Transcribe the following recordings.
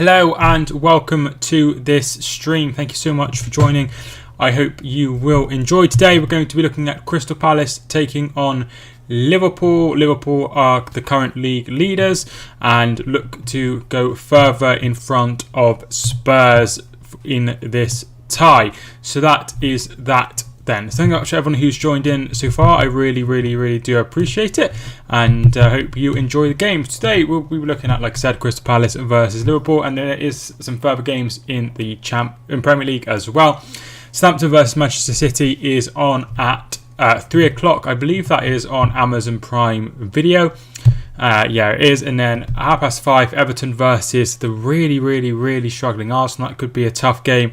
Hello and welcome to this stream. Thank you so much for joining. I hope you will enjoy. Today we're going to be looking at Crystal Palace taking on Liverpool. Liverpool are the current league leaders and look to go further in front of Spurs in this tie. So that is that then. Thank you much to everyone who's joined in so far. I really do appreciate it, and I hope you enjoy the games. Today we'll be looking at, like I said, Crystal Palace versus Liverpool, and there is some further games in the Premier League as well. Southampton versus Manchester City is on at 3 o'clock. I believe that is on Amazon Prime Video. Yeah, it is. And then at 5:30, Everton versus the really struggling Arsenal. That could be a tough game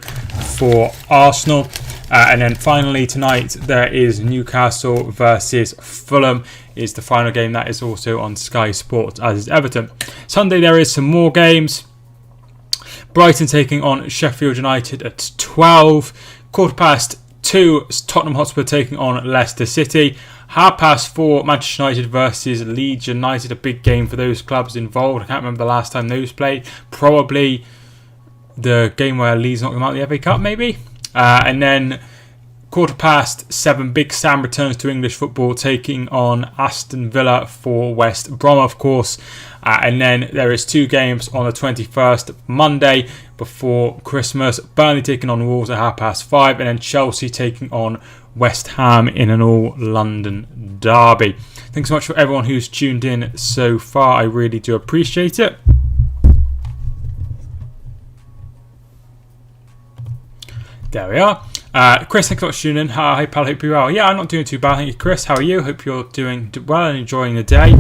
for Arsenal. And then finally tonight there is Newcastle versus Fulham is the final game. That is also on Sky Sports, as is Everton. Sunday there is some more games. Brighton taking on Sheffield United at 12. 2:15, Tottenham Hotspur taking on Leicester City. 4:30, Manchester United versus Leeds United, a big game for those clubs involved. I can't remember the last time those played. Probably the game where Leeds knocked them out of the FA Cup, maybe. And then 7:15, Big Sam returns to English football, taking on Aston Villa for West Brom, of course. And then there is two games on the 21st, Monday, before Christmas. Burnley taking on Wolves at 5:30, and then Chelsea taking on West Ham in an all-London derby. Thanks so much for everyone who's tuned in so far. I really do appreciate it. There we are. Chris, thanks so much for tuning in. Hi, pal. Hope you're well. Yeah, I'm not doing too bad. Thank you, Chris. How are you? Hope you're doing well and enjoying the day.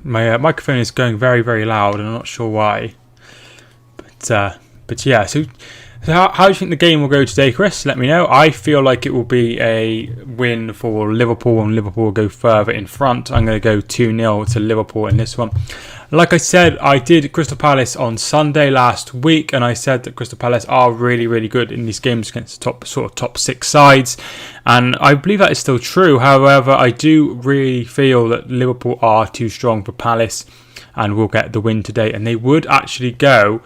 My microphone is going very loud, and I'm not sure why. But yeah. So how do you think the game will go today, Chris? Let me know. I feel like it will be a win for Liverpool, and Liverpool will go further in front. I'm going to go 2-0 to Liverpool in this one. Like I said, I did Crystal Palace on Sunday last week, and I said that Crystal Palace are really good in these games against the top six sides, and I believe that is still true. However, I do really feel that Liverpool are too strong for Palace and will get the win today, and they would actually go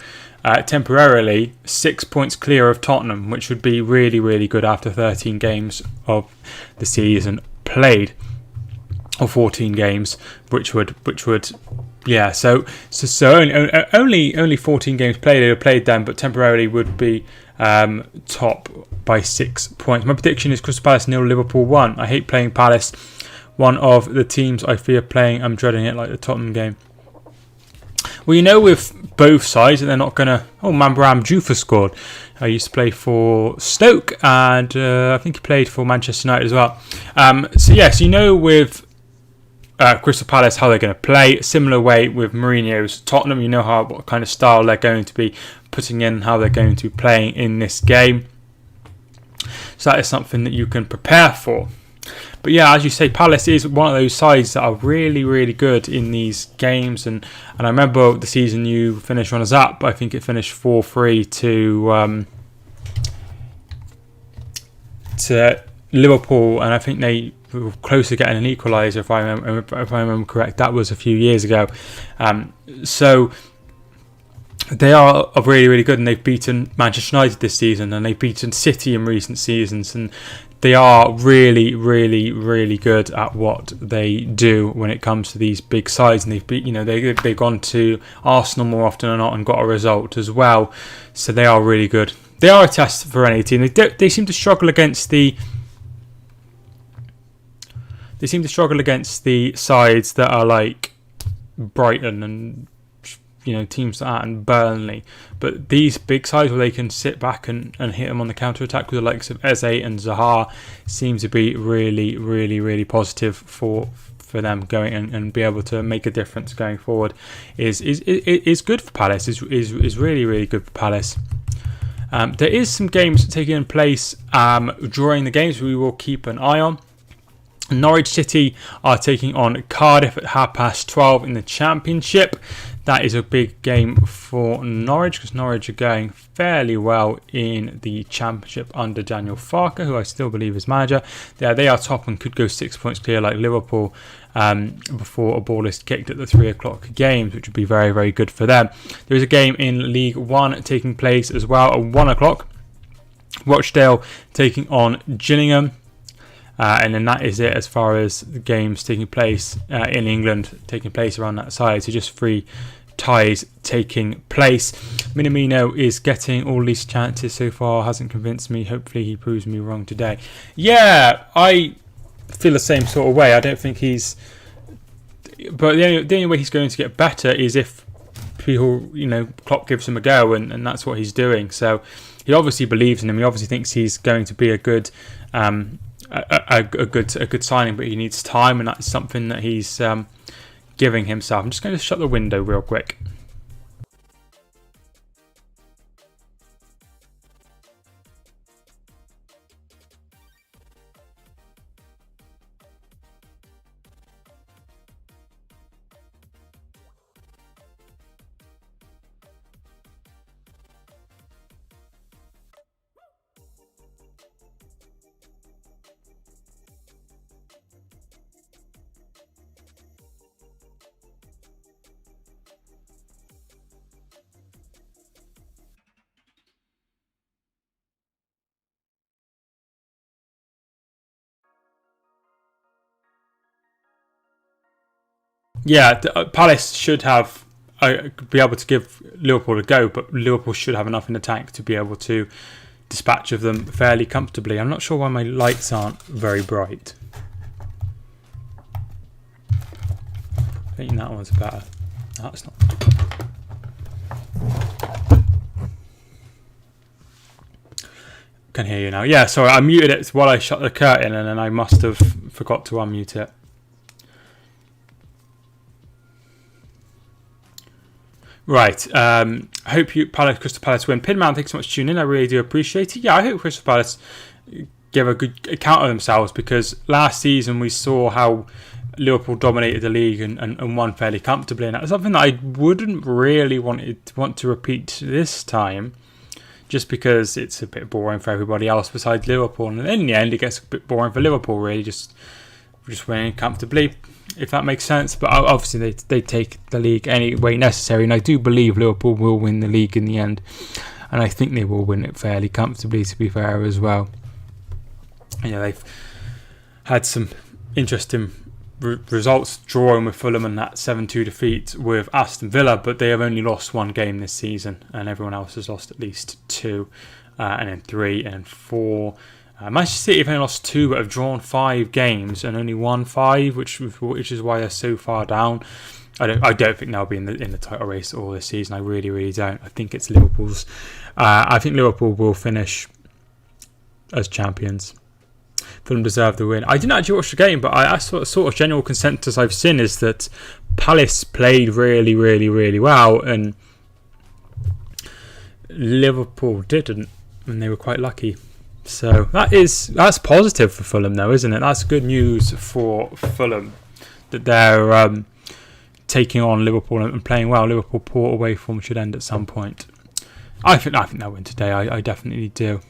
temporarily 6 points clear of Tottenham, which would be really good after 13 games of the season played, or 14 games, which would yeah. So only 14 games played. They played them, but temporarily would be top by 6 points. My prediction is Crystal Palace 0, Liverpool 1. I hate playing Palace. One of the teams I fear playing. I'm dreading it, like the Tottenham game. Well, you know, with both sides, they're not going to... Oh, Mambaram Jufa scored. I used to play for Stoke, and I think he played for Manchester United as well. So, yes, you know with Crystal Palace how they're going to play. Similar way with Mourinho's Tottenham. You know what kind of style they're going to be putting in, how they're going to be playing in this game. So that is something that you can prepare for. But yeah, as you say, Palace is one of those sides that are really good in these games. And I remember the season you finished runners up. I think it finished 4-3 to Liverpool, and I think they were close to getting an equaliser if I remember correct. That was a few years ago. So they are really good, and they've beaten Manchester United this season, and they've beaten City in recent seasons, and they are really good at what they do when it comes to these big sides. And they've gone to Arsenal more often than not and got a result as well. So they are really good. They are a test for any team. They seem to struggle against the. They seem to struggle against the sides that are like Brighton and teams like that, and Burnley. But these big sides where they can sit back and hit them on the counter attack with the likes of Eze and Zaha seems to be really positive for them going and be able to make a difference going forward. Is good for Palace. Is really good for Palace. There is some games taking place during the games we will keep an eye on. Norwich City are taking on Cardiff at 12:30 in the Championship. that is a big game for Norwich, because Norwich are going fairly well in the Championship under Daniel Farke, who I still believe is manager. They are top and could go 6 points clear like Liverpool before a ball is kicked at the 3 o'clock games, which would be very, very good for them. There is a game in League One taking place as well at 1 o'clock. Rochdale taking on Gillingham. And then that is it as far as the games taking place in England, taking place around that side. So just 3 ties taking place. Minamino is getting all these chances so far, hasn't convinced me. Hopefully he proves me wrong today. Yeah, I feel the same sort of way. I don't think he's... But the only way he's going to get better is if people, Klopp gives him a go, and that's what he's doing. So he obviously believes in him. He obviously thinks he's going to be a good... A good signing, but he needs time, and that's something that he's giving himself. I'm just going to shut the window real quick. Yeah, Palace should have be able to give Liverpool a go, but Liverpool should have enough in the tank to be able to dispatch of them fairly comfortably. I'm not sure why my lights aren't very bright. I think that one's better. No, it's not. Can hear you now. Yeah, sorry, I muted it while I shut the curtain, and then I must have forgot to unmute it. Right, I hope Crystal Palace win. Pinman, thanks so much for tuning in. I really do appreciate it. Yeah, I hope Crystal Palace give a good account of themselves, because last season we saw how Liverpool dominated the league and won fairly comfortably, and that's something that I wouldn't really want to repeat this time, just because it's a bit boring for everybody else besides Liverpool, and in the end it gets a bit boring for Liverpool, really, just winning comfortably, if that makes sense. But obviously they take the league any way necessary, and I do believe Liverpool will win the league in the end, and I think they will win it fairly comfortably, to be fair, as well. Yeah, they've had some interesting results, drawing with Fulham and that 7-2 defeat with Aston Villa, but they have only lost 1 game this season, and everyone else has lost at least 2, and then 3 and 4. Manchester City have only lost 2 but have drawn 5 games and only won 5, which is why they're so far down. I don't think they'll be in the title race all this season. I really don't. I think it's Liverpool's. I think Liverpool will finish as champions. Fulham deserve the win. I didn't actually watch the game, but I sort of general consensus I've seen is that Palace played really well, and Liverpool didn't, and they were quite lucky. So that's positive for Fulham, though, isn't it? That's good news for Fulham, that they're taking on Liverpool and playing well. Liverpool poor away form should end at some point. I think they'll win today. I definitely do.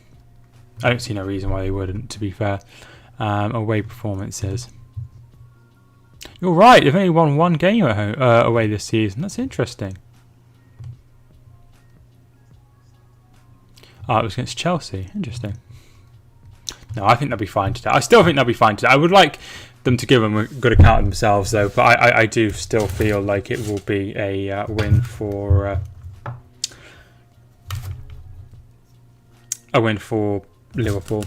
I don't see no reason why they wouldn't, to be fair. Away performances. You're right. They've only won 1 game at home, away this season. That's interesting. Oh, it was against Chelsea. Interesting. No, I think they'll be fine today. I still think they'll be fine today. I would like them to give them a good account of themselves, though. But I do still feel like it will be a win for Liverpool.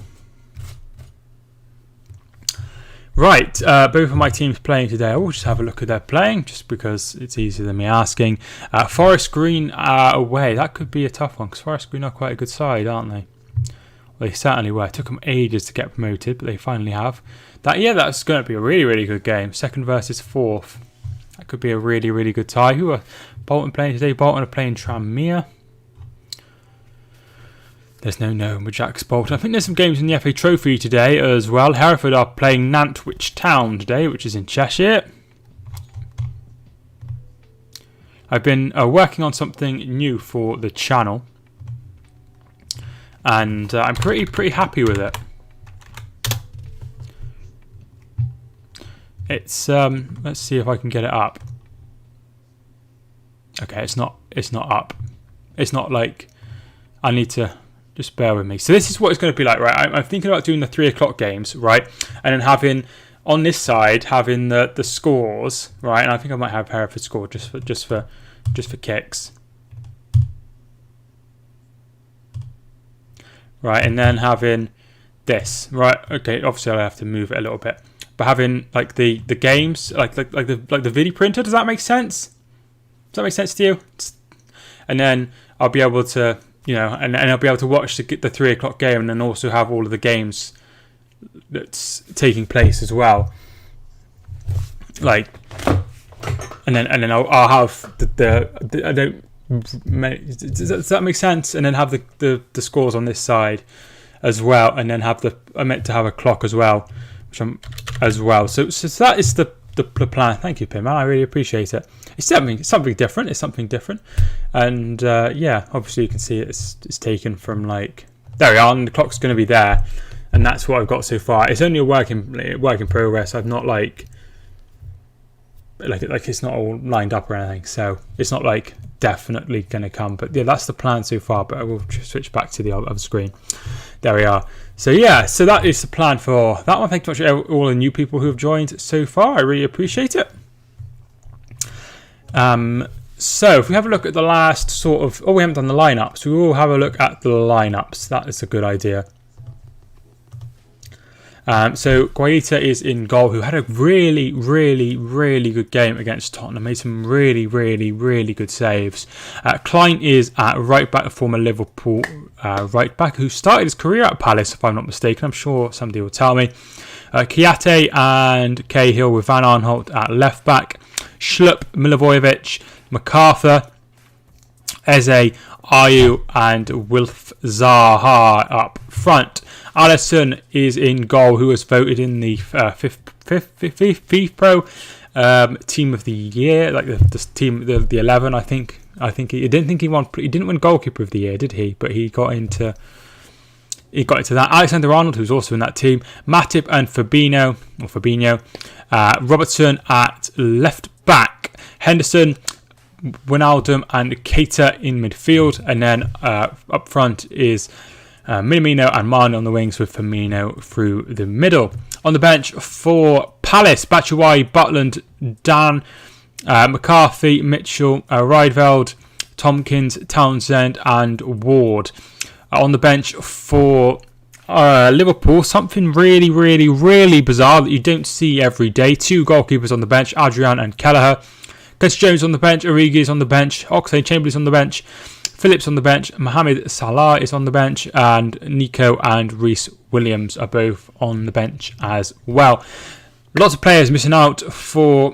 Right, both of my teams playing today. I will just have a look at their playing, just because it's easier than me asking. Forest Green away. That could be a tough one, because Forest Green are quite a good side, aren't they? Well, they certainly were. It took them ages to get promoted, but they finally have. That's going to be a really good game. 2nd versus 4th. That could be a really good tie. Who are Bolton playing today? Bolton are playing Tranmere. There's no with Jack's Bolton. I think there's some games in the FA Trophy today as well. Hereford are playing Nantwich Town today, which is in Cheshire. I've been working on something new for the channel, and I'm pretty happy with it. It's let's see if I can get it up. Okay, it's not up. It's not like, I need to, just bear with me. So this is what it's going to be like, right? I'm thinking about doing the 3 o'clock games, right? And then having on this side having the scores, right? And I think I might have Hereford score just for kicks, right? And then having this, right? Okay, obviously I'll have to move it a little bit, but having like the games, like the video printer. Does that make sense? Does that make sense to you? And then I'll be able to, you know, and I'll be able to watch the 3 o'clock game, and then also have all of the games that's taking place as well. Like, and then I'll have the I don't. Does that make sense? And then have the scores on this side as well, and then have I meant to have a clock as well, which I'm as well. So that is the plan. Thank you, Pim. Man, I really appreciate it. It's something different. It's something different, and yeah, obviously you can see it's taken from, like, there we are, and the clock's going to be there, and that's what I've got so far. It's only a work in progress. I've not like it's not all lined up or anything, so it's not like definitely going to come. But yeah, that's the plan so far. But I will switch back to the other screen. There we are. So yeah, so that is the plan for that one. Thank you so much to all the new people who have joined so far. I really appreciate it. So if we have a look at the last sort of, we haven't done the lineups. We will have a look at the lineups. That is a good idea. So Guaita is in goal, who had a really good game against Tottenham. Made some really good saves. Klein is at right back, a former Liverpool right back who started his career at Palace, if I'm not mistaken. I'm sure somebody will tell me. Kiate and Cahill with Van Arnholt at left back. Schlupp, Milivojevic, MacArthur, Eze, Ayew and Wilf Zaha up front. Alisson is in goal, who was voted in the FIFA Pro Team of the Year, like the team, the 11. I think he didn't win Goalkeeper of the Year, did he? But he got into that. Alexander-Arnold, who's also in that team. Matip and Fabinho, Robertson at left back. Henderson, Wijnaldum and Keita in midfield, and then up front is Minamino and Mane on the wings, with Firmino through the middle. On the bench for Palace, Batshuayi, Butland, Dan, McCarthy, Mitchell, Rydveld, Tompkins, Townsend and Ward. On the bench for Liverpool, something really bizarre that you don't see every day. 2 goalkeepers on the bench, Adrian and Kelleher. Gus Jones on the bench, Origi is on the bench, Oxlade-Chamberlain is on the bench, Phillips on the bench, Mohamed Salah is on the bench, and Nico and Reece Williams are both on the bench as well. Lots of players missing out for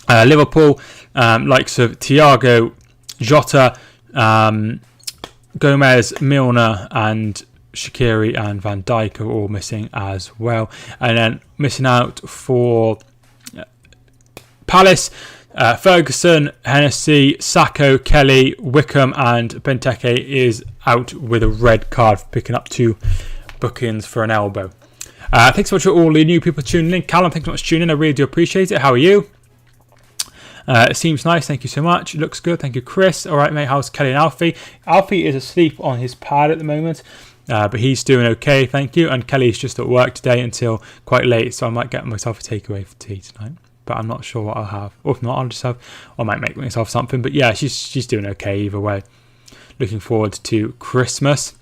Liverpool, likes of Thiago, Jota, Gomez, Milner and Shaqiri and Van Dijk are all missing as well. And then missing out for Palace, Ferguson, Hennessy, Sacco, Kelly, Wickham and Benteke is out with a red card for picking up 2 bookings for an elbow. Thanks so much for all the new people tuning in. Callum, thanks so much for tuning in. I really do appreciate it. How are you? It seems nice. Thank you so much. It looks good. Thank you, Chris. All right, mate. How's Kelly and Alfie? Alfie is asleep on his pad at the moment, but he's doing okay. Thank you. And Kelly's just at work today until quite late, so I might get myself a takeaway for tea tonight. But I'm not sure what I'll have. Or if not, I'll just have, I might make myself something. But yeah, she's doing okay either way. Looking forward to Christmas.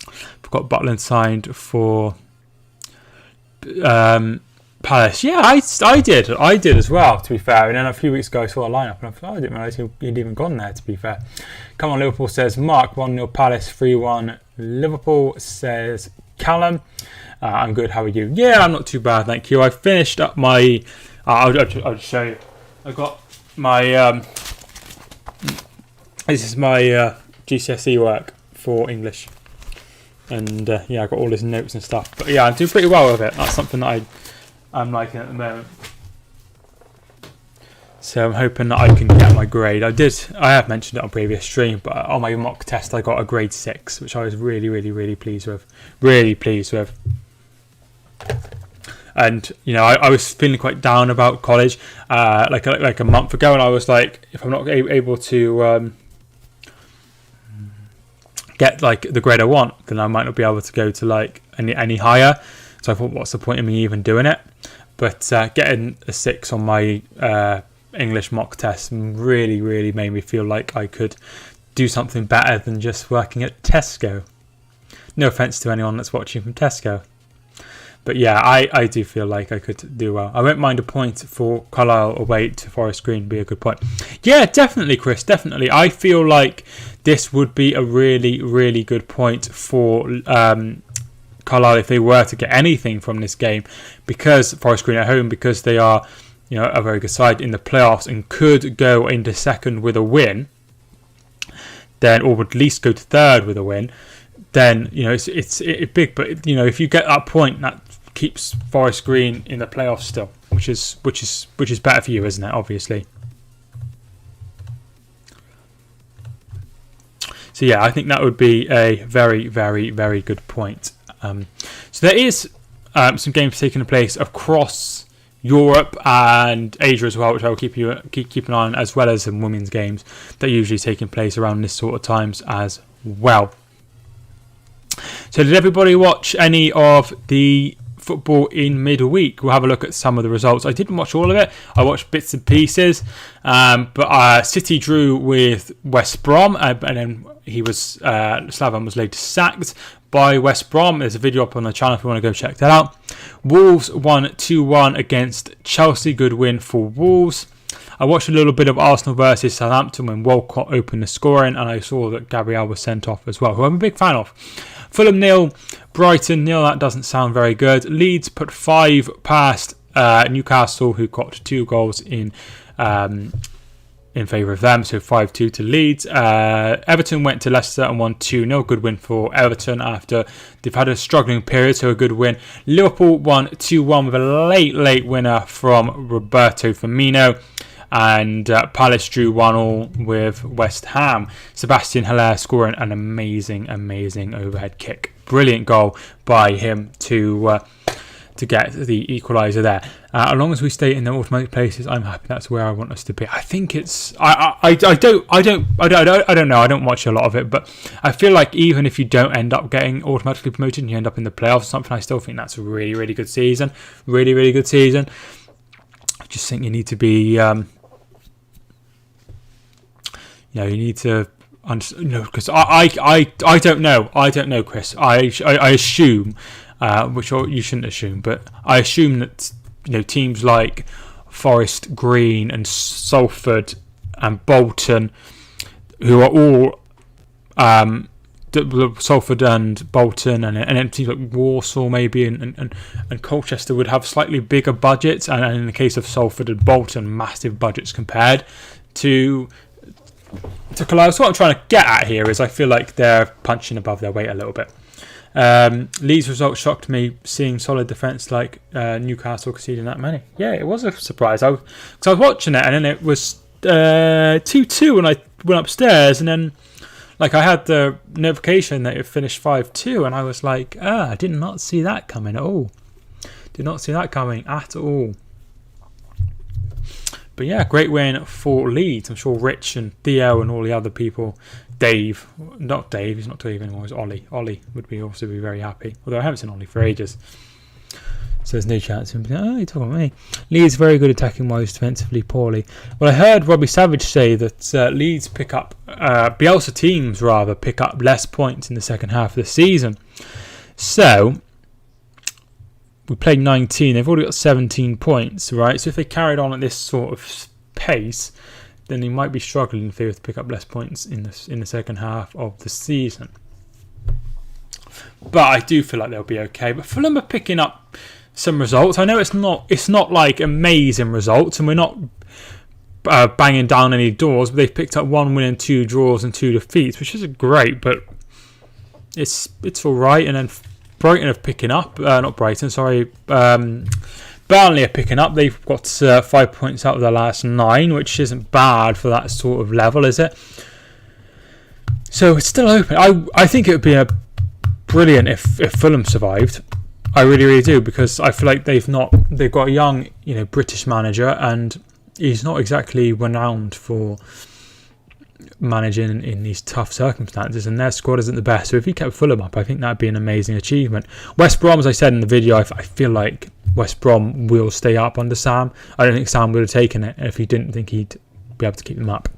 I've got Butland signed for Palace. Yeah, I did as well, to be fair. And then a few weeks ago I saw a lineup and I thought, I didn't realise he'd even gone there, to be fair. Come on, Liverpool, says Mark. 1-0 Palace, 3-1 Liverpool, says Callum. I'm good, how are you? Yeah, I'm not too bad, thank you. I finished up my... I'll show you. I got my... this is my GCSE work for English. And yeah, I got all his notes and stuff. But yeah, I'm doing pretty well with it. That's something that I'm liking at the moment. So I'm hoping that I can get my grade. I have mentioned it on previous stream, but on my mock test I got a grade 6, which I was really pleased with. Really pleased with. And you know, I was feeling quite down about college like a month ago, and I was like, if I'm not able to get like the grade I want, then I might not be able to go to like any higher. So I thought, what's the point of me even doing it? But getting a 6 on my English mock test really made me feel like I could do something better than just working at Tesco. No offense to anyone that's watching from Tesco. But yeah, I do feel like I could do well. I won't mind a point for Carlisle away to Forest Green, be a good point. Yeah, definitely, Chris, definitely. I feel like this would be a really good point for Carlisle if they were to get anything from this game, because Forest Green at home, because they are, you know, a very good side in the playoffs and could go into second with a win, then, or would at least go to third with a win. Then, you know, it's big, but you know, if you get that point, that keeps Forest Green in the playoffs still, which is better for you, isn't it? Obviously. So yeah, I think that would be a very good point. So there is some games taking place across Europe and Asia as well, which I will keep an eye on, as well as some women's games that are usually taking place around this sort of times as well. So did everybody watch any of the football in midweek? We'll have a look at some of the results. I didn't watch all of it. I watched bits and pieces. But City drew with West Brom, and then Slaven was later sacked by West Brom. There's a video up on the channel if you want to go check that out. Wolves won 2-1 against Chelsea. Good win for Wolves. I watched a little bit of Arsenal versus Southampton when Walcott opened the scoring, and I saw that Gabriel was sent off as well, who I'm a big fan of. Fulham 0, Brighton 0. That doesn't sound very good. Leeds put 5 past Newcastle, who got 2 goals in favour of them, so 5-2 to Leeds. Everton went to Leicester and won 2-0. Good win for Everton after they've had a struggling period, so a good win. Liverpool won 2-1 with a late winner from Roberto Firmino. And Palace drew 1-1 with West Ham. Sebastian Haller scoring an amazing overhead kick. Brilliant goal by him to get the equaliser there. As long as we stay in the automatic places, I'm happy. That's where I want us to be. I think it's. I don't know. I don't watch a lot of it, but I feel like even if you don't end up getting automatically promoted, and you end up in the playoffs or something, I still think that's a really good season. Really good season. I just think you need to be. You need to, because I don't know, Chris. I assume, which you shouldn't assume, but I assume that teams like Forest Green and Salford and Bolton, who are all Salford and Bolton, and then teams like Warsaw maybe and Colchester would have slightly bigger budgets, and in the case of Salford and Bolton, massive budgets compared to Carlisle. So what I'm trying to get at here is I feel like they're punching above their weight a little bit. Leeds result shocked me, seeing solid defence like Newcastle conceding that many. Yeah, it was a surprise. I was watching it, and then it was 2-2 when I went upstairs, and then I had the notification that it finished 5-2, and I was like, I did not see that coming at all. Did not see that coming at all. But yeah, great win for Leeds. I'm sure Rich and Theo and all the other people, Dave, not Dave, he's not Dave anymore, it's Ollie. Ollie would also be very happy. Although I haven't seen Ollie for ages. So there's no chance of him being, you're talking about me. Leeds very good attacking wise, defensively poorly. Well, I heard Robbie Savage say that Leeds pick up, Bielsa teams rather, pick up less points in the second half of the season. So we played 19. They've already got 17 points, right? So if they carried on at this sort of pace, then they might be struggling if they were to pick up less points in the second half of the season. But I do feel like they'll be okay. But Fulham are picking up some results. I know it's not like amazing results, and we're not banging down any doors. But they've picked up 1 win and 2 draws and 2 defeats, which isn't great, but it's all right. And then Brighton are picking up, not Brighton, sorry. Burnley are picking up. They've got 5 points out of their last 9, which isn't bad for that sort of level, is it? So it's still open. I think it would be brilliant if Fulham survived. I really, really do, because I feel like they've got a young, British manager, and he's not exactly renowned for managing in these tough circumstances, and their squad isn't the best. So if he kept Fulham up, I think that'd be an amazing achievement. West Brom, as I said in the video, I feel like West Brom will stay up under Sam. I don't think Sam would have taken it if he didn't think he'd be able to keep them up.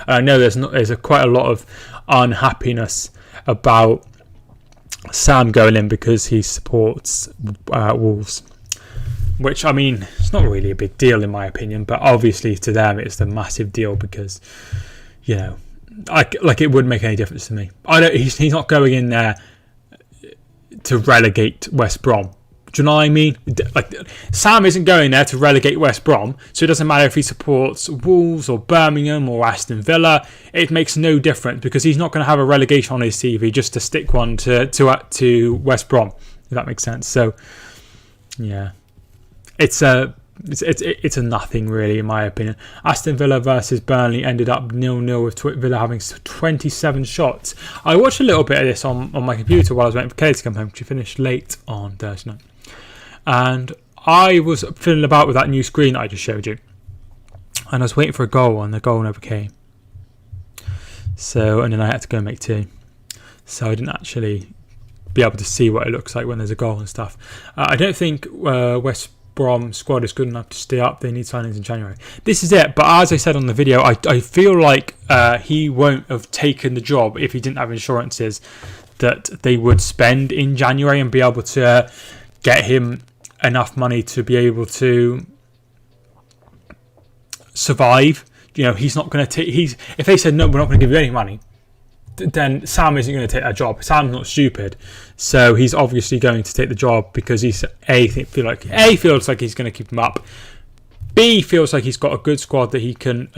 And I know there's quite a lot of unhappiness about Sam going in because he supports Wolves, which, I mean, it's not really a big deal in my opinion, but obviously to them it's a massive deal because, it wouldn't make any difference to me. He's not going in there to relegate West Brom. Do you know what I mean? Sam isn't going there to relegate West Brom, so it doesn't matter if he supports Wolves or Birmingham or Aston Villa. It makes no difference because he's not going to have a relegation on his CV just to stick one to West Brom. If that makes sense. So, yeah, it's a nothing really in my opinion. Aston Villa versus Burnley ended up 0-0 with Villa having 27 shots. I watched a little bit of this on my computer while I was waiting for Kay to come home. She finished late on Thursday night. And I was fiddling about with that new screen that I just showed you. And I was waiting for a goal, and the goal never came. So, and then I had to go and make tea. So I didn't actually be able to see what it looks like when there's a goal and stuff. I don't think West Brom squad is good enough to stay up. They need signings in January. This is it. But as I said on the video, I feel like he won't have taken the job if he didn't have insurances that they would spend in January and be able to get him enough money to be able to survive. He's not going to take. If they said no, we're not going to give you any money, then Sam isn't going to take that job. Sam's not stupid, so he's obviously going to take the job because he's feels like he's going to keep him up. B feels like he's got a good squad that he can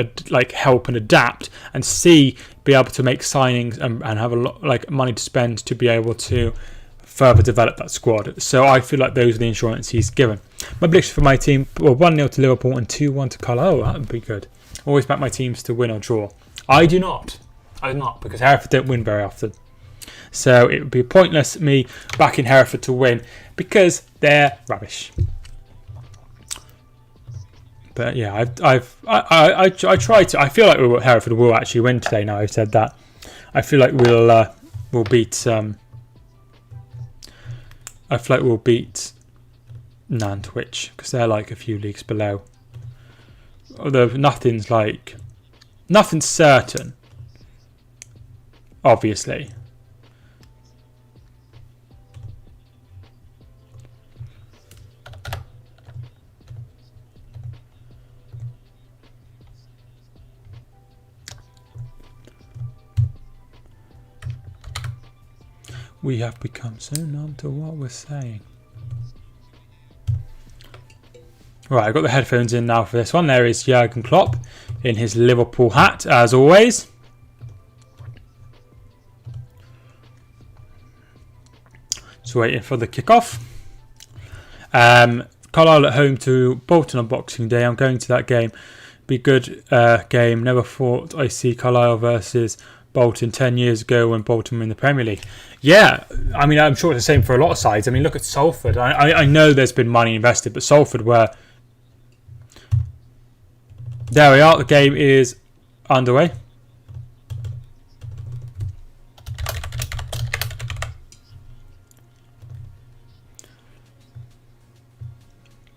help and adapt, and C, be able to make signings and have a lot money to spend to be able to further develop that squad. So I feel like those are the insurance he's given. My predictions for my team were 1-0 to Liverpool and 2-1 to Carlisle. Oh, that would be good. Always back my teams to win or draw. I do not because Hereford don't win very often. So it would be pointless me backing Hereford to win because they're rubbish. But yeah, I try to. I feel like Hereford will actually win today. Now I've said that, I feel like we'll beat. I feel like we'll beat Nantwich because they're a few leagues below. Although nothing's certain, obviously. We have become so numb to what we're saying. Right, I've got the headphones in now for this one. There is Jurgen Klopp in his Liverpool hat, as always. Just waiting for the kickoff. Carlisle at home to Bolton on Boxing Day. I'm going to that game. Be a good game. Never thought I see Carlisle versus Bolton 10 years ago when Bolton were in the Premier League. Yeah, I mean, I'm sure it's the same for a lot of sides. I mean, look at Salford. I know there's been money invested, but Salford were... There we are. The game is underway.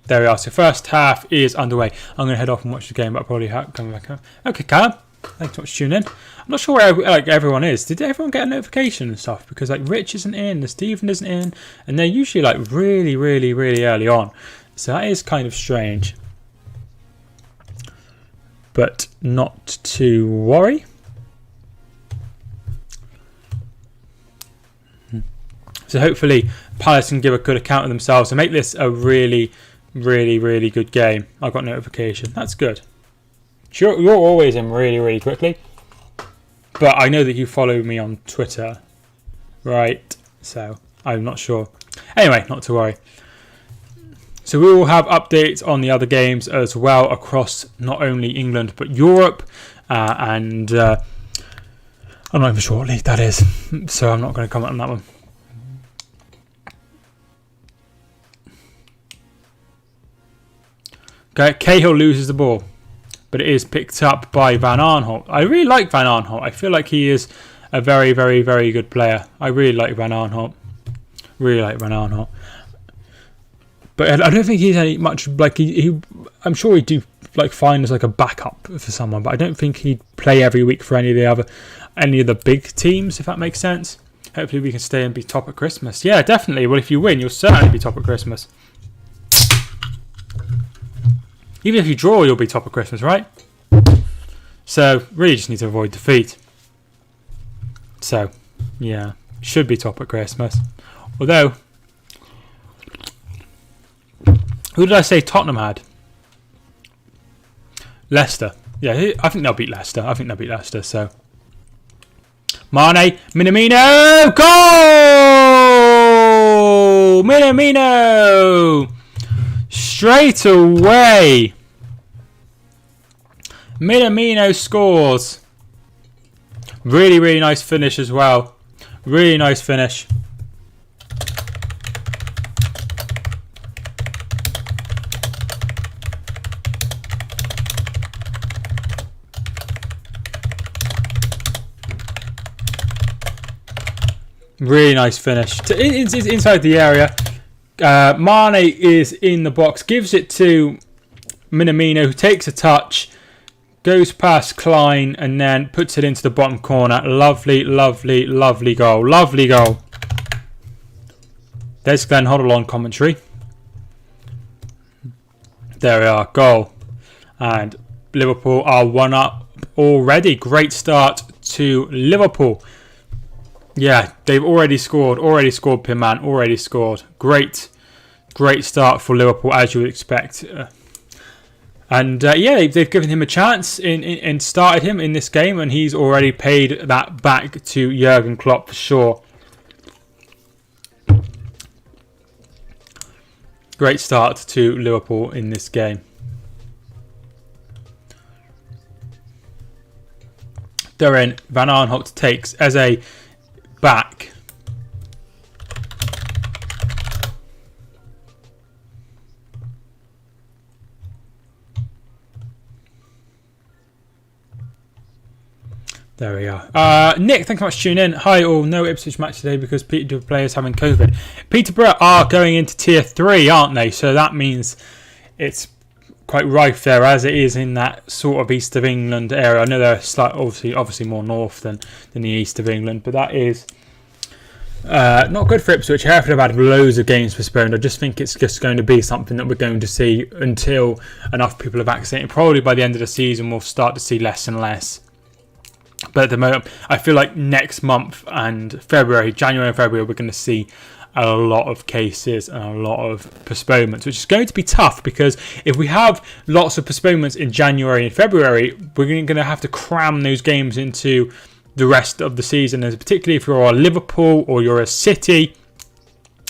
There we are. So first half is underway. I'm going to head off and watch the game, but I'll probably come back home. Okay, Callum. Thanks so much for tuning in. I'm not sure where everyone is. Did everyone get a notification and stuff? Because Rich isn't in, the Stephen isn't in, and they're usually really, really, really early on. So that is kind of strange. But not to worry. So hopefully Palace can give a good account of themselves and make this a really, really, really good game. I got notification. That's good. You're always in really, really quickly. But I know that you follow me on Twitter. Right. So I'm not sure. Anyway, not to worry. So we will have updates on the other games as well across not only England but Europe, and I'm not even sure what league that is, so I'm not going to comment on that one. Okay, Cahill loses the ball, but it is picked up by Van Aanholt. I really like Van Aanholt. I feel like he is a very, very, very good player. I really like Van Aanholt. Really like Van Aanholt. But I don't think he's any much like he. I'm sure he'd do like fine as like a backup for someone, but I don't think he'd play every week for any of the big teams, if that makes sense. Hopefully we can stay and be top at Christmas. Yeah, definitely. Well, if you win, you'll certainly be top at Christmas. Even if you draw, you'll be top of Christmas, right? So, really just need to avoid defeat. So, yeah. Should be top at Christmas. Although, who did I say Tottenham had? Leicester. Yeah, I think they'll beat Leicester. So, Mane, Minamino, goal! Minamino! Straight away, Minamino scores. Really, really nice finish as well. Really nice finish. Really nice finish. It's inside the area. Mane is in the box, gives it to Minamino, who takes a touch, goes past Klein, and then puts it into the bottom corner. Lovely, lovely, lovely goal. Lovely goal. There's Glenn Hoddle on commentary. There we are, goal. And Liverpool are 1-up already. Great start to Liverpool. Yeah, they've already scored. Already scored, Pinman. Already scored. Great start for Liverpool, as you would expect. Yeah, they've given him a chance and started him in this game, and he's already paid that back to Jurgen Klopp for sure. Great start to Liverpool in this game. They're in. Van Aanholt takes Eze back. There we are. Nick, thank you much for tuning in. Hi all. No Ipswich match today because Peterborough players having COVID. Peterborough are going into tier 3, aren't they? So that means it's quite rife there, as it is in that sort of east of England area. I know they're obviously more north than the east of England, but that is not good for Ipswich. Hereford have had loads of games postponed. I just think it's just going to be something that we're going to see until enough people are vaccinated. Probably by the end of the season, we'll start to see less and less. But at the moment, I feel like next month and January and February, we're going to see a lot of cases and a lot of postponements, which is going to be tough because if we have lots of postponements in January and February, we're going to have to cram those games into the rest of the season, and particularly if you're a Liverpool or you're a City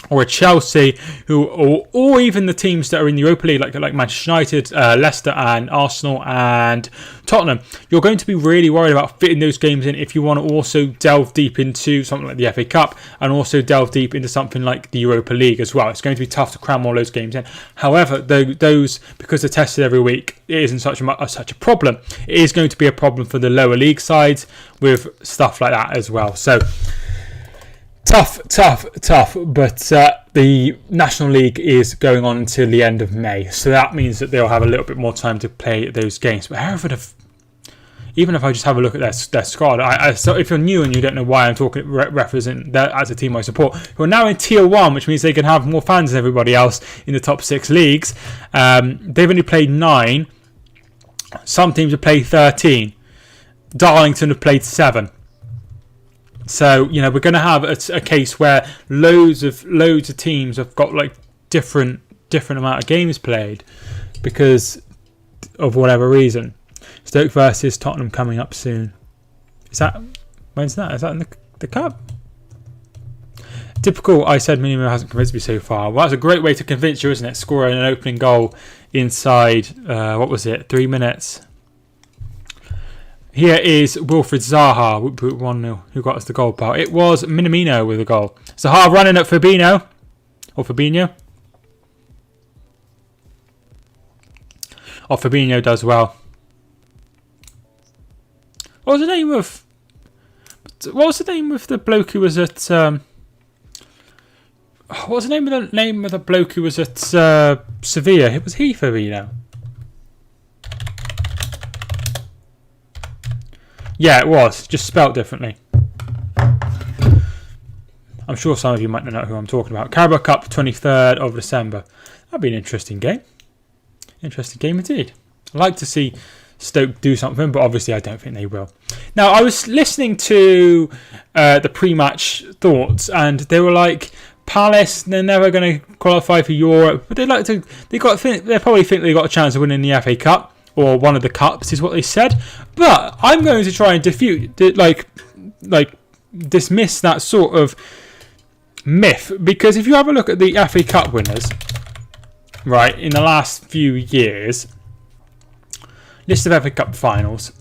or a Chelsea, or even the teams that are in the Europa League, like Manchester United, Leicester and Arsenal and Tottenham, you're going to be really worried about fitting those games in if you want to also delve deep into something like the FA Cup and also delve deep into something like the Europa League as well. It's going to be tough to cram all those games in. However, those, because they're tested every week, it isn't such a problem. It is going to be a problem for the lower league sides with stuff like that as well. So Tough, but the National League is going on until the end of May, so that means that they'll have a little bit more time to play those games. But Hereford have, even if I just have a look at their squad, so if you're new and you don't know why I'm talking, representing that as a team I support, who are now in Tier 1, which means they can have more fans than everybody else in the top 6 leagues. They've only played 9. Some teams have played 13. Darlington have played 7. So, we're going to have a case where loads of teams have got like different amount of games played because of whatever reason. Stoke versus Tottenham coming up soon. When's that? Is that in the cup? Typical, I said Minamino hasn't convinced me so far. Well, that's a great way to convince you, isn't it? Scoring an opening goal inside, 3 minutes. Here is Wilfried Zaha, 1-0, who got us the goal, pal. It was Minamino with the goal. Zaha running at Firmino. Or Firmino. Firmino does well. What was the name of the bloke who was at... what was the name of the bloke who was at Sevilla? Was he Firmino? Yeah, it was. Just spelt differently. I'm sure some of you might not know who I'm talking about. Carabao Cup, 23rd of December. That'd be an interesting game. Interesting game indeed. I'd like to see Stoke do something, but obviously I don't think they will. Now, I was listening to the pre-match thoughts, and they were like, Palace, they're never going to qualify for Europe, but they probably think they got a chance of winning the FA Cup, or one of the cups, is what they said. But I'm going to try and dismiss that sort of myth, because if you have a look at the FA Cup winners, right, in the last few years, list of FA Cup finals.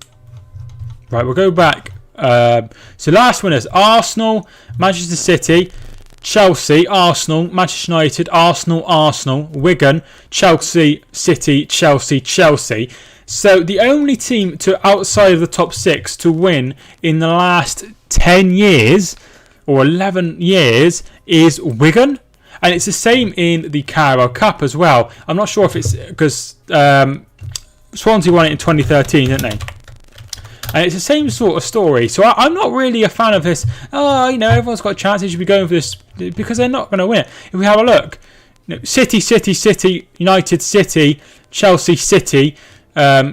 Right, we'll go back. So last winners: Arsenal, Manchester City, Chelsea, Arsenal, Manchester United, Arsenal, Wigan, Chelsea, City, Chelsea. So the only team to outside of the top 6 to win in the last 10 years or 11 years is Wigan. And it's the same in the Carabao Cup as well. I'm not sure if it's because Swansea won it in 2013, didn't they? And it's the same sort of story. So I'm not really a fan of this. Everyone's got a chance. They should be going for this because they're not going to win it. If we have a look, City, United, City, Chelsea, City,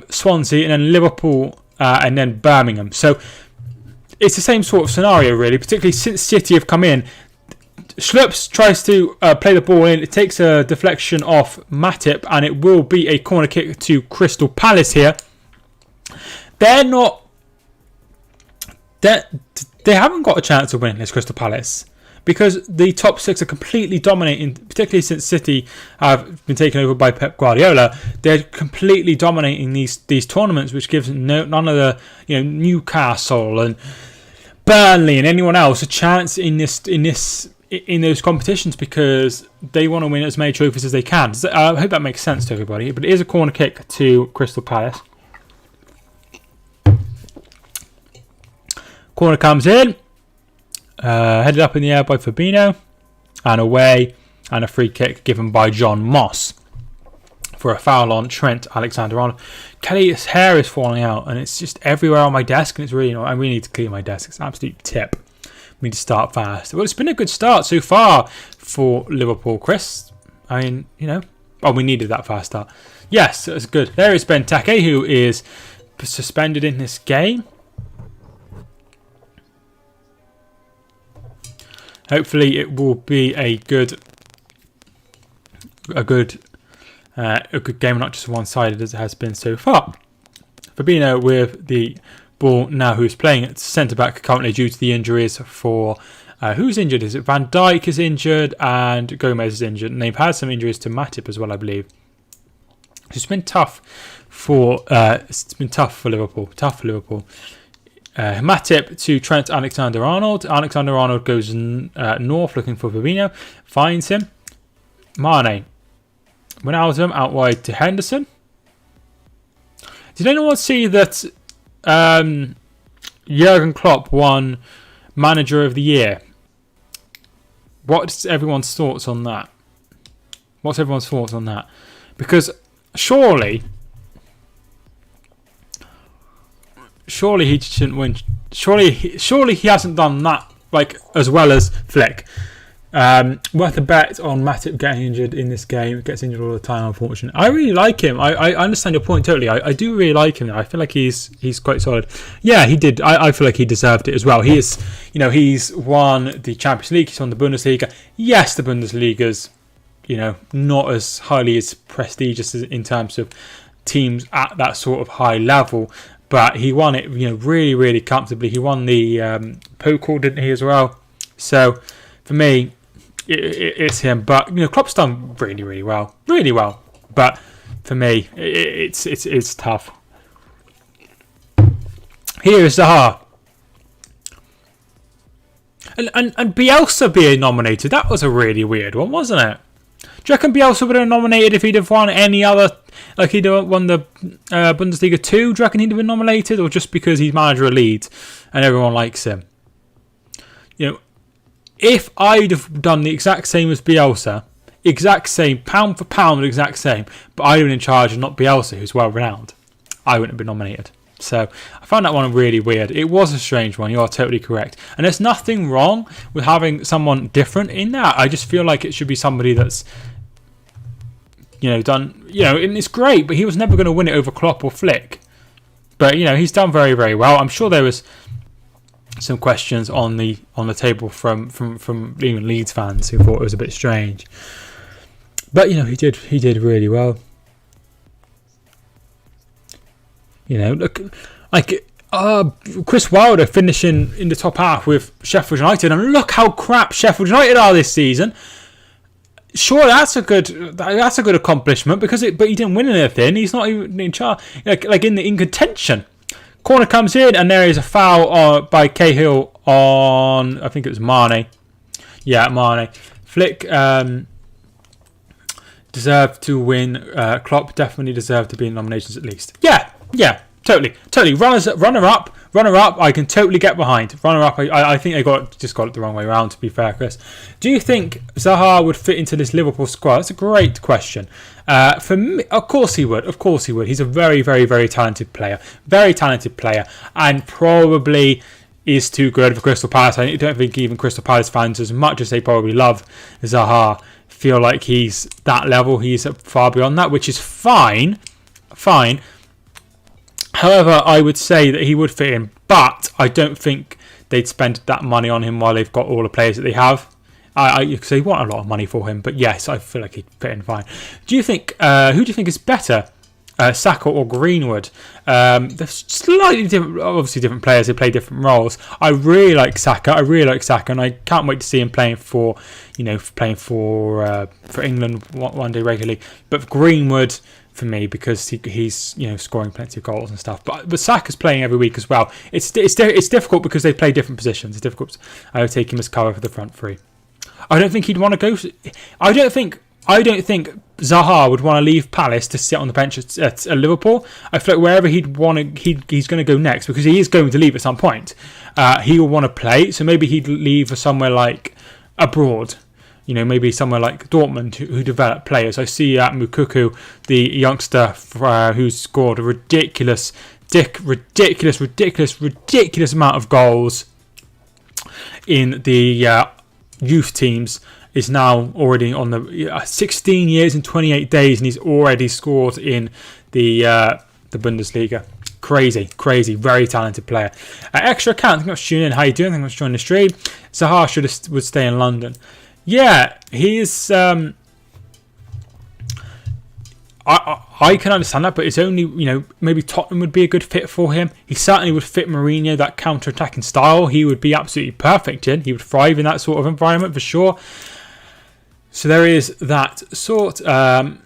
Swansea, and then Liverpool, and then Birmingham. So it's the same sort of scenario, really, particularly since City have come in. Schlups tries to play the ball in. It takes a deflection off Matip, and it will be a corner kick to Crystal Palace here. They haven't got a chance of winning this, Crystal Palace, because the top 6 are completely dominating, particularly since City have been taken over by Pep Guardiola. They're completely dominating these tournaments, which gives none of the Newcastle and Burnley and anyone else a chance in those competitions, because they want to win as many trophies as they can. So, I hope that makes sense to everybody. But it is a corner kick to Crystal Palace. Corner comes in, headed up in the air by Firmino, and away, and a free kick given by John Moss for a foul on Trent Alexander-Arnold. Kelly's hair is falling out, and it's just everywhere on my desk, and it's really I really need to clean my desk. It's an absolute tip. We need to start fast. Well, it's been a good start so far for Liverpool, Chris. I mean, we needed that fast start. Yes, it's good. There is Benteke, who is suspended in this game. Hopefully, it will be a good game, not just one-sided as it has been so far. Firmino with the ball now, who's playing at centre-back currently due to the injuries for... who's injured? Is it Van Dijk is injured and Gomez is injured? And they've had some injuries to Matip as well, I believe. It's been tough for Liverpool. Matip to Trent Alexander-Arnold. Alexander-Arnold goes north looking for Firmino. Finds him. Mane. Wijnaldum out wide to Henderson. Did anyone see that Jurgen Klopp won Manager of the Year? What's everyone's thoughts on that? Because surely he shouldn't win. Surely he hasn't done that as well as Flick. Worth a bet on Matip getting injured in this game. He gets injured all the time, unfortunately. I really like him. I understand your point totally. I do really like him. I feel like he's quite solid. Yeah, he did. I feel like he deserved it as well. He is, he's won the Champions League. He's won the Bundesliga. Yes, the Bundesliga's, not as highly as prestigious in terms of teams at that sort of high level. But he won it, really, really comfortably. He won the Pokal, didn't he, as well? So for me, it's him. But you know, Klopp's done really well, But for me, it's tough. Here is Zaha. And Bielsa being nominated, that was a really weird one, wasn't it? Do you reckon Bielsa would have been nominated if he'd have won any other, like he'd have won the Bundesliga 2? Do you reckon he'd have been nominated, or just because he's manager of Leeds and everyone likes him? You know, if I'd have done the exact same as Bielsa, exact same, pound for pound, exact same, but I'd have been in charge and not Bielsa, who's well renowned, I wouldn't have been nominated. So I found that one really weird. It was a strange one. You are totally correct. And there's nothing wrong with having someone different in that. I just feel like it should be somebody that's, you know, done, you know, and it's great, but he was never going to win it over Klopp or Flick. But, you know, he's done very well. I'm sure there was some questions on the table from even Leeds fans who thought it was a bit strange. But, you know, he did really well. You know, look, like Chris Wilder finishing in the top half with Sheffield United, and look how crap Sheffield United are this season. Sure, that's a good accomplishment but he didn't win anything. He's not even in charge, like in contention. Corner comes in and there is a foul by Cahill on, I think it was Mane. Yeah, Mane. Flick deserved to win. Klopp definitely deserved to be in nominations at least. Yeah, totally. Runner up. I can totally get behind. Runner up. I think they just got it the wrong way around. To be fair, Chris, do you think Zaha would fit into this Liverpool squad? That's a great question. For me, of course he would. He's a very talented player. And probably is too good for Crystal Palace. I don't think even Crystal Palace fans, as much as they probably love Zaha, feel like he's that level. He's far beyond that, which is fine. However, I would say that he would fit in, but I don't think they'd spend that money on him while they've got all the players that they have. Because they want a lot of money for him, but yes, I feel like he'd fit in fine. Do you think? Who do you think is better, Saka or Greenwood? They're slightly different, obviously different players. They play different roles. I really like Saka, and I can't wait to see him playing for England one day regularly. But Greenwood, for me, because he's scoring plenty of goals and stuff. But Saka's playing every week as well. It's difficult because they play different positions. It's difficult. I would take him as cover for the front three. I don't think he'd want to go. I don't think Zaha would want to leave Palace to sit on the bench at Liverpool. I feel like wherever he's going to go next, because he is going to leave at some point. He will want to play, so maybe he'd leave for somewhere like abroad. Maybe somewhere like Dortmund who develop players. I see Mukuku, the youngster who scored a ridiculous amount of goals in the youth teams, is now already on the 16 years and 28 days, and he's already scored in the Bundesliga. Crazy, very talented player. Extra account, thank you much for tuning in. How you doing? Thank you much for joining the stream. Zaha would stay in London. Yeah, he's. I can understand that, but it's only maybe Tottenham would be a good fit for him. He certainly would fit Mourinho, that counter-attacking style. He would be absolutely perfect in. He would thrive in that sort of environment for sure. So there is that sort. Would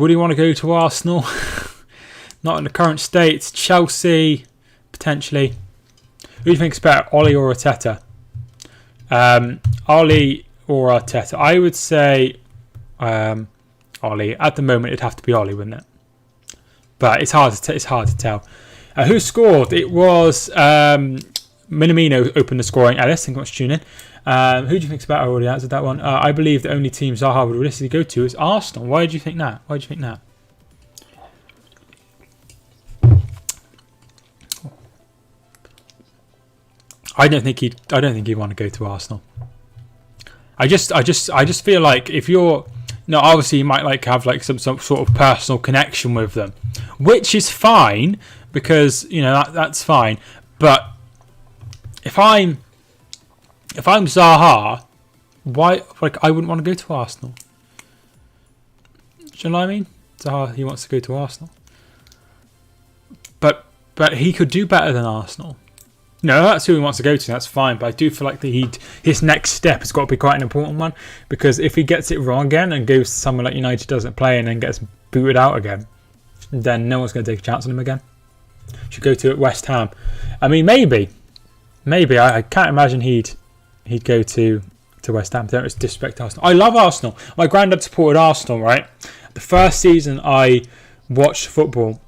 he want to go to Arsenal? Not in the current state. Chelsea potentially. Who do you think is better, Ollie or Arteta? Ollie or Arteta? I would say Ollie. At the moment, it'd have to be Ollie, wouldn't it? But it's hard to tell. Who scored? It was Minamino opened the scoring. Alice, thank you much for tuning in. Who do you think is better? I already answered that one. I believe the only team Zaha would realistically go to is Arsenal. Why do you think that? I don't think he'd want to go to Arsenal. I just feel like if you're, obviously you might have some sort of personal connection with them, which is fine because that's fine. But if I'm Zaha, why? I wouldn't want to go to Arsenal. Do you know what I mean? Zaha, he wants to go to Arsenal, but he could do better than Arsenal. No, that's who he wants to go to. That's fine, but I do feel like his next step has got to be quite an important one, because if he gets it wrong again and goes to somewhere like United, doesn't play, and then gets booted out again, then no one's going to take a chance on him again. Should go to West Ham. I mean, maybe. I can't imagine he'd go to West Ham. Don't disrespect Arsenal. I love Arsenal. My granddad supported Arsenal, right? The first season I watched football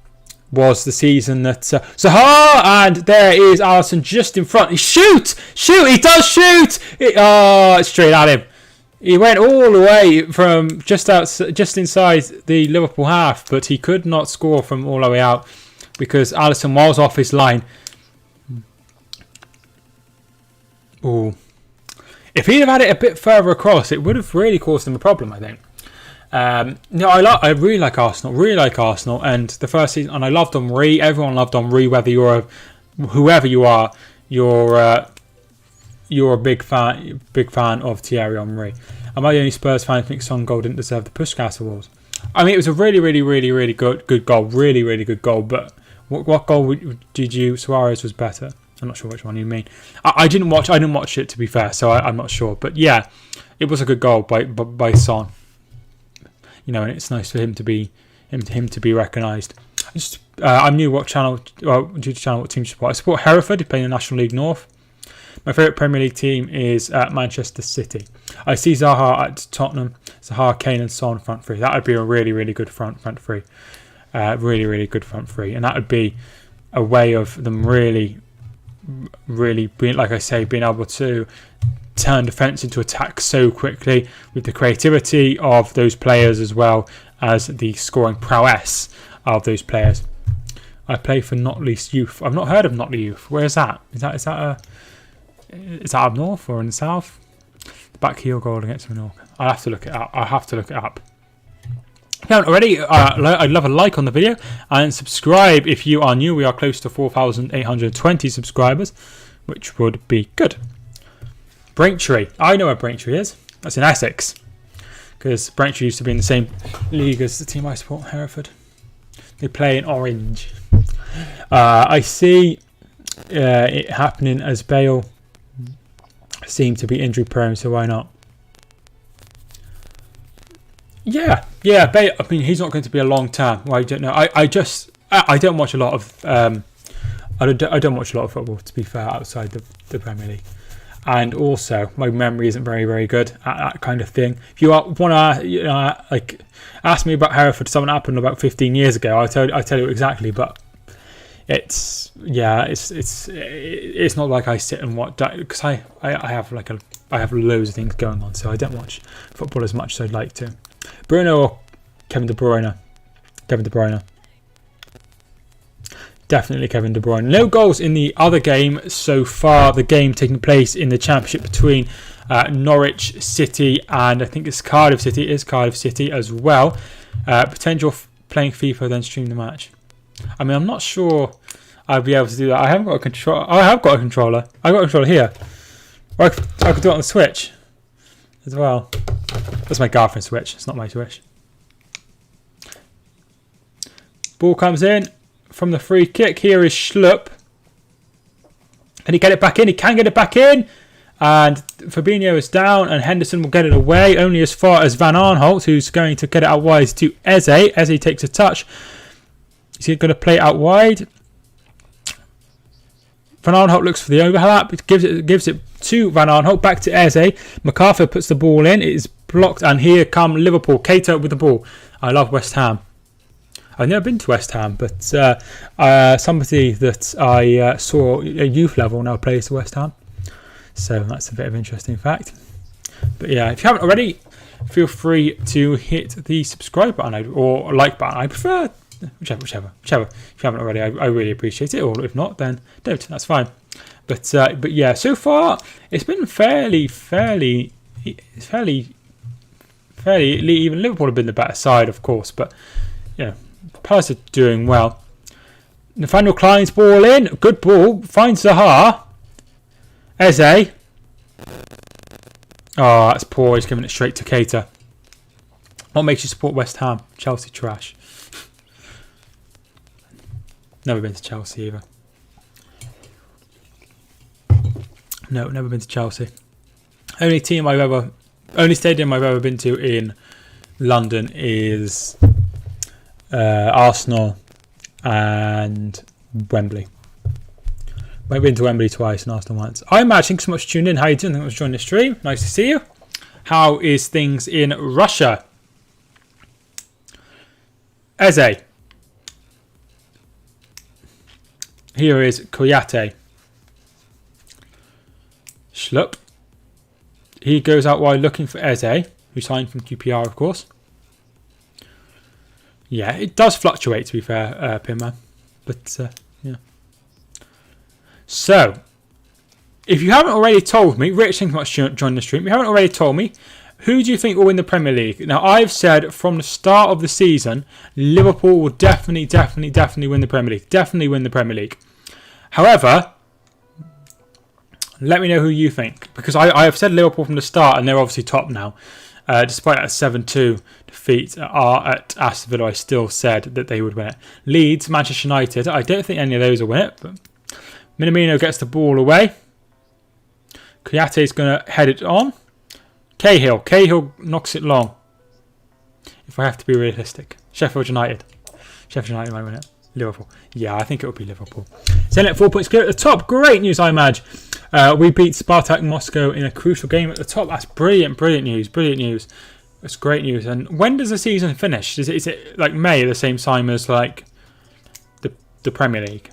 was the season that Salah, and there is Alisson just in front. He shoot! He does shoot! It's straight at him. He went all the way from just inside the Liverpool half, but he could not score from all the way out because Alisson was off his line. Ooh. If he'd have had it a bit further across, it would have really caused him a problem, I think. No, I really like Arsenal, and the first season, and I loved Henry. Everyone loved Henry, whoever you are, you're a big fan of Thierry Henry. Am I the only Spurs fan who thinks Son goal didn't deserve the Puskás Awards? I mean, it was a really good goal, really good goal. But what goal did you? Suarez was better. I'm not sure which one you mean. I didn't watch it, to be fair, so I'm not sure. But yeah, it was a good goal by Son. You know, and it's nice for him to be recognised. I'm new. What channel? Well, due to channel, what team support? I support Hereford. They play in the National League North. My favourite Premier League team is Manchester City. I see Zaha at Tottenham. Zaha, Kane, and Son front three. That would be a really good front three. Really good front three, and that would be a way of them really being, like I say, being able to turn defence into attack so quickly with the creativity of those players as well as the scoring prowess of those players. I play for Not Least Youth. I've not heard of Not Least Youth. Where is that? Is that up north or in the south? The back heel goal against Menorca. I'll have to look it up. If you haven't already, I'd love a like on the video and subscribe if you are new. We are close to 4,820 subscribers, which would be good. Braintree. I know where Braintree is. That's in Essex. Because Braintree used to be in the same league as the team I support, Hereford. They play in orange. I see it happening as Bale seemed to be injury prone, so why not? Yeah. Bale, I mean, he's not going to be a long term. Well, I don't know. I don't watch a lot of I don't watch a lot of football, to be fair, outside the Premier League. And also, my memory isn't very good at that kind of thing. If you want to, ask me about Hereford, something happened about 15 years ago, I'll tell you exactly. But it's not like I sit and watch, because I have loads of things going on, so I don't watch football as much as I'd like to. Bruno or Kevin De Bruyne? Kevin De Bruyne. Definitely Kevin De Bruyne. No goals in the other game so far. The game taking place in the Championship between Norwich City and I think it's Cardiff City. It is Cardiff City as well. Potential playing FIFA, then stream the match. I mean, I'm not sure I'll be able to do that. I haven't got a controller. Oh, I have got a controller. I've got a controller here. Or I could do it on the Switch as well. That's my girlfriend's Switch. It's not my Switch. Ball comes in from the free kick. Here is Schlupp. Can he get it back in? He can get it back in. And Fabinho is down and Henderson will get it away only as far as Van Aanholt, who's going to get it out wide to Eze. Eze takes a touch. Is he going to play it out wide? Van Aanholt looks for the overlap. It gives it to Van Aanholt. Back to Eze. MacArthur puts the ball in. It is blocked. And here come Liverpool. Keita with the ball. I love West Ham. I've never been to West Ham, but somebody that I saw at youth level now plays for West Ham. So that's a bit of an interesting fact. But yeah, if you haven't already, feel free to hit the subscribe button or like button. I prefer whichever. If you haven't already, I really appreciate it. Or if not, then don't. That's fine. But yeah, so far it's been fairly even. Liverpool have been the better side, of course, but yeah. Palace are doing well. Nathaniel Klein's ball in. Good ball. Finds Zaha. Eze. Oh, that's poor. He's giving it straight to Keita. What makes you support West Ham? Chelsea trash. Never been to Chelsea either. No, never been to Chelsea. Only stadium I've ever been to in London is Arsenal and Wembley. I've been to Wembley twice and Arsenal once. I'm Matt, thanks so much for tuning in. How you doing? Thanks for joining the stream. Nice to see you. How is things in Russia? Eze. Here is Koyate. Schlupp. He goes out wide looking for Eze, who signed from QPR, of course. Yeah, it does fluctuate, to be fair, Pinman. But, yeah. So, if you haven't already told me, Rich, thanks so much for joining the stream. If you haven't already told me, who do you think will win the Premier League? Now, I've said from the start of the season, Liverpool will definitely win the Premier League. Definitely win the Premier League. However, let me know who you think. Because I have said Liverpool from the start, and they're obviously top now. Despite that 7-2 defeat at Aston Villa, I still said that they would win it. Leeds, Manchester United, I don't think any of those will win it. But Minamino gets the ball away. Koyate is going to head it on. Cahill knocks it long. If I have to be realistic. Sheffield United might win it. Liverpool. Yeah, I think it will be Liverpool. Zenit 4 points clear at the top. Great news, I imagine. We beat Spartak Moscow in a crucial game at the top. That's brilliant news. That's great news. And when does the season finish? Is it like May, the same time as like the Premier League?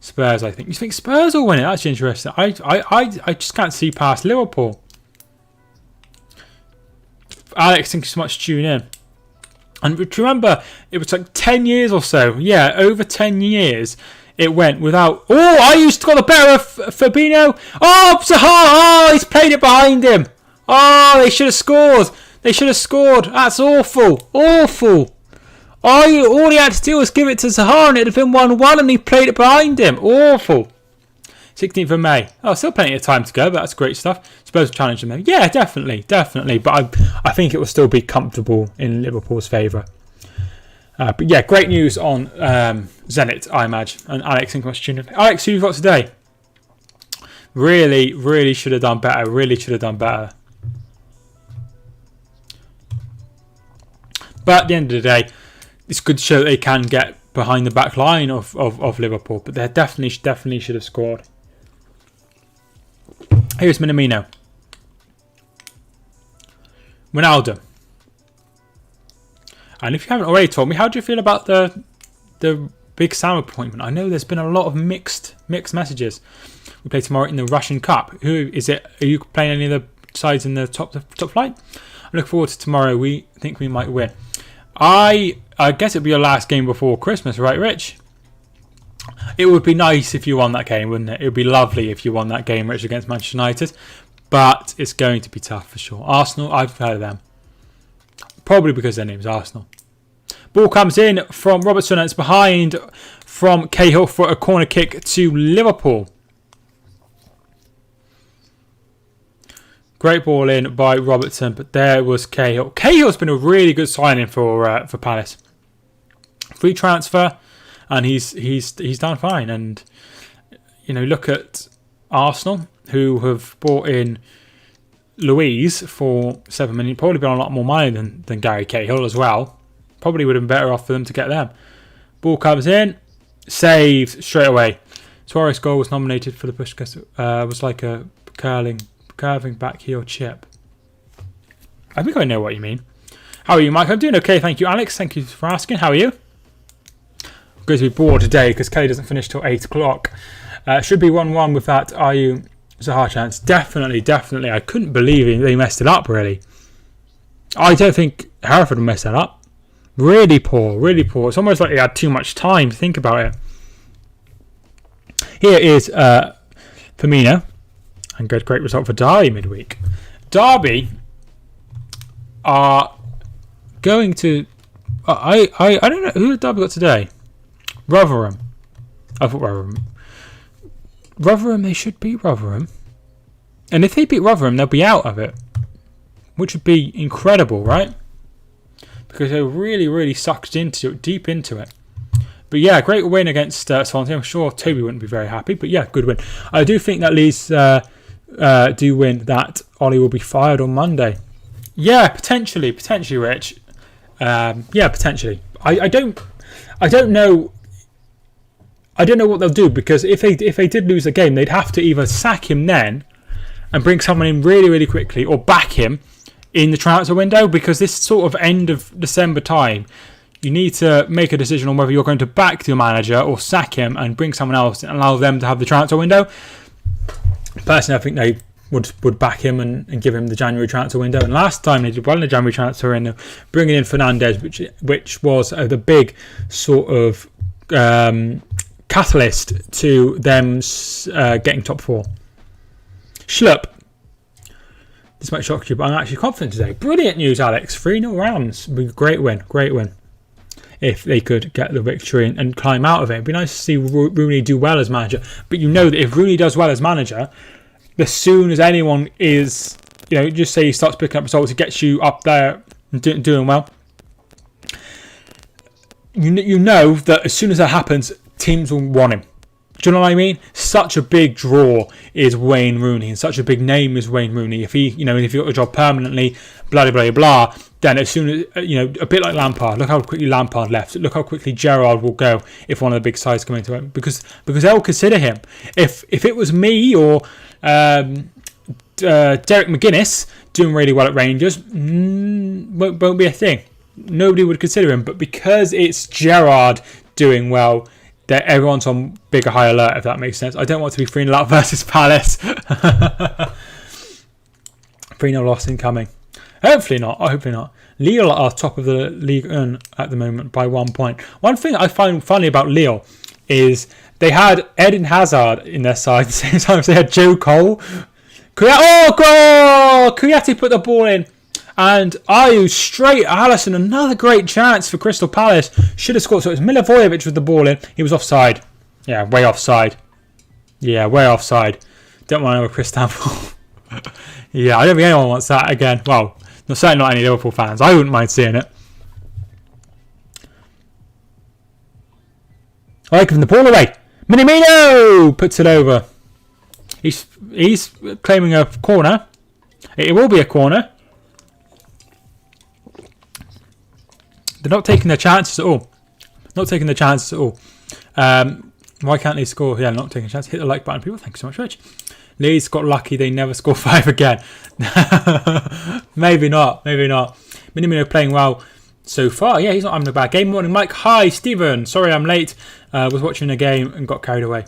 Spurs, I think. You think Spurs will win it? That's interesting. I just can't see past Liverpool. Alex, thank you so much for tuning in. And do you remember, it was like 10 years or so. Yeah, over 10 years it went without... Oh, I used to got the better of Firmino. Oh, Zaha! Oh, he's played it behind him. Oh, they should have scored. That's awful. All he had to do was give it to Zaha and it'd have been 1-1 and he played it behind him. Awful. 16th of May. Oh, still plenty of time to go, but that's great stuff. Suppose challenge them. Yeah, definitely. But I think it will still be comfortable in Liverpool's favour. But yeah, great news on Zenit, I imagine. And Alex, thank you much for tuning in. Alex, who you got today? Really should have done better. But at the end of the day, it's good to show that they can get behind the back line of Liverpool. But they definitely should have scored. Here's Minamino. Ronaldo. And if you haven't already told me, how do you feel about the Big Sam appointment? I know there's been a lot of mixed messages. We play tomorrow in the Russian Cup. Who is it? Are you playing any of the sides in the top flight? I'm looking forward to tomorrow. We think we might win. I guess it'll be your last game before Christmas, right, Rich? It would be nice if you won that game, wouldn't it? It would be lovely if you won that game, Rich, against Manchester United. But it's going to be tough for sure. Arsenal, I've heard of them. Probably because their name's Arsenal. Ball comes in from Robertson and it's behind from Cahill for a corner kick to Liverpool. Great ball in by Robertson, but there was Cahill. Cahill's been a really good signing for Palace. Free transfer, and he's done fine. And you know, look at Arsenal, who have brought in Louise for 7 million. Probably been on a lot more money than Gary Cahill as well. Probably would have been better off for them to get them. Ball comes in, saved straight away. Suarez goal was nominated for the push. Was like a curving back heel chip. I think I know what you mean. How are you, Mike? I'm doing okay, thank you. Alex, thank you for asking. How are you? I'm going to be bored today because Kelly doesn't finish till 8 o'clock. Should be 1-1 with that Zaha chance. Definitely. I couldn't believe they messed it up, really. I don't think Hereford messed that up. Really poor. It's almost like they had too much time to think about it. Here is Firmino. And great result for Derby midweek. Derby are going to... I don't know. Who did Derby got today? Rotherham. I thought Rotherham, they should beat Rotherham. And if they beat Rotherham, they'll be out of it. Which would be incredible, right? Because they really sucked deep into it. But yeah, great win against Swansea. I'm sure Toby wouldn't be very happy, but yeah, good win. I do think that Leeds do win, that Ollie will be fired on Monday. Yeah, potentially, Rich. Yeah, potentially. I don't know. I don't know what they'll do, because if they did lose the game, they'd have to either sack him then and bring someone in really, really quickly, or back him in the transfer window, because this sort of end of December time, you need to make a decision on whether you're going to back your manager or sack him and bring someone else and allow them to have the transfer window. Personally, I think they would back him and give him the January transfer window. And last time they did well in the January transfer window, bringing in Fernandez, which was the big sort of catalyst to them getting top 4. Schlupp. This might shock you, but I'm actually confident today. Brilliant news, Alex. 3-0 Rams. Great win. If they could get the victory and climb out of it. It'd be nice to see Rooney do well as manager. But you know that if Rooney does well as manager, as soon as anyone is, just say he starts picking up results, it gets you up there and doing well. You know that as soon as that happens, teams will want him. Do you know what I mean? Such a big draw is Wayne Rooney, and such a big name is Wayne Rooney. If he got a job permanently, blah blah blah, then as soon as a bit like Lampard. Look how quickly Lampard left. Look how quickly Gerrard will go if one of the big sides come into it, because they'll consider him. If it was me or Derek McGuinness doing really well at Rangers, won't be a thing. Nobody would consider him, but because it's Gerrard doing well, that everyone's on bigger high alert, if that makes sense. I don't want to be 3-0 up versus Palace. 3-0 loss incoming. Hopefully not. Lille are top of the league at the moment by 1 point. One thing I find funny about Lille is they had Eden Hazard in their side at the same time as they had Joe Cole. Kouyaté put the ball in. And Ayew straight at Alisson. Another great chance for Crystal Palace. Should have scored. So it was Milivojevic with the ball in. He was offside. Yeah, way offside. Don't want to know Chris Stamford. Yeah, I don't think anyone wants that again. Well, certainly not any Liverpool fans. I wouldn't mind seeing it. I like giving the ball away. Minamino puts it over. He's claiming a corner. It will be a corner. They're not taking their chances at all. Why can't they score? Yeah, not taking a chance. Hit the like button, people. Thank you so much, Rich. Leeds got lucky. They never score 5 again. Maybe not. Minamino playing well so far. Yeah, he's not having a bad game. Morning, Mike. Hi, Stephen. Sorry I'm late. Was watching a game and got carried away.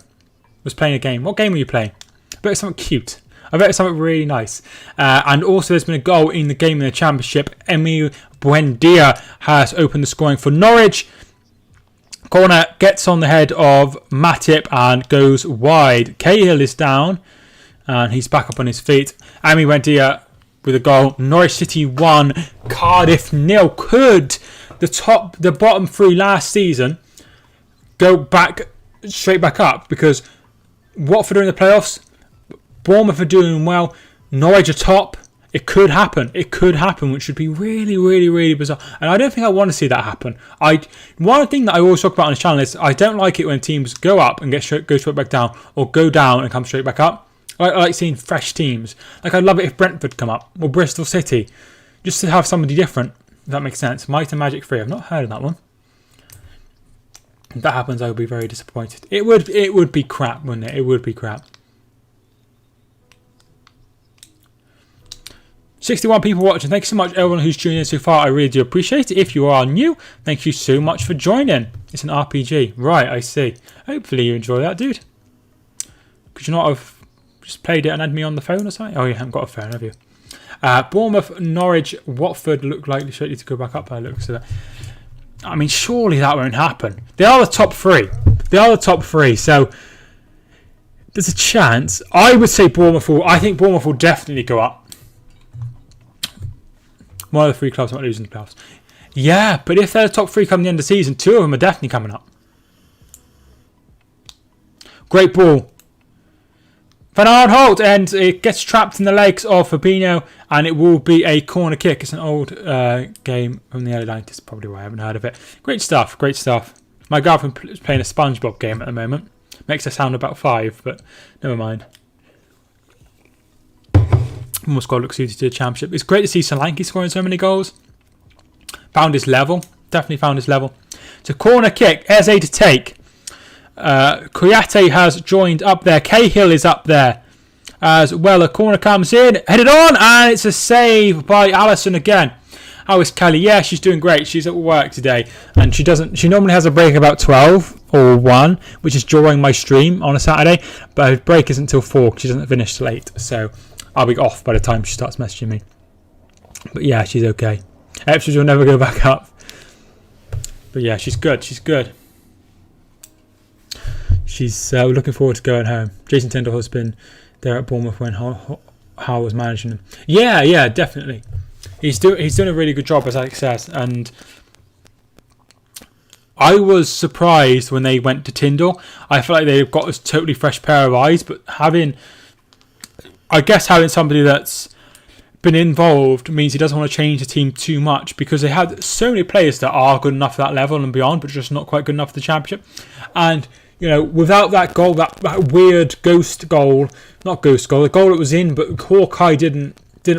Was playing a game. What game were you playing? I bet it's something cute. I bet it's something really nice. And also there's been a goal in the game in the Championship. Emi Buendia has opened the scoring for Norwich. Corner gets on the head of Matip and goes wide. Cahill is down and he's back up on his feet. Emi Buendia with a goal. Norwich City 1, Cardiff 0. Could the bottom 3 last season go straight back up? Because Watford are in the playoffs. Bournemouth are doing well. Norwich are top. It could happen, which would be really, really, really bizarre. And I don't think I want to see that happen. One thing that I always talk about on this channel is I don't like it when teams go up and go straight back down, or go down and come straight back up. I like seeing fresh teams. Like, I'd love it if Brentford come up, or Bristol City, just to have somebody different, if that makes sense. Might and Magic 3, I've not heard of that one. If that happens, I would be very disappointed. It would be crap, wouldn't it? It would be crap. 61 people watching. Thank you so much, everyone who's tuning in so far. I really do appreciate it. If you are new, thank you so much for joining. It's an RPG. Right, I see. Hopefully you enjoy that, dude. Could you not have just played it and had me on the phone or something? Oh, you haven't got a phone, have you? Bournemouth, Norwich, Watford look like they're to go back up by the looks of it. I mean, surely that won't happen. They are the top 3. So there's a chance. I would say I think Bournemouth will definitely go up. One of the 3 clubs might lose in the playoffs. Yeah, but if they're the top 3 come the end of the season, 2 of them are definitely coming up. Great ball. Van Aanholt, and it gets trapped in the legs of Firmino, and it will be a corner kick. It's an old game from the early 90s, probably why I haven't heard of it. Great stuff. My girlfriend is playing a SpongeBob game at the moment. Makes her sound about 5, but never mind. More squad looks suited to the championship. It's great to see Solanke scoring so many goals. Found his level. Definitely found his level. It's a corner kick. Eze to take. Kouyaté has joined up there. Cahill is up there as well. A corner comes in. Headed on. And it's a save by Alisson again. How is Kelly? Yeah, she's doing great. She's at work today. And she normally has a break about 12 or 1, which is during my stream on a Saturday. But her break isn't until 4 because she doesn't finish till 8. So I'll be off by the time she starts messaging me. But yeah, she's okay. Ipswich will never go back up. But yeah, she's good. She's good. She's looking forward to going home. Jason Tyndall has been there at Bournemouth when Howell was managing them. Yeah, definitely. He's doing a really good job, as Alex says. And I was surprised when they went to Tyndall. I feel like they've got a totally fresh pair of eyes. But having somebody that's been involved means he doesn't want to change the team too much, because they had so many players that are good enough for that level and beyond, but just not quite good enough for the championship. And without that goal, that weird ghost goal, not ghost goal, the goal that was in, but Hawkeye didn't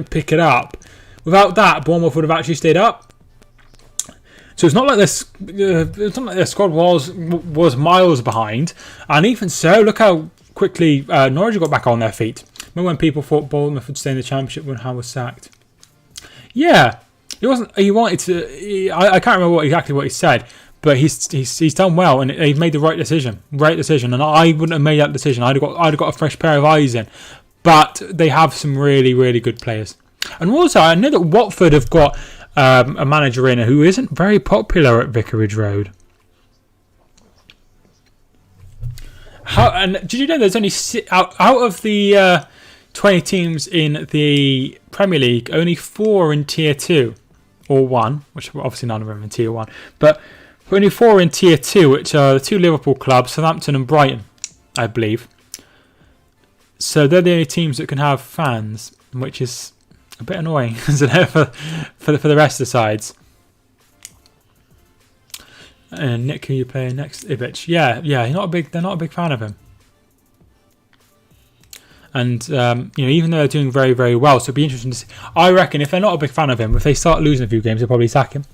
pick it up. Without that, Bournemouth would have actually stayed up. So it's not like this. It's not like their squad was miles behind. And even so, look how quickly Norwich got back on their feet. Remember when people thought Bournemouth would stay in the championship when Howe was sacked? Yeah, he wasn't. He wanted to. I can't remember exactly what he said, but he's done well, and he's made the right decision. And I wouldn't have made that decision. I'd have got a fresh pair of eyes in. But they have some really, really good players. And also, I know that Watford have got a manager in who isn't very popular at Vicarage Road. And did you know there's only out of the 20 teams in the Premier League, only 4 in Tier 2 or 1, which obviously none of them in Tier 1, but only 4 in Tier 2, which are the 2 Liverpool clubs, Southampton and Brighton, I believe. So they're the only teams that can have fans, which is a bit annoying, isn't it, for the rest of the sides. And Nick, who you playing next? Ibic. Yeah, they're not a big fan of him. And even though they're doing very, very well, so it'd be interesting to see. I reckon if they're not a big fan of him, if they start losing a few games, they'll probably sack him.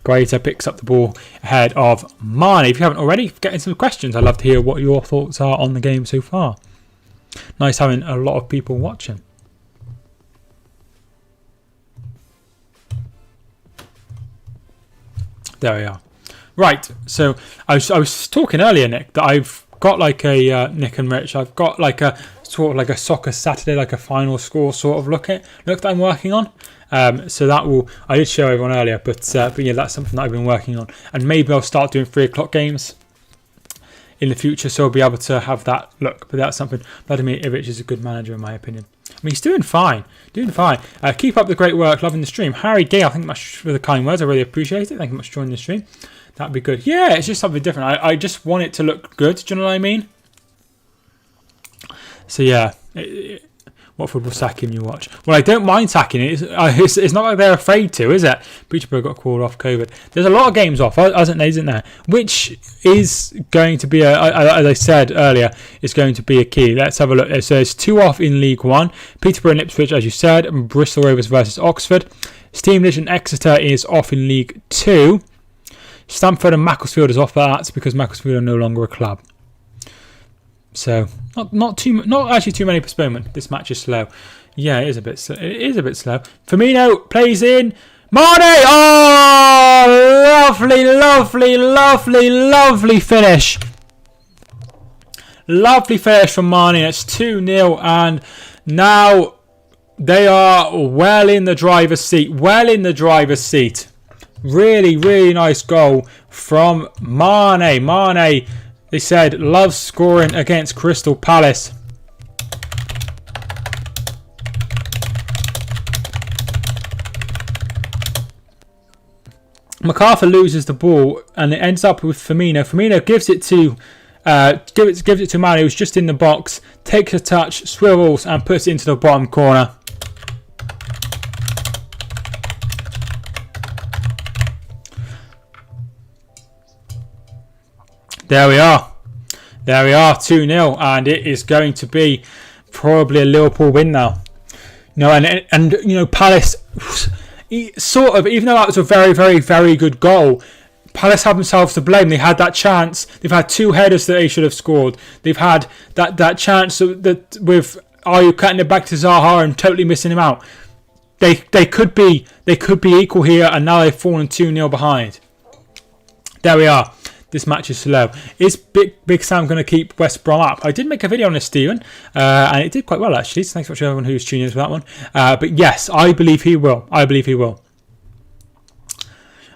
Guaita picks up the ball ahead of Mane. If you haven't already, get in some questions. I'd love to hear what your thoughts are on the game so far. Nice having a lot of people watching. There we are. Right, so I was talking earlier, Nick, that I've got like a Nick and Rich. I've got like a sort of like a soccer Saturday, like a final score sort of look that I'm working on. So that I did show everyone earlier, but yeah, that's something that I've been working on, and maybe I'll start doing 3:00 games in the future, so I'll be able to have that look. But that's something. Vladimir Ivic is a good manager in my opinion. I mean, he's doing fine. Keep up the great work. Loving the stream. Harry Gale, thank you much for the kind words. I really appreciate it. Thank you much for joining the stream. That'd be good. Yeah, it's just something different. I just want it to look good. Do you know what I mean? So yeah, Watford will sack him, you watch. Well, I don't mind sacking it. It's not like they're afraid to, is it? Peterborough got called off COVID. There's a lot of games off, isn't there? Which is going to be, as I said earlier, is going to be a key. Let's have a look. So there's 2 off in League 1. Peterborough and Ipswich, as you said, and Bristol Rovers versus Oxford. Stevenage and Exeter is off in League 2. Stamford and Macclesfield is off. That's because Macclesfield are no longer a club. So not actually too many postponement. This match is slow. Yeah, it is a bit slow. Firmino plays in. Mane! Oh, lovely finish. Lovely finish from Mane. It's 2-0, and now they are well in the driver's seat. Really, really nice goal from Mane. Mane, they said, loves scoring against Crystal Palace. MacArthur loses the ball, and it ends up with Firmino. Firmino gives it to Mane, who's just in the box, takes a touch, swivels, and puts it into the bottom corner. There we are. There we are, 2-0, and it is going to be probably a Liverpool win now. And you know, Palace sort of, even though that was a very, very, very good goal, Palace have themselves to blame. They had that chance. They've had 2 headers that they should have scored. They've had that chance that with Ayew cutting it back to Zaha and totally missing him out. They could be equal here, and now they've fallen 2-0 behind. There we are. This match is slow. Is Big Sam going to keep West Brom up? I did make a video on this, Stephen, and it did quite well, actually. So thanks so much to everyone who's tuning in for that one. But yes, I believe he will. I believe he will.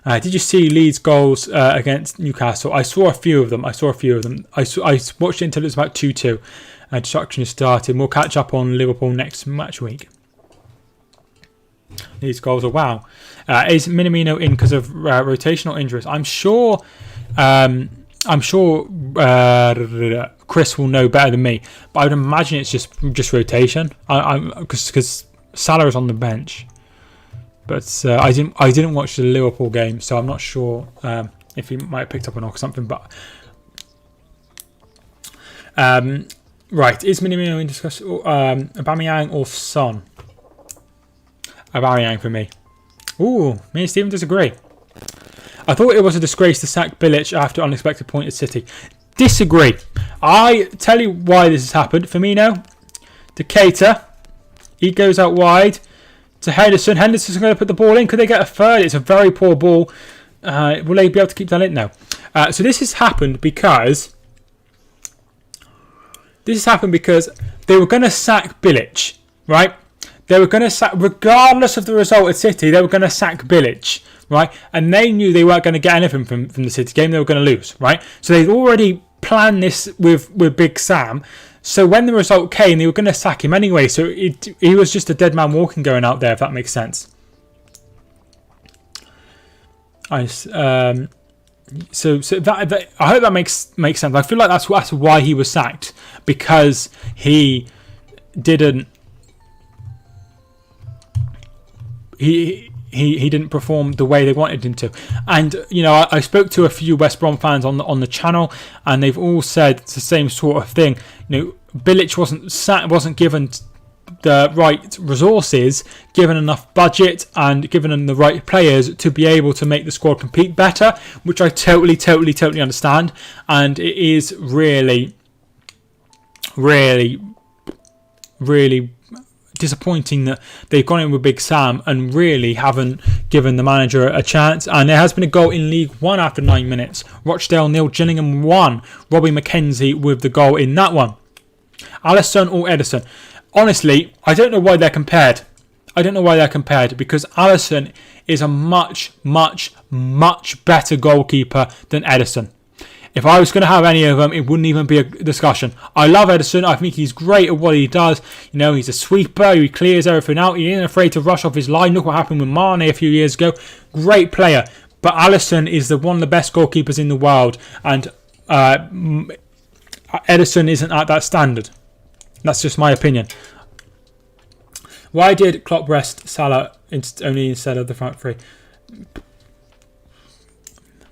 Did you see Leeds' goals against Newcastle? I saw a few of them. I watched it until it was about 2-2. Destruction is starting. We'll catch up on Liverpool next match week. These goals are wow. Is Minamino in because of rotational injuries? I'm sure Chris will know better than me, but I would imagine it's just rotation. Because Salah is on the bench, but I didn't watch the Liverpool game, so I'm not sure if he might have picked up a knock or something. But right, is Minamino in discussion? Aubameyang or Son? Aubameyang for me. Ooh, me and Stephen disagree. I thought it was a disgrace to sack Bilic after unexpected point at City. Disagree. I tell you why this has happened. Firmino to Keita. He goes out wide to Henderson. Henderson's going to put the ball in. Could they get a third? It's a very poor ball. Will they be able to keep that in now? So this has happened because they were going to sack Bilic, right? They were going to sack, regardless of the result at City, they were going to sack Bilic, right? And they knew they weren't going to get anything from the City game. They were going to lose, right? So they'd already planned this with Big Sam. So when the result came, they were going to sack him anyway. So he was just a dead man walking going out there, if that makes sense. So that I hope that makes sense. I feel like that's why he was sacked, because he didn't. He didn't perform the way they wanted him to, and you know I spoke to a few West Brom fans on the channel, and they've all said it's the same sort of thing. You know, Bilic wasn't given the right resources, given enough budget, and given them the right players to be able to make the squad compete better, which I totally understand, and it is really disappointing that they've gone in with Big Sam and really haven't given the manager a chance. And there has been a goal in League One after 9 minutes. Rochdale 0, Gillingham 1. Robbie McKenzie with the goal in that one. Alisson or Edison? Honestly, I don't know why they're compared. Because Alisson is a much better goalkeeper than Edison. If I was going to have any of them, it wouldn't even be a discussion. I love Edison. I think he's great at what he does. You know, he's a sweeper. He clears everything out. He isn't afraid to rush off his line. Look what happened with Mane a few years ago. Great player. But Alisson is one of the best goalkeepers in the world. And Edison isn't at that standard. That's just my opinion. Why did Klopp rest Salah only instead of the front three?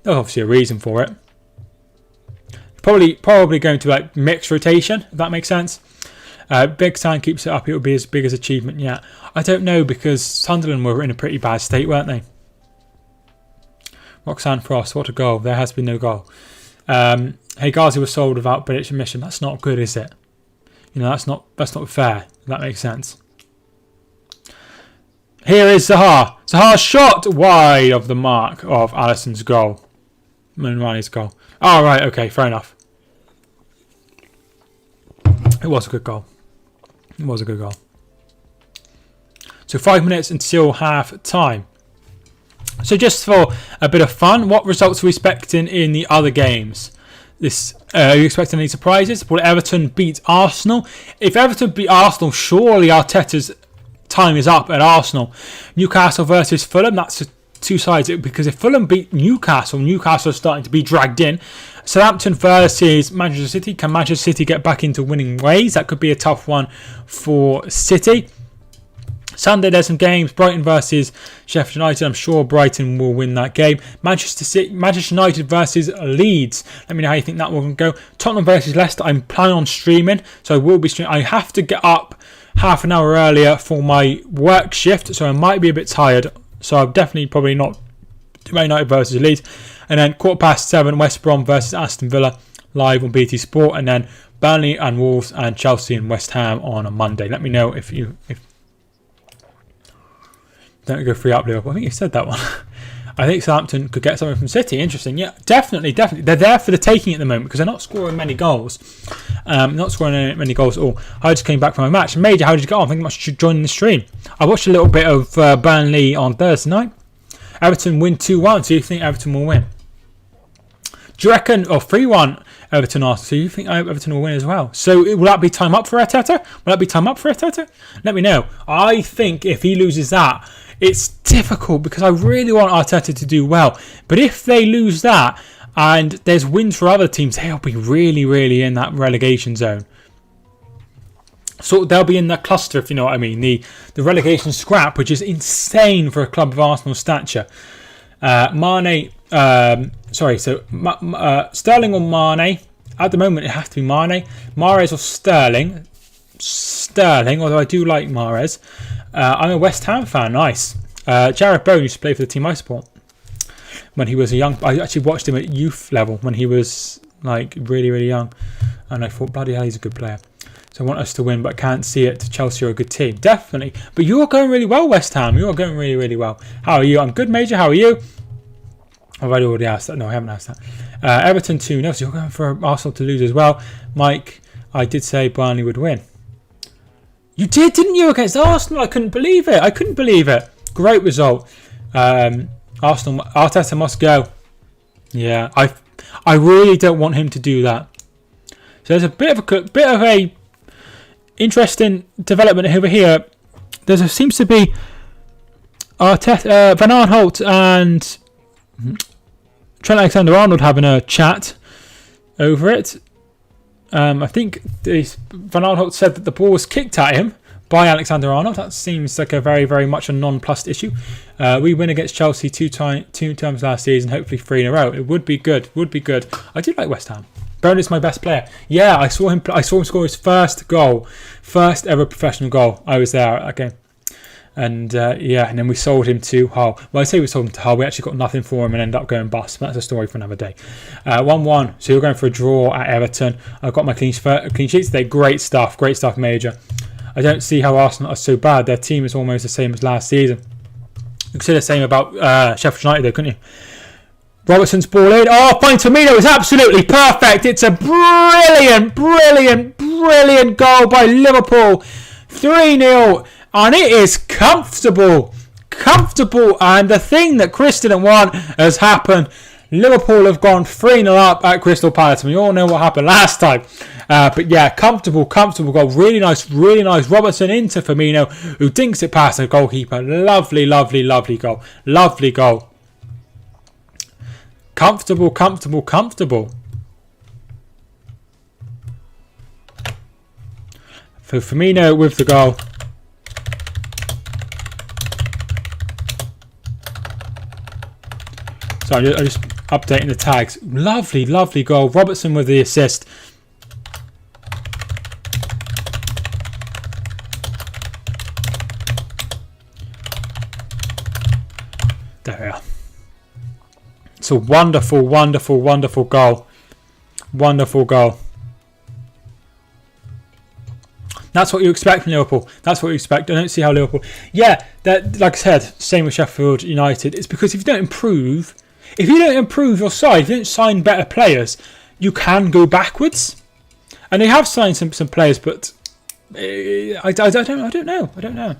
There's obviously a reason for it. Probably going to like mixed rotation, if that makes sense. Big Sam keeps it up, it will be his biggest achievement yet. I don't know, because Sunderland were in a pretty bad state, weren't they? Roxanne Frost, what a goal. There has been no goal. Hey, Ghazi was sold without British admission. That's not good, is it? You know, that's not fair, if that makes sense. Here is Zaha. Zaha shot wide of the mark of Alisson's goal. Minamino's goal. Oh, right, okay, fair enough. It was a good goal. So 5 minutes until half time. So just for a bit of fun, what results are we expecting in the other games? Are you expecting any surprises? Will Everton beat Arsenal? If Everton beat Arsenal, surely Arteta's time is up at Arsenal. Newcastle versus Fulham, that's two sides, because if Fulham beat Newcastle is starting to be dragged in. Southampton versus Manchester City. Can Manchester City get back into winning ways? That could be a tough one for City. Sunday there's some games. Brighton versus Sheffield United. I'm sure Brighton will win that game. Manchester United versus Leeds. Let me know how you think that will go. Tottenham versus Leicester. I'm planning on streaming, so I will be streaming. I have to get up half an hour earlier for my work shift, so I might be a bit tired. So I'll definitely probably not do Man United versus Leeds. And then 7:15, West Brom versus Aston Villa live on BT Sport. And then Burnley and Wolves and Chelsea and West Ham on a Monday. Let me know if don't go free up Liverpool. I think you said that one. I think Southampton could get something from City. Interesting. Yeah, definitely. They're there for the taking at the moment because they're not scoring many goals. Not scoring many goals at all. I just came back from my match. Major, how did you get on? Thank you much for joining the stream. I watched a little bit of Burnley on Thursday night. Everton win 2-1. So you think Everton will win? Do you reckon, 3-1 Everton Arsenal, so you think Everton will win as well? So will that be time up for Arteta? Let me know. I think if he loses that, it's difficult because I really want Arteta to do well. But if they lose that and there's wins for other teams, they'll be really, really in that relegation zone. So they'll be in that cluster, if you know what I mean. The relegation scrap, which is insane for a club of Arsenal stature. Sterling or Mane. At the moment, it has to be Mane. Mahrez or Sterling. Although I do like Mahrez. I'm a West Ham fan. Nice. Jared Bowen used to play for the team I support when he was a young. I actually watched him at youth level when he was like really, really young, and I thought, bloody hell, he's a good player. So I want us to win, but I can't see it. Chelsea are a good team, definitely. But you are going really well, West Ham. You are going really, really well. How are you? I'm good, Major. How are you? I've already asked that. No, I haven't asked that. Everton 2-0. So you're going for Arsenal to lose as well. Mike, I did say Burnley would win. You did, didn't you, against Arsenal? I couldn't believe it. Great result. Arsenal, Arteta must go. Yeah, I really don't want him to do that. So there's a bit of a interesting development over here. Seems to be Arteta, Van Aanholt and Trent Alexander-Arnold having a chat over it. I think Van Aanholt said that the ball was kicked at him by Alexander-Arnold. That seems like a very, very much a nonplussed issue. We win against Chelsea two times last season, hopefully 3 in a row. It would be good. I do like West Ham. Burnley's my best player. Yeah, I saw him score his first ever professional goal. I was there at that game. And and then we sold him to Hull. Well, I say we sold him to Hull. We actually got nothing for him and ended up going bust. But that's a story for another day. 1-1. So you're going for a draw at Everton. I've got my clean sheets today. Great stuff, Major. I don't see how Arsenal are so bad. Their team is almost the same as last season. You could say the same about Sheffield United, though, couldn't you? Robertson's ball in. Oh, fine. Firmino is absolutely perfect. It's a brilliant goal by Liverpool. 3-0. And it is comfortable. And the thing that Chris didn't want has happened. Liverpool have gone 3-0 up at Crystal Palace. We all know what happened last time. But yeah, comfortable goal. Really nice. Robertson into Firmino, who dinks it past the goalkeeper. Lovely goal. Lovely goal. Comfortable. For Firmino with the goal. So I'm just updating the tags. Lovely goal. Robertson with the assist. There we are. It's a wonderful goal. Wonderful goal. That's what you expect from Liverpool. That's what you expect. I don't see how Liverpool... Yeah, like I said, same with Sheffield United. It's because if you don't improve your side, if you don't sign better players, you can go backwards. And they have signed some players, but I don't know. You know,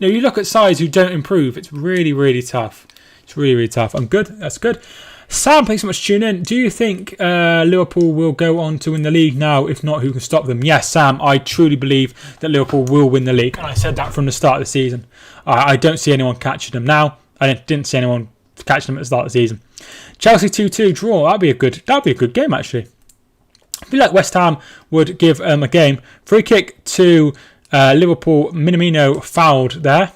you look at sides who don't improve, it's really tough. It's really tough. I'm good. That's good. Sam, thanks so much for tuning in. Do you think Liverpool will go on to win the league now? If not, who can stop them? Yes, Sam, I truly believe that Liverpool will win the league. And I said that from the start of the season. I don't see anyone catching them now. I didn't see anyone catching them at the start of the season. Chelsea 2-2 draw. That'd be a good game, actually. I feel like West Ham would give a game. Free kick to Liverpool. Minamino fouled there.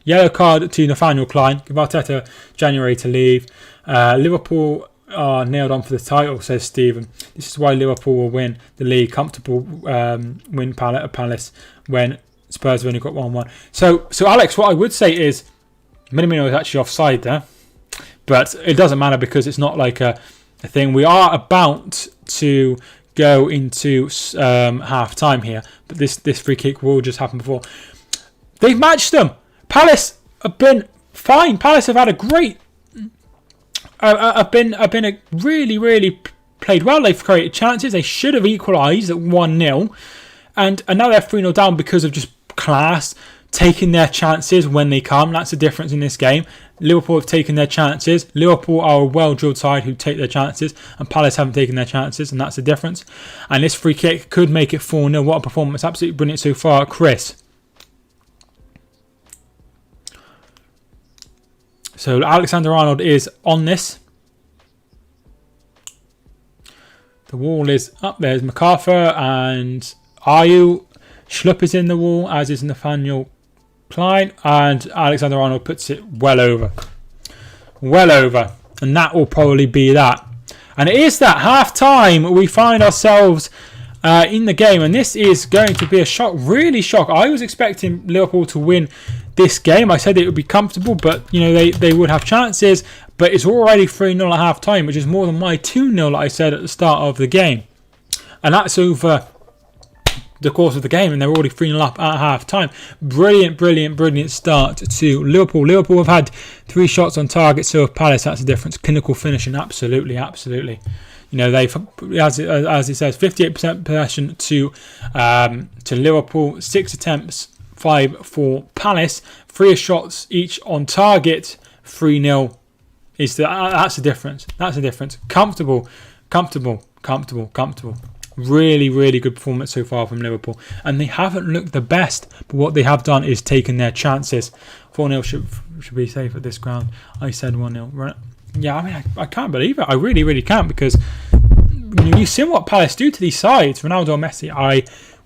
Yellow card to Nathaniel Klein. Give Arteta January to leave. Liverpool are nailed on for the title, says Stephen. This is why Liverpool will win the league. Comfortable win Palace when Spurs have only got 1-1. So Alex, what I would say is Minamino is actually offside there. But it doesn't matter because it's not like a thing. We are about to go into half time here. But this free kick will just happen before. They've matched them. Palace have been fine. Palace have had a great... I've been really played well. They've created chances. They should have equalised at 1-0. And now they're 3-0 down because of just class. Taking their chances when they come. That's the difference in this game. Liverpool have taken their chances. Liverpool are a well-drilled side who take their chances. And Palace haven't taken their chances. And that's the difference. And this free kick could make it 4-0. What a performance. Absolutely brilliant so far. Chris. So Alexander-Arnold is on this. The wall is up. There's MacArthur and Ayew. Schlupp is in the wall, as is Nathaniel Klein, and Alexander-Arnold puts it well over. Well over. And that will probably be that. And it is that half-time we find ourselves in the game. And this is going to be a shock. Really shock. I was expecting Liverpool to win this game. I said it would be comfortable, but you know they would have chances. But it's already 3-0 at half-time, which is more than my 2-0 that I said at the start of the game. And that's over the course of the game, and they're already 3-0 up at half time. Brilliant start to Liverpool. Liverpool have had 3 shots on target, so have Palace. That's the difference. Clinical finishing, absolutely. You know, they've, as it says, 58% possession to Liverpool, 6 attempts, 5 for Palace, 3 shots each on target, 3-0. That's the difference. That's the difference. Comfortable. Really good performance so far from Liverpool. And they haven't looked the best, but what they have done is taken their chances. 4-0 should be safe at this ground. I said 1-0. Right? Yeah, I mean, I can't believe it. I really can't, because you've seen what Palace do to these sides. Ronaldo and Messi.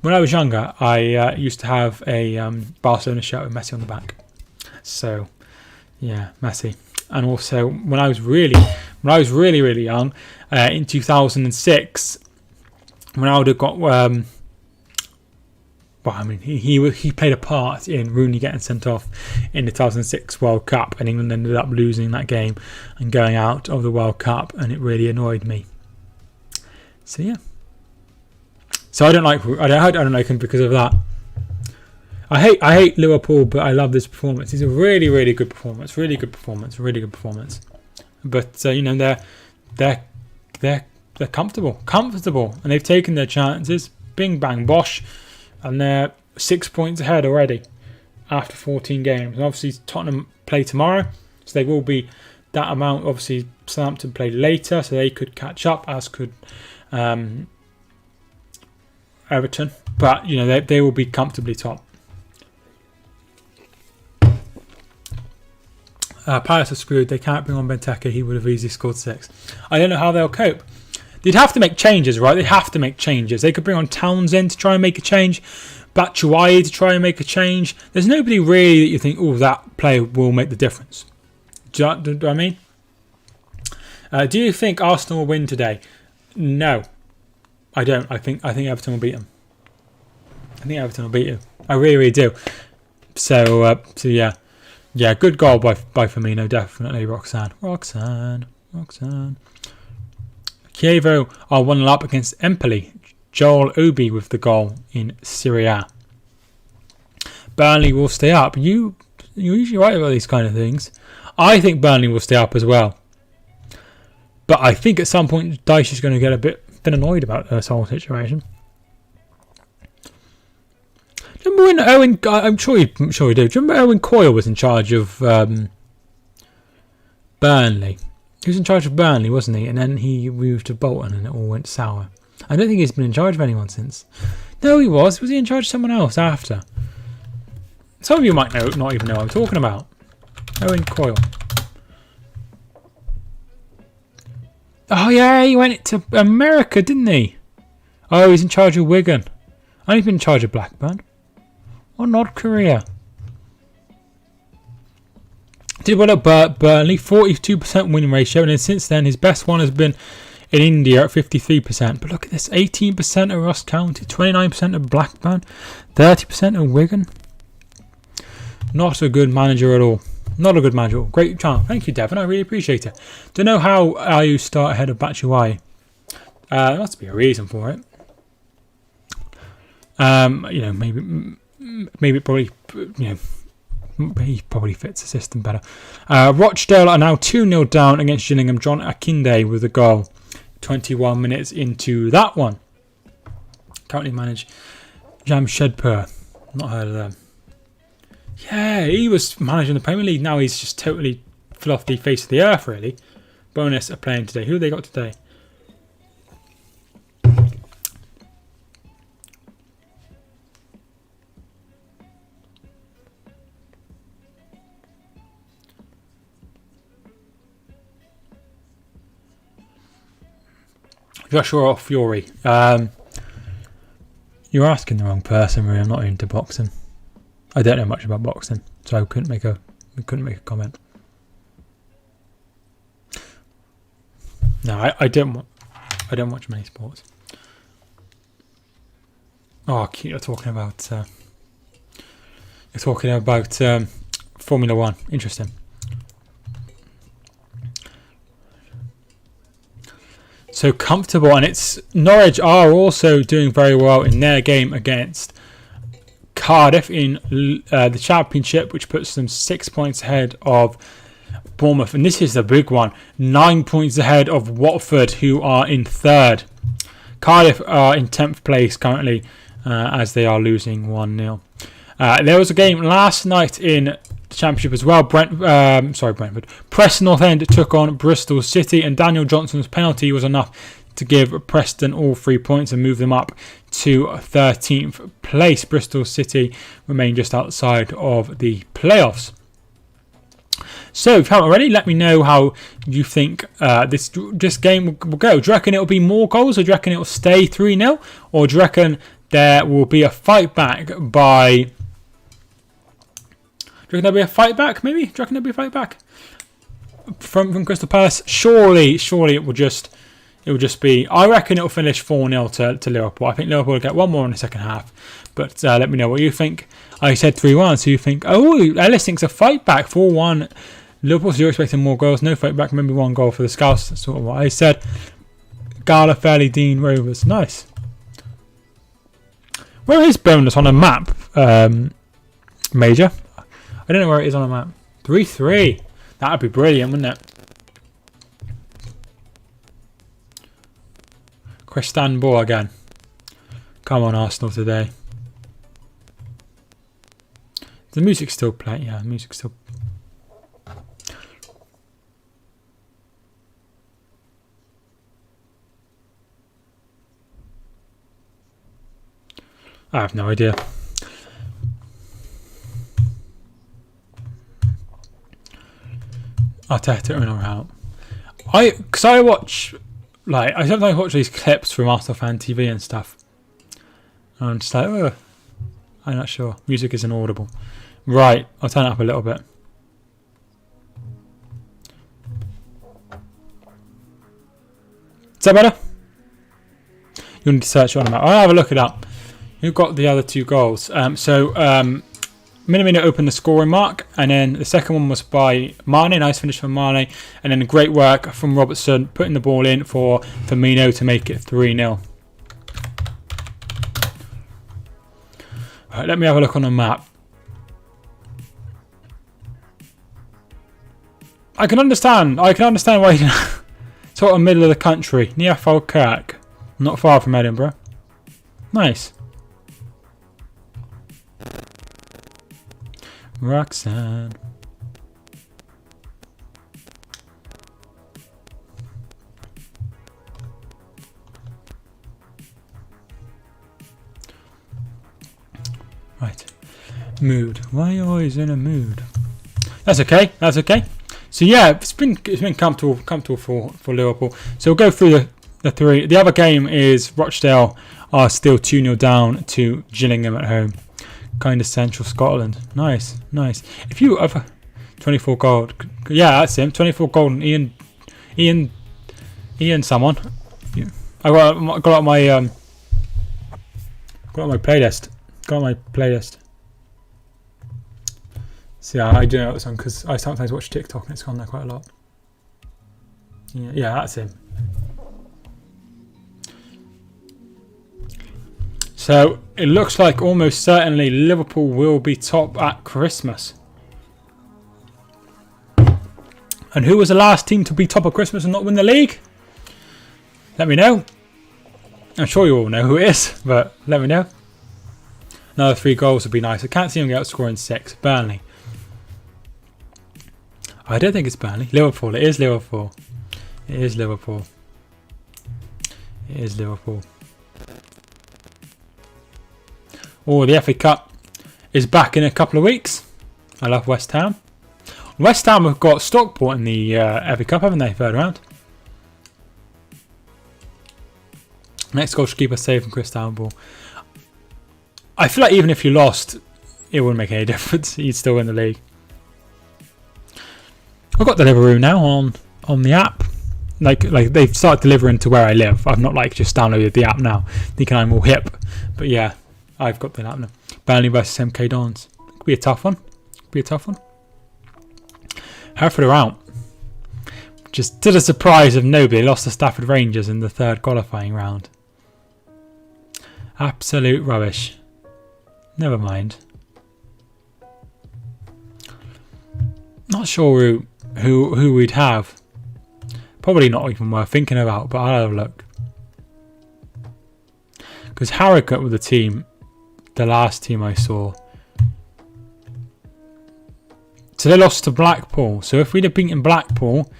When I was younger, I used to have a Barcelona shirt with Messi on the back. So, yeah, Messi. And also, when I was really young, in 2006, Ronaldo got he played a part in Rooney getting sent off in the 2006 World Cup, and England ended up losing that game and going out of the World Cup, and it really annoyed me. So yeah. So I don't like him because of that. I hate Liverpool, but I love this performance. It's a really good performance. Really good performance. But you know, they're comfortable, and they've taken their chances. Bing bang bosh, and they're 6 points ahead already after 14 games. And obviously Tottenham play tomorrow, so they will be that amount. Obviously Southampton played later, so they could catch up, as could Everton. But you know, they will be comfortably top. Palace are screwed. They can't bring on Benteke. He would have easily scored 6. I don't know how they'll cope. They'd have to make changes, right? They'd have to make changes. They could bring on Townsend to try and make a change. Batshuayi to try and make a change. There's nobody really that you think, oh, that player will make the difference. Do I mean? Do you think Arsenal will win today? No, I don't. I think Everton will beat them. I really do. So yeah. Yeah, good goal by Firmino, definitely. Roxanne. Chievo are 1-0 up against Empoli. Joel Obi with the goal in Serie A. Burnley will stay up. You're usually right about these kind of things. I think Burnley will stay up as well. But I think at some point Dyche is going to get a bit annoyed about this whole situation. Remember when Owen... I'm sure you do. Do you remember Owen Coyle was in charge of Burnley? He was in charge of Burnley, wasn't he? And then he moved to Bolton and it all went sour. I don't think he's been in charge of anyone since. No, he was. Was he in charge of someone else after? Some of you might not even know what I'm talking about. Owen Coyle. Oh, yeah, he went to America, didn't he? Oh, he's in charge of Wigan. And he's been in charge of Blackburn. What an odd career. Did well at Burnley, 42% winning ratio, and then since then his best one has been in India at 53%. But look at this, 18% at Ross County, 29% at Blackburn, 30% at Wigan. Not a good manager at all. Not a good manager at all. Great channel. Thank you, Devon. I really appreciate it. Don't know how you start ahead of Batshuayi. There must be a reason for it. You know, maybe probably, you know, he probably fits the system better. Rochdale are now 2-0 down against Gillingham. John Akinde with a goal. 21 minutes into that one. Currently managed Jamshedpur. Not heard of them. Yeah, he was managing the Premier League. Now he's just totally fell off the face of the earth, really. Bonus are playing today. Who have they got today? Joshua Fury. You're asking the wrong person, really. I'm not into boxing. I don't know much about boxing, so I couldn't make a comment. No, I don't watch many sports. Oh, you're talking about Formula One. Interesting. So comfortable, and it's Norwich are also doing very well in their game against Cardiff in the Championship, which puts them 6 points ahead of Bournemouth, and this is the big one, 9 points ahead of Watford, who are in third. Cardiff are in 10th place currently, as they are losing 1-0. There was a game last night in the Championship as well. Brentford. Preston North End took on Bristol City, and Daniel Johnson's penalty was enough to give Preston all 3 points and move them up to 13th place. Bristol City remain just outside of the playoffs. So, if you haven't already, let me know how you think this game will go. Do you reckon it will be more goals, or do you reckon it will stay 3-0? Or do you reckon there will be a fight back by... Do you reckon there'll be a fight back, maybe? Do you reckon there'll be a fight back from Crystal Palace? Surely it will just be... I reckon it will finish 4-0 to Liverpool. I think Liverpool will get one more in the second half. But let me know what you think. I said 3-1, so you think... Oh, Ellis thinks a fight back, 4-1. Liverpool, so you're expecting more goals. No fight back, maybe one goal for the Scouts. That's sort of what I said. Gala, Fairley, Dean, Rovers. Nice. Where is Bonus on a map, Major? I don't know where it is on a map. 3-3. That would be brilliant, wouldn't it? Cristanbul again. Come on, Arsenal today. The music's still playing. Yeah, the music's still... I have no idea. Arteta in or out. Because I watch, like, I sometimes watch these clips from Arsenal Fan TV and stuff. And I'm just like, oh, I'm not sure. Music is inaudible. Right, I'll turn it up a little bit. Is that better? You need to search it on a map. I'll have a look it up. Who got the other two goals? Minamino opened the scoring mark, and then the second one was by Mane. Nice finish from Mane, and then great work from Robertson putting the ball in for Firmino to make it 3-0. Right, let me have a look on the map. I can understand why you're sort of middle of the country, near Falkirk, not far from Edinburgh. Nice. Roxanne. Right. Mood. Why are you always in a mood? That's okay. That's okay. So yeah, it's been comfortable for Liverpool. So we'll go through the three. The other game is Rochdale are still 2-0 down to Gillingham at home. Kind of central Scotland. Nice. If you ever 24 gold. Yeah, that's him. 24 gold. And Ian, someone. I got on my playlist. Got on my playlist. So yeah, I do know that song because I sometimes watch TikTok and it's gone there quite a lot. Yeah, that's him. So it looks like almost certainly Liverpool will be top at Christmas. And who was the last team to be top at Christmas and not win the league? Let me know. I'm sure you all know who it is, but let me know. Another 3 goals would be nice. I can't see him outscoring 6. Burnley. I don't think it's Burnley. Liverpool. It is Liverpool. It is Liverpool. It is Liverpool. Oh, the FA Cup is back in a couple of weeks. I love West Ham. West Ham have got Stockport in the FA Cup, haven't they? Third round. Next goal should keep us safe from Crystal Ball. I feel like even if you lost, it wouldn't make any difference. You'd still win the league. I've got Deliveroo now on the app. Like they've started delivering to where I live. I've not just downloaded the app now, thinking I'm all hip. But yeah, I've got the app now. Burnley versus MK Dons. Could be a tough one. Hereford are out. Just to the surprise of nobody, lost to Stafford Rangers in the 3rd qualifying round. Absolute rubbish. Never mind. Not sure who we'd have. Probably not even worth thinking about, but I'll have a look. Because Harrogate were the last team I saw. So they lost to Blackpool. So if we'd have beaten Blackpool,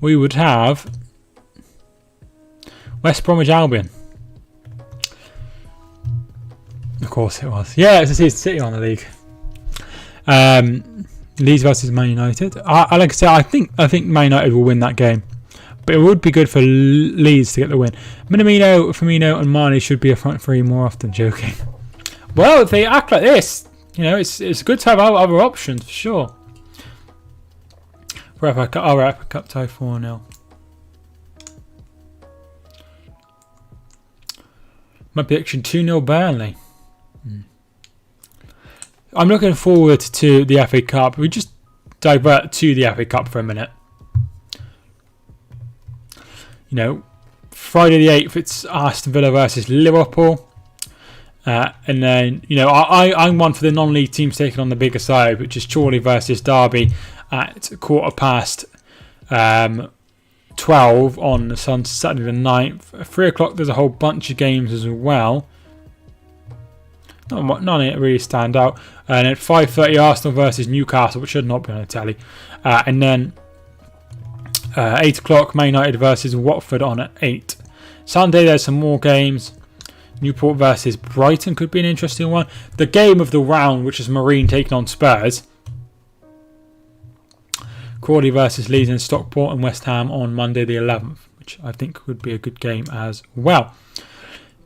we would have West Bromwich Albion. Of course it was. Yeah, it's a City on the league. Leeds versus Man United. Like I said, I think Man United will win that game. But it would be good for Leeds to get the win. Minamino, Firmino and Mane should be a front three more often. Joking. Well, if they act like this, it's good to have other options for sure. Our FA Cup tie 4-0. My prediction 2-0 Burnley. I'm looking forward to the FA Cup. We just divert to the FA Cup for a minute. Friday the 8th, it's Aston Villa versus Liverpool. And then, I'm one for the non-league teams taking on the bigger side, which is Chorley versus Derby at 12:15 on Saturday the 9th. At 3 o'clock, there's a whole bunch of games as well. None of it really stand out. And at 5:30, Arsenal versus Newcastle, which should not be on the telly. And then 8 o'clock, Man United versus Watford on at 8. Sunday, there's some more games. Newport versus Brighton could be an interesting one. The game of the round, which is Marine taking on Spurs. Crawley versus Leeds and Stockport and West Ham on Monday the 11th, which I think would be a good game as well.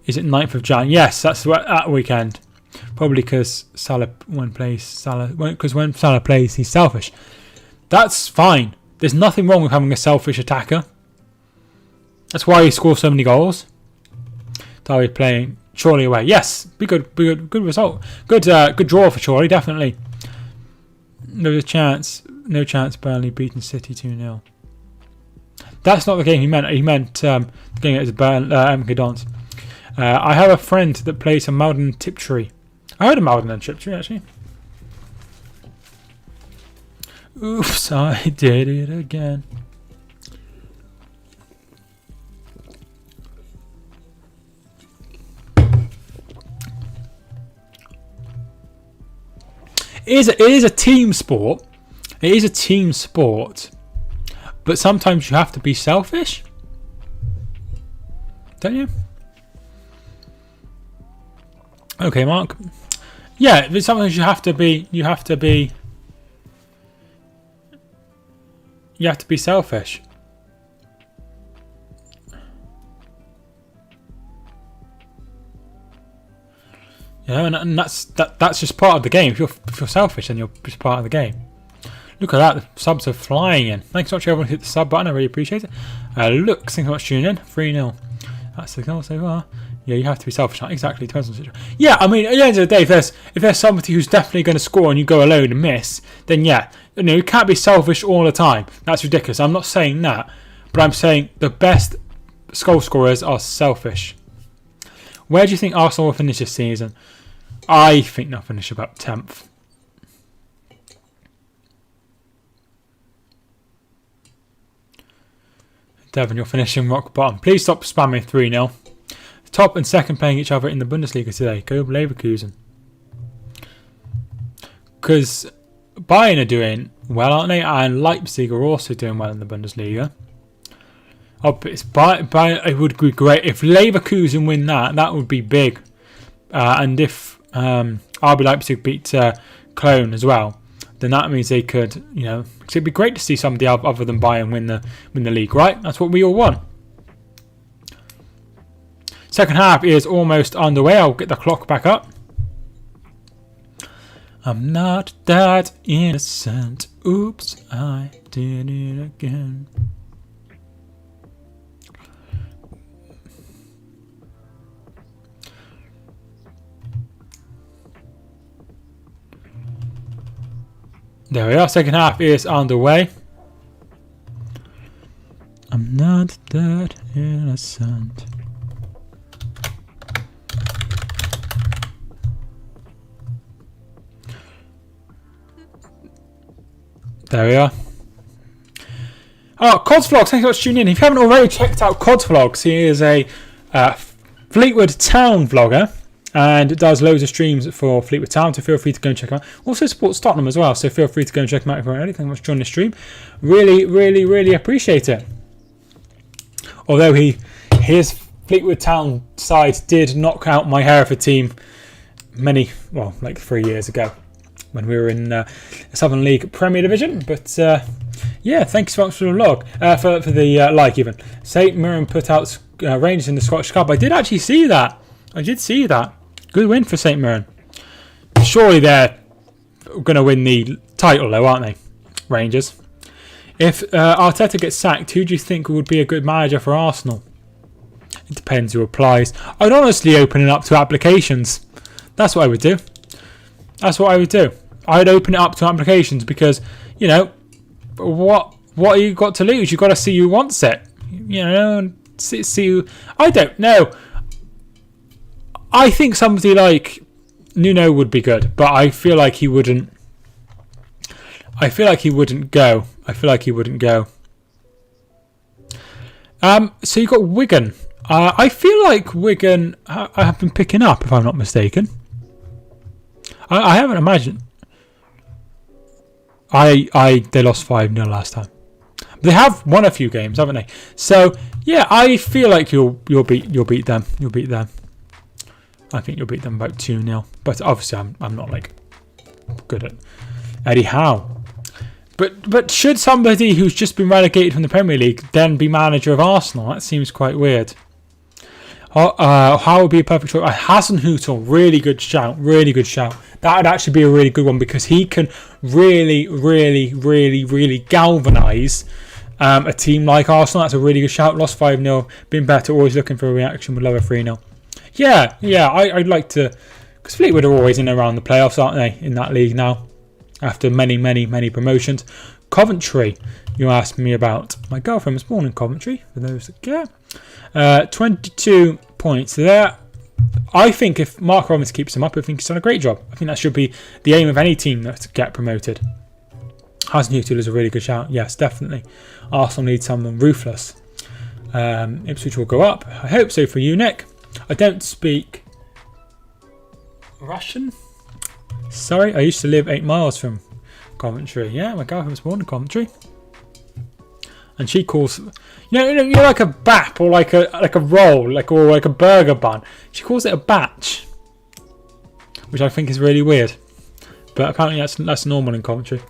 Is it 9th of Jan? Yes, that's that weekend. Probably because when Salah plays, he's selfish. That's fine. There's nothing wrong with having a selfish attacker. That's why he scores so many goals. Derby playing Chorley away. Yes, good result. Good draw for Chorley, definitely. No chance Burnley beating City 2-0. That's not the game he meant. He meant the game against MK Dons. I have a friend that plays some Malden and Tiptree. I heard of Malden and Tiptree actually. Oops, I did it again. It is a team sport. It is a team sport. But sometimes you have to be selfish. Don't you? Okay, Mark. Yeah, but sometimes you have to be selfish. And that's just part of the game. If you're selfish, then you're just part of the game. Look at that, the subs are flying in. Thanks so much everyone who hit the sub button, I really appreciate it. Look, thanks so much for tuning in. 3-0. That's the goal so far. Yeah, you have to be selfish. Exactly, depends on the situation. Yeah, I mean, at the end of the day, if there's somebody who's definitely going to score and you go alone and miss, then yeah, you can't be selfish all the time. That's ridiculous. I'm not saying that, but I'm saying the best goal scorers are selfish. Where do you think Arsenal will finish this season? I think they'll finish about 10th. Devon, you're finishing rock bottom. Please stop spamming 3-0. Top and second playing each other in the Bundesliga today. Go Leverkusen. Because BeIN are doing well, aren't they? And Leipzig are also doing well in the Bundesliga. Oh, it would be great. If Leverkusen win that, that would be big. And if RB Leipzig beat Cologne as well, then that means they could, it'd be great to see somebody other than BeIN win the league, right? That's what we all want. Second half is almost underway. I'll get the clock back up. I'm not that innocent. Oops, I did it again. There we are. Second half is underway. I'm not that innocent. There we are. Oh, Cod's Vlogs, thanks so much for tuning in. If you haven't already checked out Cod's Vlogs, he is a Fleetwood Town vlogger and does loads of streams for Fleetwood Town, so feel free to go and check him out. Also supports Tottenham as well, so feel free to go and check him out if you're ready. Thank you much for joining the stream. Really, really, really appreciate it. Although his Fleetwood Town side did knock out my Hereford team like 3 years ago, when we were in the Southern League Premier Division. But yeah, thanks so much for the log, for the like even. St Mirren put out Rangers in the Scottish Cup. I did actually see that. Good win for St Mirren. Surely they're going to win the title though, aren't they? Rangers. If Arteta gets sacked, who do you think would be a good manager for Arsenal? It depends who applies. I'd honestly open it up to applications. That's what I would do. I'd open it up to applications because, what you got to lose? You've got to see who wants it. See who... I don't know. I think somebody like Nuno would be good, but I feel like he wouldn't. Go. So you got Wigan. I feel like Wigan I have been picking up, if I'm not mistaken. I haven't imagined. They lost 5-0 last time. They have won a few games, haven't they? So yeah, I feel like you'll beat them. I think you'll beat them about 2-0. But obviously, I'm not like good at Eddie Howe. But should somebody who's just been relegated from the Premier League then be manager of Arsenal? That seems quite weird. How would be a perfect choice? Hasenhüttl, really good shout. That would actually be a really good one because he can really, really, really, really galvanise a team like Arsenal. That's a really good shout. Lost 5-0. Been better. Always looking for a reaction with lower 3-0. Yeah. I'd like to, because Fleetwood are always in and around the playoffs, aren't they? In that league now, after many, many, many promotions. Coventry, you asked me about. My girlfriend was born in Coventry, for those that care. 22 points there. I think if Mark Robbins keeps him up, I think he's done a great job. I think that should be the aim of any team to get promoted. Hasenhüttl is a really good shout. Yes, definitely. Arsenal needs someone ruthless. Ipswich will go up. I hope so for you, Nick. I don't speak Russian. Sorry, I used to live 8 miles from Coventry. Yeah, my girlfriend was born in Coventry. And she calls, like a bap or like a roll, or like a burger bun. She calls it a batch, which I think is really weird. But apparently that's normal in Coventry.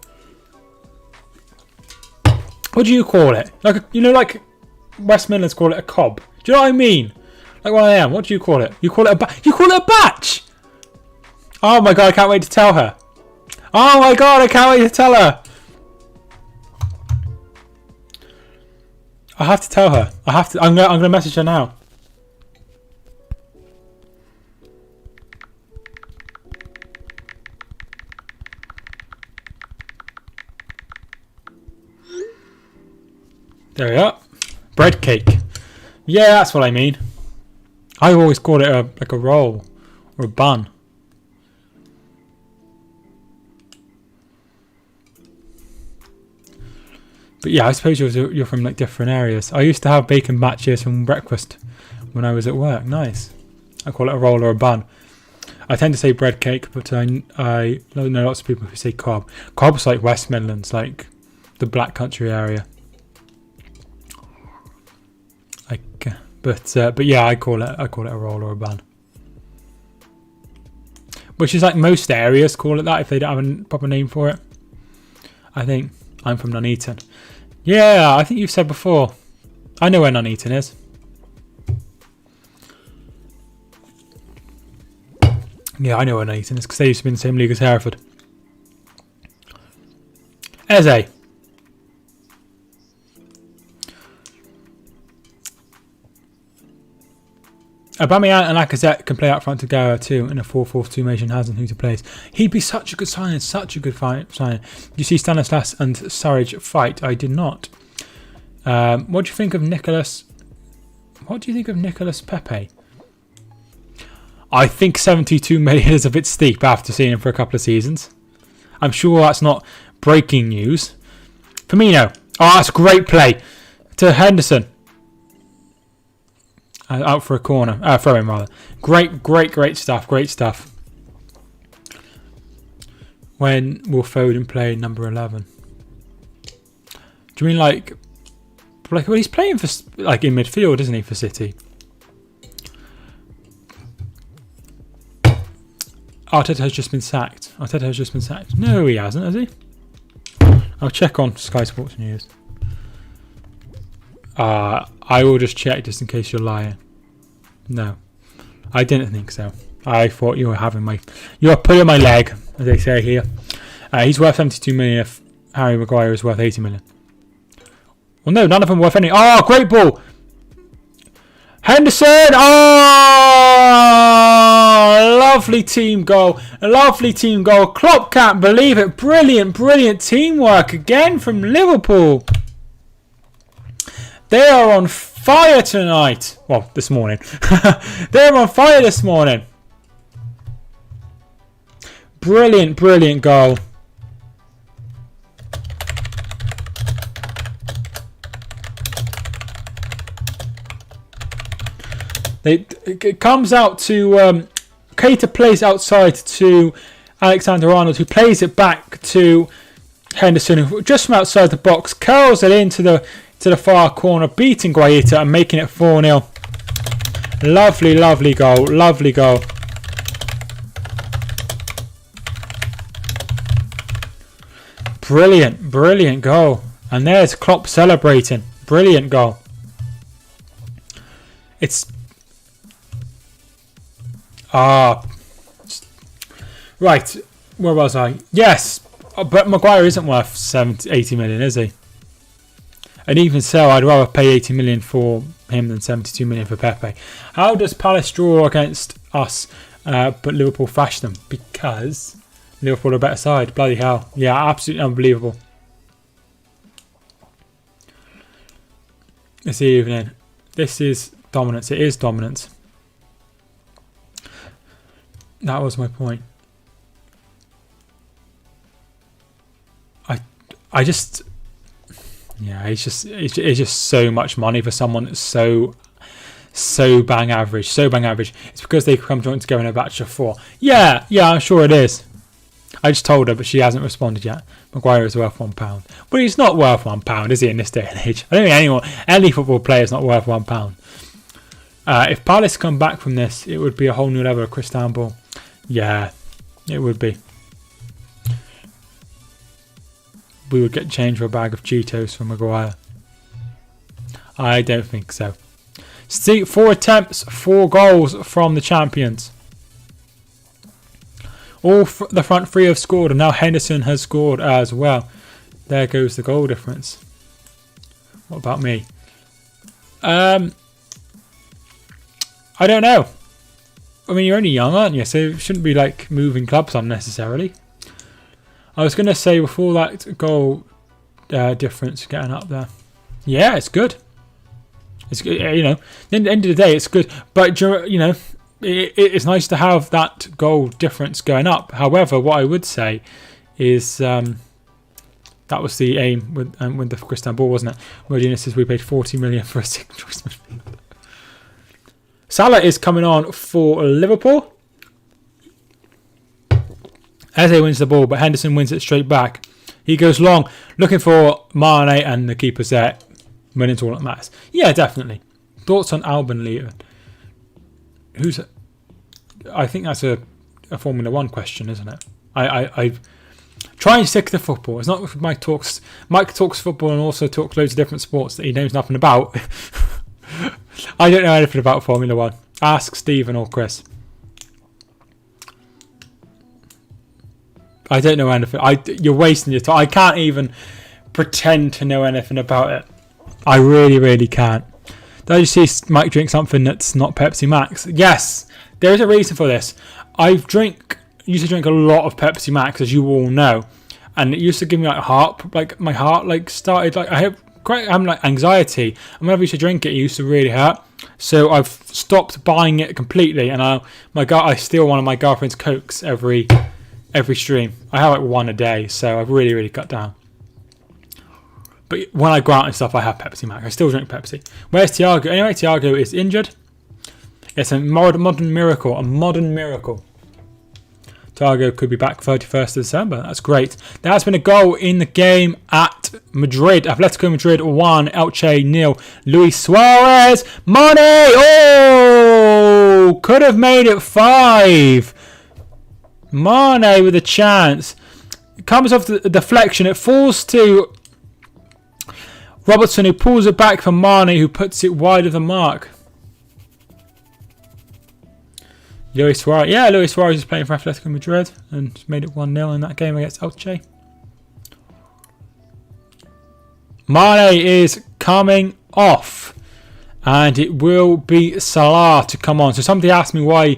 What do you call it? Like West Midlands call it a cob. Do you know what I mean? Like what I am. What do you call it? You call it a batch. Oh my god! I can't wait to tell her. I have to tell her. I'm gonna message her now. There we are. Bread cake. Yeah, that's what I mean. I always call it like a roll or a bun. But yeah, I suppose you're from like different areas. I used to have bacon batches from breakfast when I was at work. Nice. I call it a roll or a bun. I tend to say bread cake, but I know lots of people who say cob. Cob's like West Midlands, like the Black Country area. But yeah, I call it a roll or a bun, which is like most areas call it that if they don't have a proper name for it. I think I'm from Nuneaton. Yeah, I think you've said before. I know where Nuneaton is. Yeah, I know where Nuneaton is because they used to be in the same league as Hereford. Eze. Aubameyang and Lacazette can play up front together too in a 4-4-2 formation. Hasn't who to play. He'd be such a good signing, such a good signing. Did you see Stanislas and Surridge fight? I did not. What do you think of Nicolas? What do you think of Nicolas Pepe? I think 72 million is a bit steep after seeing him for a couple of seasons. I'm sure that's not breaking news. Firmino. Oh, that's a great play to Henderson. Out for a corner. Throw in rather. Great stuff. Great stuff. When will Foden play number 11? Do you mean like well, he's playing for like in midfield, isn't he, for City? Arteta has just been sacked. No, he hasn't, has he? I'll check on Sky Sports News. I will just check just in case you're lying. No, I didn't think so. I thought you were pulling my leg, as they say here. He's worth 72 million if Harry Maguire is worth 80 million. Well, no, none of them are worth any. Oh, great ball! Henderson! Oh, lovely team goal. Klopp can't believe it. Brilliant teamwork again from Liverpool. They are on fire tonight. Well, this morning. They're on fire this morning. Brilliant goal. It comes out to Keita plays outside to Alexander Arnold, who plays it back to Henderson, who just from outside the box curls it into the far corner, beating Guaita and making it 4-0. Lovely goal. Brilliant goal. And there's Klopp celebrating. Brilliant goal. It's right. Where was I? Yes, but Maguire isn't worth 80 million, is he? And even so, I'd rather pay 80 million for him than 72 million for Pepe. How does Palace draw against us, but Liverpool thrash them? Because Liverpool are a better side. Bloody hell. Yeah, absolutely unbelievable. This evening. This is dominance. It is dominance. That was my point. I just... Yeah, it's just so much money for someone that's so bang average. It's because they come joined together in a batch of 4. Yeah, I'm sure it is. I just told her, but she hasn't responded yet. Maguire is worth £1. But he's not worth £1, is he, in this day and age? I don't think any football player is not worth £1. If Palace come back from this, it would be a whole new level of Crystal. Yeah, it would be. We would get change for a bag of Cheetos from Maguire. I don't think so. 4 attempts, 4 goals from the champions. All the front 3 have scored, and now Henderson has scored as well. There goes the goal difference. What about me? I don't know. I mean, you're only young, aren't you? So you shouldn't be like moving clubs unnecessarily. I was going to say before that goal difference getting up there. Yeah, it's good. It's good, you know. At the end of the day, it's good. But you know, it's nice to have that goal difference going up. However, what I would say is that was the aim with the Crystal ball, wasn't it? Modena says we paid 40 million for a second choice midfielder. Salah is coming on for Liverpool. Vizeh wins the ball, but Henderson wins it straight back. He goes long, looking for Mane, and the keeper's there. Winning all that matters. Yeah, definitely. Thoughts on Alban Leon? I think that's a Formula 1 question, isn't it? I try and stick to football. It's not Mike talks. Mike talks football and also talks loads of different sports that he knows nothing about. I don't know anything about Formula 1. Ask Stephen or Chris. I don't know anything. You're wasting your time. I can't even pretend to know anything about it. I really, really can't. Did I just see Mike drink something that's not Pepsi Max? Yes, there is a reason for this. Used to drink a lot of Pepsi Max, as you all know, and it used to give me my heart started I'm like anxiety, and whenever I used to drink it, it used to really hurt. So I've stopped buying it completely, and I steal one of my girlfriend's Cokes every stream. I have like one a day, so I've really, really cut down. But when I go out and stuff, I have Pepsi Max. I still drink Pepsi. Where's Thiago? Anyway, Thiago is injured. It's a modern miracle. A modern miracle. Thiago could be back 31st of December. That's great. There has been a goal in the game at Madrid. Atletico Madrid 1, Elche 0. Luis Suarez. Mane! Oh! Could have made it 5. Mane with a chance. It comes off the deflection. It falls to Robertson, who pulls it back for Mane, who puts it wide of the mark. Luis Suarez. Yeah, Luis Suarez is playing for Atletico Madrid and made it 1-0 in that game against Elche. Mane is coming off, and it will be Salah to come on. So somebody asked me why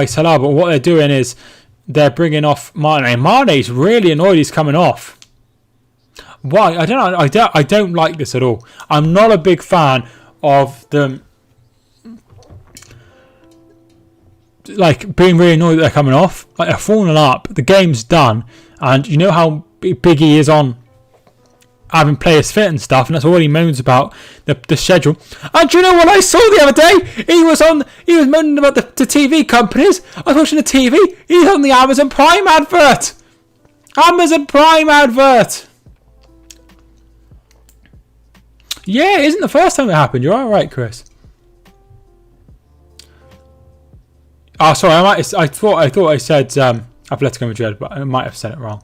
Salah, but what they're doing is they're bringing off Mane. Mane's really annoyed he's coming off. Why? I don't know. I don't like this at all. I'm not a big fan of them being really annoyed that they're coming off. Like, they're falling up. The game's done, and you know how big he is on having players fit and stuff, and that's all he moans about the schedule. And do you know what I saw the other day? He was moaning about the TV companies. I was watching the TV. He's on the Amazon Prime advert. Amazon Prime advert. Yeah, it isn't the first time it happened. You're all right, Chris. Oh, sorry. I thought I said Atletico Madrid, but I might have said it wrong.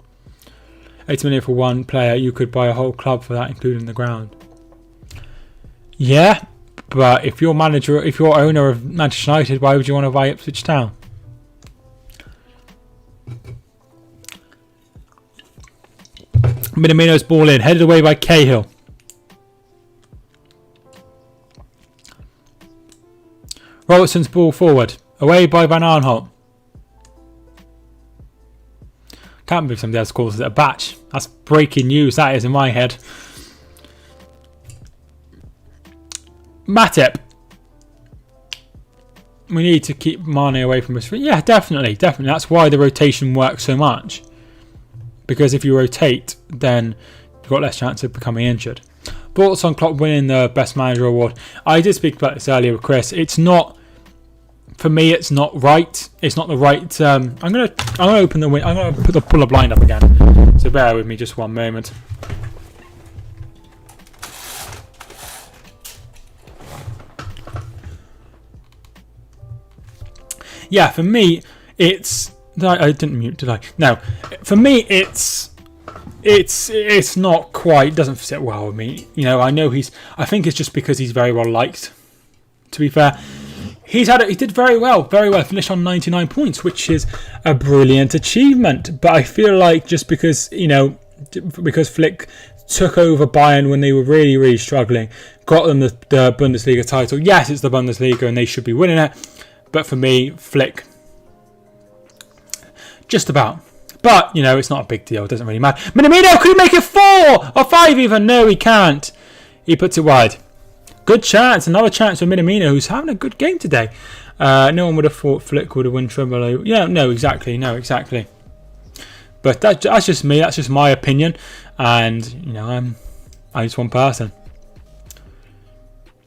80 million for one player. You could buy a whole club for that, including the ground. Yeah, but if you're owner of Manchester United, why would you want to buy Ipswich Town? Minamino's ball in, headed away by Cahill. Robertson's ball forward, away by Van Aanholt. Can't believe somebody else calls it a batch. That's breaking news, that is, in my head. Matip. We need to keep Mane away from us. Yeah, definitely. That's why the rotation works so much. Because if you rotate, then you've got less chance of becoming injured. Thoughts on Klopp winning the Best Manager award? I did speak about this earlier with Chris. It's not, for me, it's not right. It's not the right. I'm gonna open the window. I'm gonna pull the blind up again. So bear with me just one moment. Yeah, for me, it's. I didn't mute, did I? No, for me, it's not quite. Doesn't sit well with me. You know, I know he's. I think it's just because he's very well liked. To be fair, he did very well. Finished on 99 points, which is a brilliant achievement. But I feel like just because, you know, because Flick took over Bayern when they were really, really struggling, got them the Bundesliga title. Yes, it's the Bundesliga and they should be winning it, but for me, Flick, just about. But, you know, it's not a big deal. It doesn't really matter. Minamino, could he make it 4 or 5 even? No, he can't. He puts it wide. Good chance. Another chance for Minamino, who's having a good game today. No one would have thought Flick would have won treble. Yeah, no, exactly. No, exactly. But that's just me. That's just my opinion. And, you know, I'm just one person.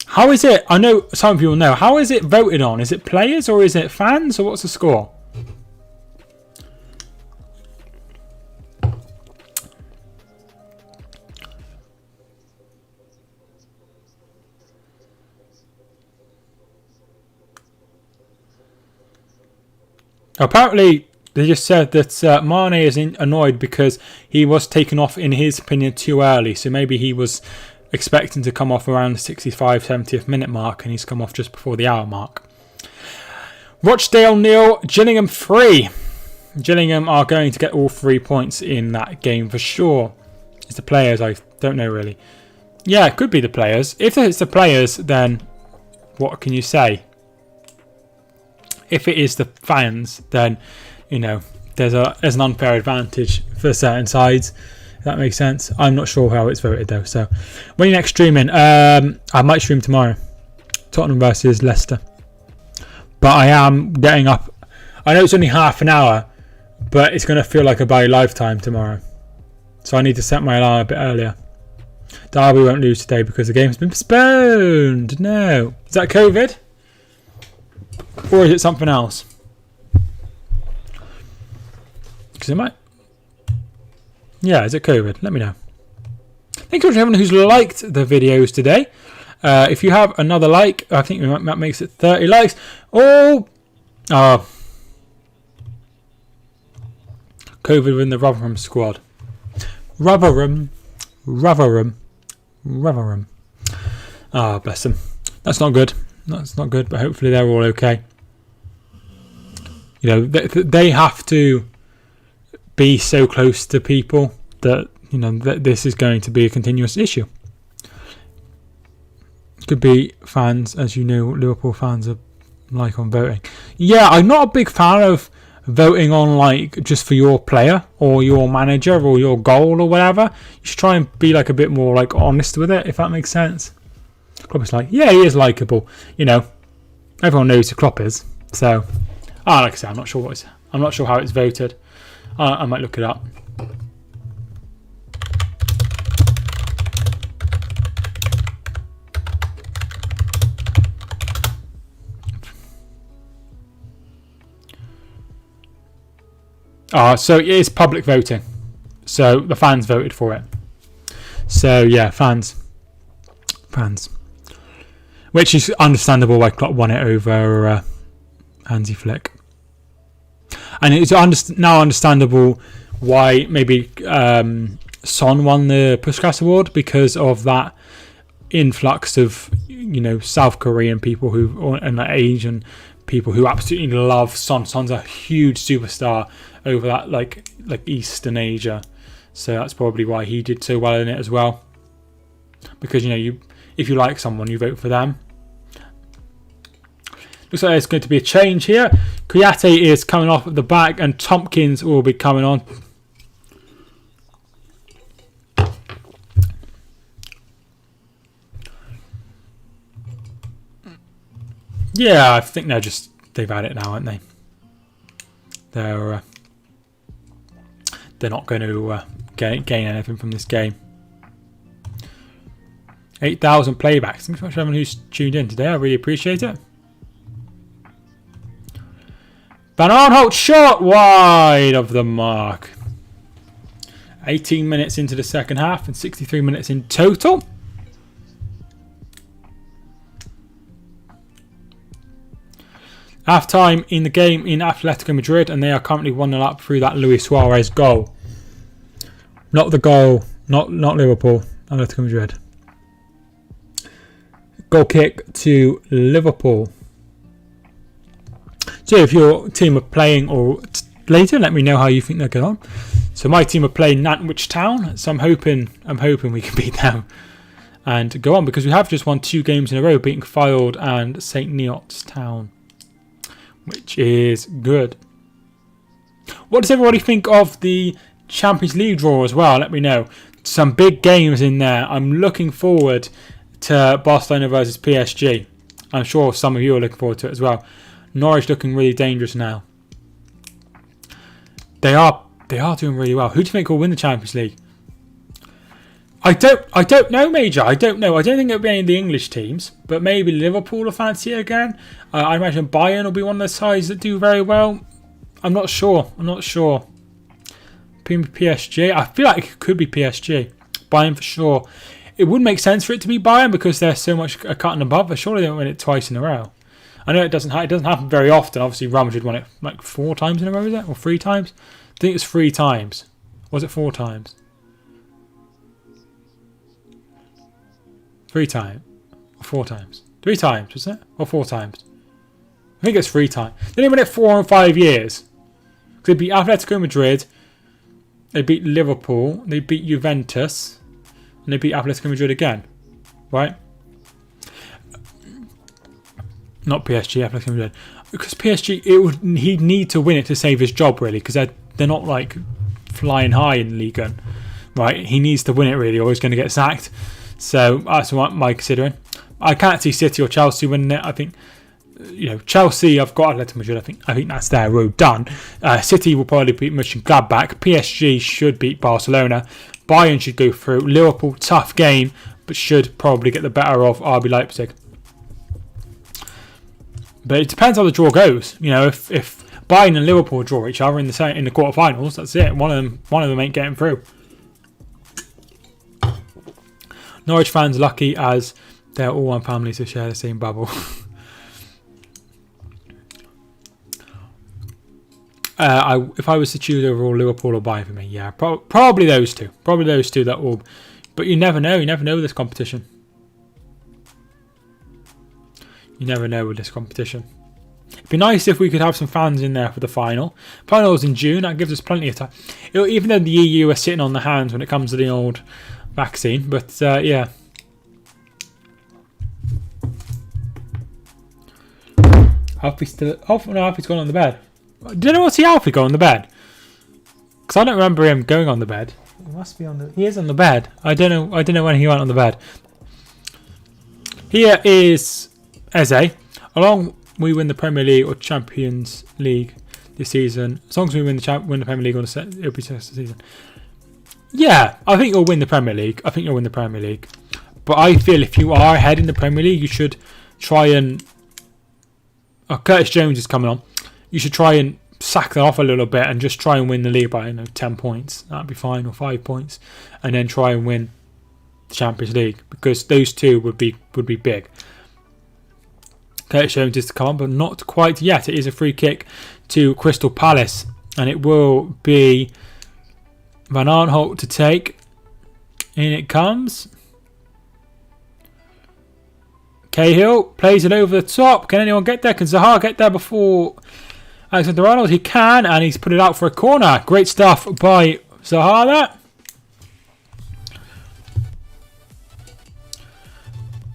How is it? I know some people know. How is it voted on? Is it players or is it fans? Or what's the score? Apparently, they just said that Mane is annoyed because he was taken off, in his opinion, too early. So maybe he was expecting to come off around the 65th, 70th minute mark, and he's come off just before the hour mark. Rochdale 0, Gillingham 3. Gillingham are going to get all 3 points in that game for sure. It's the players, I don't know really. Yeah, it could be the players. If it's the players, then what can you say? If it is the fans, then, you know, there's an unfair advantage for certain sides. If that makes sense. I'm not sure how it's voted though. So, when are you next streaming? I might stream tomorrow. Tottenham versus Leicester. But I am getting up. I know it's only half an hour, but it's going to feel like a by lifetime tomorrow. So I need to set my alarm a bit earlier. Derby won't lose today because the game's been postponed. No. Is that COVID? Or is it something else? Because it might. Yeah, is it COVID? Let me know. Thank you to everyone who's liked the videos today. If you have another like, I think that makes it 30 likes. Oh, COVID in the Rotherham squad. Rotherham. Ah, bless them. That's not good. That's not good, but hopefully they're all okay. You know, they have to be so close to people that, you know, that this is going to be a continuous issue. Could be fans, as you know, Liverpool fans are like on voting. Yeah, I'm not a big fan of voting on like just for your player or your manager or your goal or whatever. You should try and be like a bit more like honest with it, if that makes sense. Klopp is like, yeah, he is likeable. You know, everyone knows who Klopp is. So, like I said, I'm not sure how it's voted. I might look it up. So it is public voting. So the fans voted for it. So yeah, fans. Which is understandable why Klopp won it over Hansi Flick. And it's now understandable why maybe Son won the Puskas Award, because of that influx of, you know, South Korean people and Asian people who absolutely love Son. Son's a huge superstar over that like Eastern Asia. So that's probably why he did so well in it as well. Because, you know, if you like someone, you vote for them. Looks like there's going to be a change here. Kouyaté is coming off at the back and Tompkins will be coming on. Yeah, I think they've had it now, aren't they? They're not going to gain anything from this game. 8,000 playbacks. Thanks so much for everyone who's tuned in today. I really appreciate it. Van Arnholt shot wide of the mark. 18 minutes into the second half and 63 minutes in total. Half time in the game in Atletico Madrid, and they are currently 1-0 up through that Luis Suarez goal. Not the goal, not Liverpool, Atletico Madrid. Goal kick to Liverpool. So if your team are playing or later. Let me know how you think they'll get on. So my team are playing Nantwich Town, so I'm hoping we can beat them and go on, because we have just won 2 games in a row, beating Fylde and St Neots Town, which is good. What does everybody think of the Champions League draw as well? Let me know. Some big games in there. I'm looking forward to Barcelona versus PSG. I'm sure some of you are looking forward to it as well. Norwich looking really dangerous now. They are doing really well. Who do you think will win the Champions League? I don't know, Major. I don't know. I don't think it'll be any of the English teams, but maybe Liverpool will fancy it again. I imagine BeIN will be one of the sides that do very well. I'm not sure. PSG. I feel like it could be PSG. BeIN for sure. It would make sense for it to be BeIN because they're so much a cut and above, but surely they won't win it twice in a row. I know it doesn't happen very often. Obviously, Real Madrid won it like 4 times in a row, is it? Or 3 times? I think it's 3 times. Was it 4 times? 3 times. Or 4 times. 3 times, was it? Or 4 times? I think it's 3 times. They didn't win it 4 and 5 years. They beat Atletico Madrid. They beat Liverpool. They beat Juventus. And they beat Atletico Madrid again. Right? Not PSG, Atletico Madrid. Because PSG, he'd need to win it to save his job, really. Because they're not like flying high in Ligue 1. Right? He needs to win it, really, or he's going to get sacked. So that's what I'm considering. I can't see City or Chelsea winning it. I think, Chelsea, I've got Atletico Madrid. I think that's their road done. City will probably beat Mönchengladbach. PSG should beat Barcelona. BeIN should go through. Liverpool, tough game, but should probably get the better of RB Leipzig. But it depends how the draw goes. If BeIN and Liverpool draw each other in the quarterfinals, that's it. One of them ain't getting through. Norwich fans lucky as they're all one family to share the same bubble. If I was to choose overall, Liverpool or BeIN for me, yeah, probably those two. Probably those two that will. But you never know. You never know with this competition. You never know with this competition. It'd be nice if we could have some fans in there for the final. Final's in June. That gives us plenty of time. Even though the EU are sitting on the hands when it comes to the old vaccine, but yeah. Alfie's gone on the bed. Did anyone see Alfie go on the bed? Because I don't remember him going on the bed. He must be on the. He is on the bed. I don't know when he went on the bed. Here is Eze. Along we win the Premier League or Champions League this season. As long as we win the Premier League, it'll be the season. Yeah, I think you'll win the Premier League. But I feel if you are ahead in the Premier League, you should try and... Curtis Jones is coming on. You should try and sack that off a little bit and just try and win the league by 10 points. That'd be fine, or 5 points. And then try and win the Champions League. Because those two would be big. Curtis Jones is to come on, but not quite yet. It is a free kick to Crystal Palace. And it will be... Van Aanholt to take. In it comes. Cahill plays it over the top. Can anyone get there? Can Zaha get there before Alexander-Arnold? He can, and he's put it out for a corner. Great stuff by Zaha there.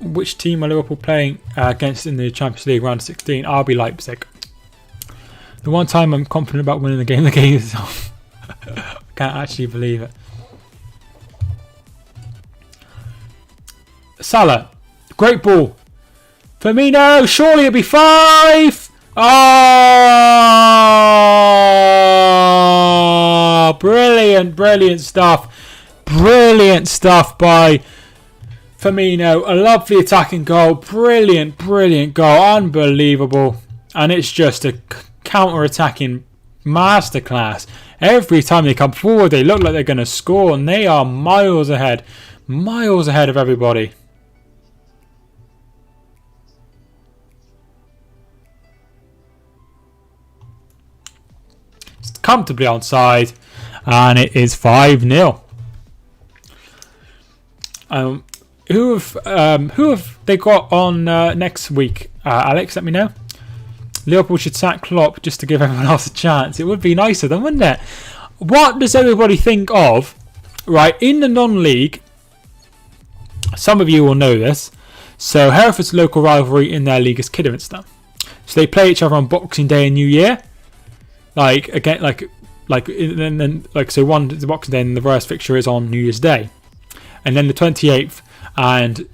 Which team are Liverpool playing against in the Champions League round of 16? RB Leipzig. The one time I'm confident about winning the game is off. Can't actually believe it. Salah. Great ball. Firmino. Surely it'll be 5. Oh! Brilliant stuff. Brilliant stuff by Firmino. A lovely attacking goal. Brilliant goal. Unbelievable. And it's just a counter-attacking masterclass. Every time they come forward, they look like they're going to score, and they are miles ahead of everybody. It's comfortably onside, and it is 5-0. Who have they got on next week? Alex, let me know. Liverpool should sack Klopp just to give everyone else a chance. It would be nice of them, wouldn't it? What does everybody think of, right, in the non-league, some of you will know this, so Hereford's local rivalry in their league is Kidderminster. So they play each other on Boxing Day and New Year. Like, again, so one is Boxing Day and the reverse fixture is on New Year's Day. And then the 28th, and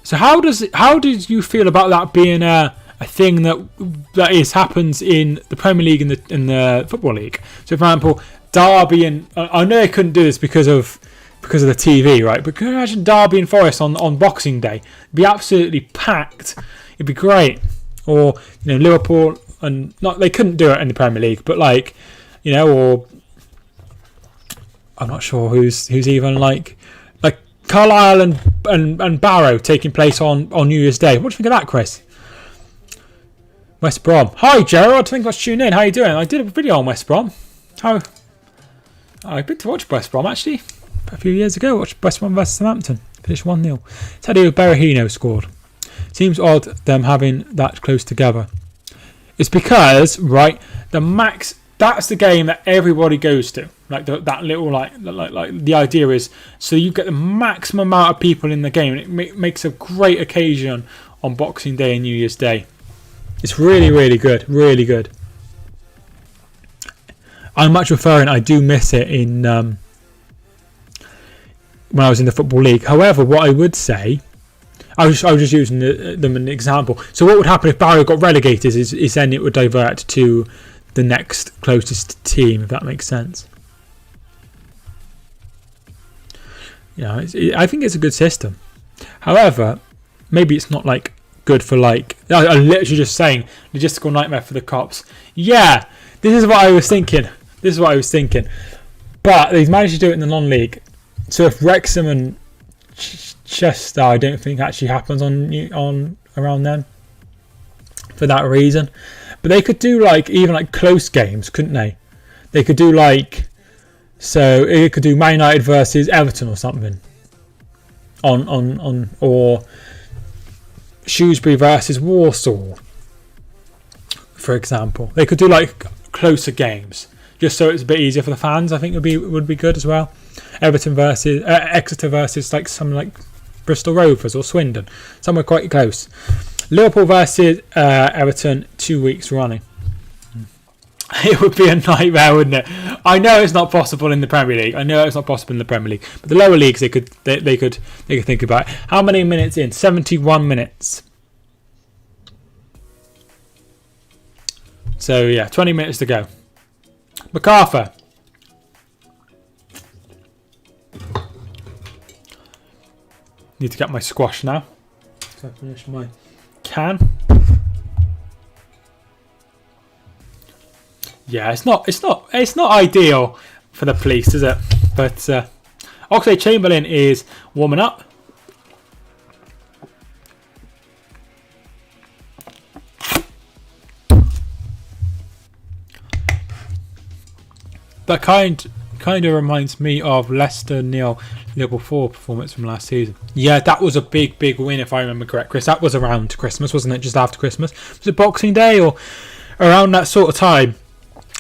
so how did you feel about that being a thing that happens in the Premier League and the Football League? So, for example, Derby and I know they couldn't do this because of the TV, right? But can you imagine Derby and Forest on Boxing Day? It'd be absolutely packed. It'd be great. Or Liverpool and they couldn't do it in the Premier League, but or I'm not sure who's even like Carlisle and Barrow taking place on New Year's Day. What do you think of that, Chris? West Brom. Hi, Gerald. Thank you for tuning in. How you doing? I did a video on West Brom. I've been to watch West Brom actually a few years ago. Watched West Brom versus Southampton. Finished 1-0. Sadio Berahino scored. Seems odd them having that close together. It's because, right, that's the game that everybody goes to. Like that little like the idea is so you get the maximum amount of people in the game, and it makes a great occasion on Boxing Day and New Year's Day. It's really, really good, really good. I'm much preferring. I do miss it in when I was in the Football League. However, what I would say, I was just using them as an example. So what would happen if Barrow got relegated? Is then it would divert to the next closest team, if that makes sense. I think it's a good system. However, maybe it's not good for I'm literally just saying logistical nightmare for the cops. Yeah, this is what I was thinking. But they've managed to do it in the non-league. So if Wrexham and Chester, I don't think actually happens on around then for that reason. But they could do even close games, couldn't they? They could do so it could do Man United versus Everton or something. Or Shrewsbury versus Warsaw, for example. They could do closer games, just so it's a bit easier for the fans. I think would be good as well. Everton versus Exeter versus something like Bristol Rovers or Swindon, somewhere quite close. Liverpool versus Everton 2 weeks running. It would be a nightmare, wouldn't it? I know it's not possible in the Premier League. But the lower leagues they could think about it. How many minutes in? 71 minutes. So yeah, 20 minutes to go. MacArthur. Need to get my squash now. So I finish my can. Yeah, it's not ideal for the police, is it? But Oxlade-Chamberlain is warming up. That kind of reminds me of Leicester 0 Liverpool 4 performance from last season. Yeah, that was a big win if I remember correct, Chris. That was around Christmas, wasn't it? Just after Christmas. Was it Boxing Day or around that sort of time?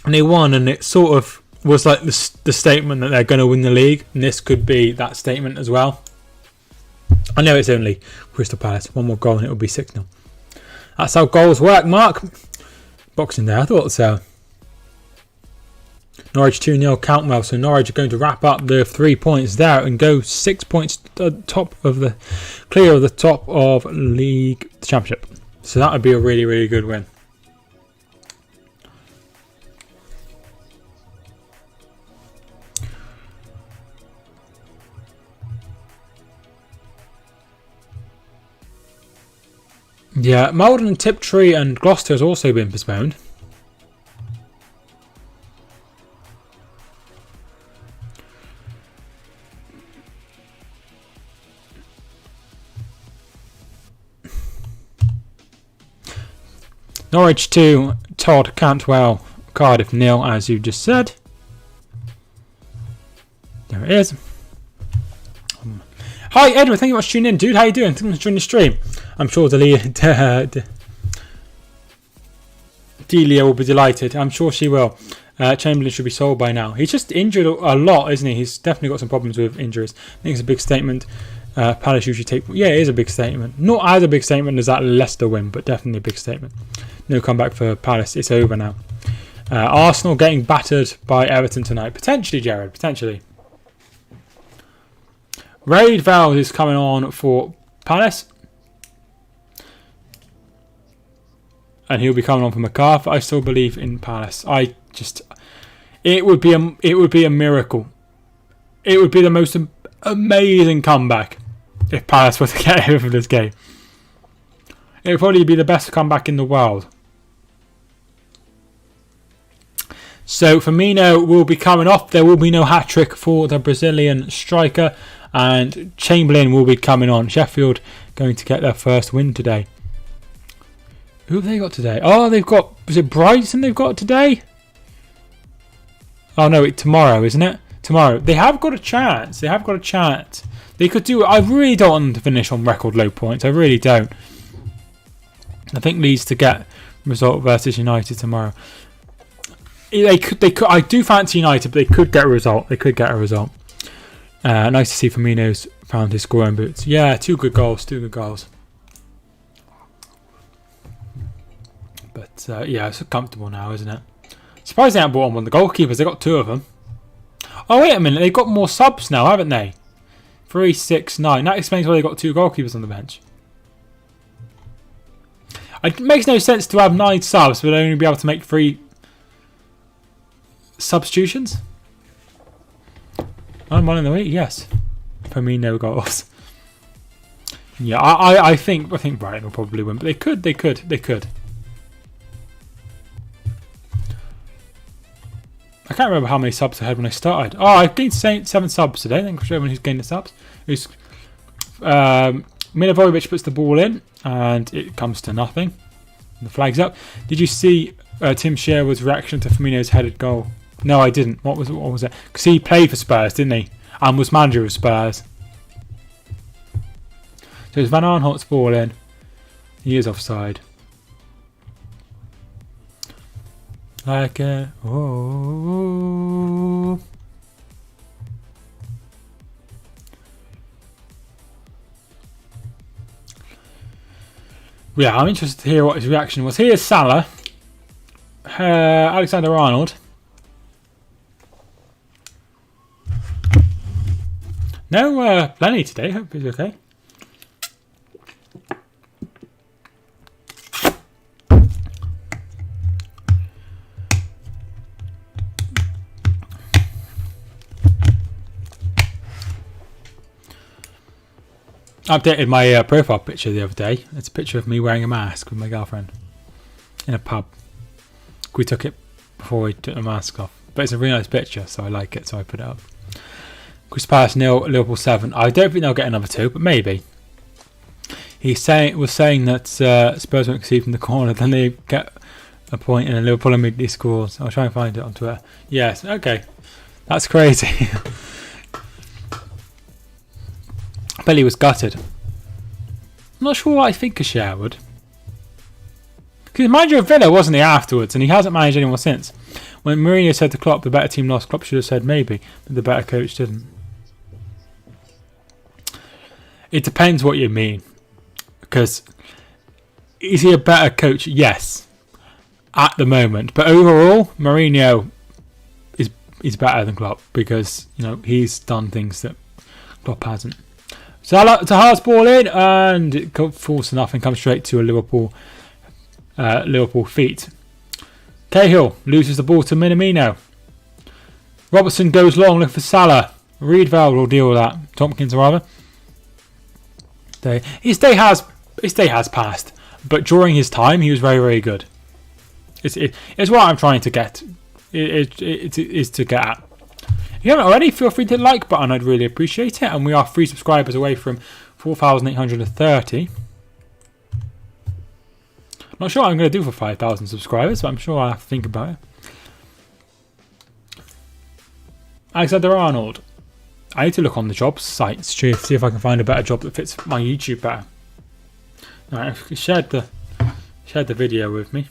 And they won, and it sort of was the statement that they're going to win the league, and this could be that statement as well. I know it's only Crystal Palace. One more goal and it will be 6-0. That's how goals work, Mark. Boxing Day, I thought so. Norwich 2-0 Countwell, so Norwich are going to wrap up the 3 points there and go 6 points clear of the top of League Championship. So that would be a really, really good win. Yeah, Malden and Tiptree and Gloucester has also been postponed. Norwich 2, Todd Cantwell, Cardiff 0, as you just said. There it is. Hi Edward, thank you very much for tuning in, dude. How you doing? Thanks for joining the stream. I'm sure Delia will be delighted. I'm sure she will. Chamberlain should be sold by now. He's just injured a lot, isn't he? He's definitely got some problems with injuries. I think it's a big statement. Palace usually take... Yeah, it is a big statement. Not as a big statement as that Leicester win, but definitely a big statement. No comeback for Palace. It's over now. Arsenal getting battered by Everton tonight. Potentially, Jared. Potentially. Raid Valve is coming on for Palace. And he'll be coming on for McCarthy. I still believe in Palace. It would be a miracle. It would be the most amazing comeback if Palace were to get over this game. It would probably be the best comeback in the world. So Firmino will be coming off. There will be no hat-trick for the Brazilian striker. And Chamberlain will be coming on. Sheffield going to get their first win today. Who have they got today? Oh, they've got... Was it Brighton they've got today? Oh, no, it's tomorrow, isn't it? Tomorrow. They have got a chance. They have got a chance. They could do it. I really don't want them to finish on record low points. I really don't. I think Leeds to get result versus United tomorrow. They could. I do fancy United, but they could get a result. They could get a result. Nice to see Firmino's found his scoring boots. Yeah, 2 good goals. 2 good goals. But yeah, it's comfortable now, isn't it? Surprised they haven't brought on one of the goalkeepers. They got 2 of them. Oh wait a minute, they've got more subs now, haven't they? 3, 6, 9. That explains why they got 2 goalkeepers on the bench. It makes no sense to have 9 subs, but only be able to make 3 substitutions. I'm one in the week, yes. For me, no goals. Yeah, I think Brighton will probably win, but they could. I can't remember how many subs I had when I started. Oh, I've gained 7 subs today. Thanks for everyone who's gained the subs. Milivojevic puts the ball in, and it comes to nothing. The flag's up. Did you see Tim Sherwood's reaction to Firmino's headed goal? No, I didn't. What was it? Because he played for Spurs, didn't he? And was manager of Spurs. So it's Van Aanholt's ball in. He is offside. Like a... Oh. Yeah, I'm interested to hear what his reaction was. Here's Salah. Alexander-Arnold. No, plenty today. Hope he's okay. I updated my profile picture the other day. It's a picture of me wearing a mask with my girlfriend in a pub. We took it before we took the mask off. But it's a really nice picture, so I like it, so I put it up. Crystal Palace 0, Liverpool 7. I don't think they'll get another 2, but maybe. He was saying that Spurs won't concede from the corner, then they get a point and then Liverpool immediately scores. I'll try and find it on Twitter. Yes, okay. That's crazy. Billy was gutted. I'm not sure what I think of Sherwood. Because he was manager of Villa, wasn't he, afterwards? And he hasn't managed anyone since. When Mourinho said to Klopp, the better team lost, Klopp should have said maybe, but the better coach didn't. It depends what you mean. Because is he a better coach? Yes. At the moment. But overall, Mourinho is better than Klopp. Because, you know, he's done things that Klopp hasn't. Salah, Zaha's ball in, and it falls to nothing, comes straight to a Liverpool feet. Cahill loses the ball to Minamino. Robertson goes long, looking for Salah. Reedveld will deal with that. Tompkins, rather. His day has passed, but during his time, he was very, very good. It's what I'm trying to get. It is to get at. If you haven't already, feel free to hit the like button. I'd really appreciate it. And we are 3 subscribers away from 4,830. Not sure what I'm going to do for 5,000 subscribers, but I'm sure I'll have to think about it. Alexander-Arnold. I need to look on the jobs sites to see if I can find a better job that fits my YouTube better. Alright, I've shared the video with me.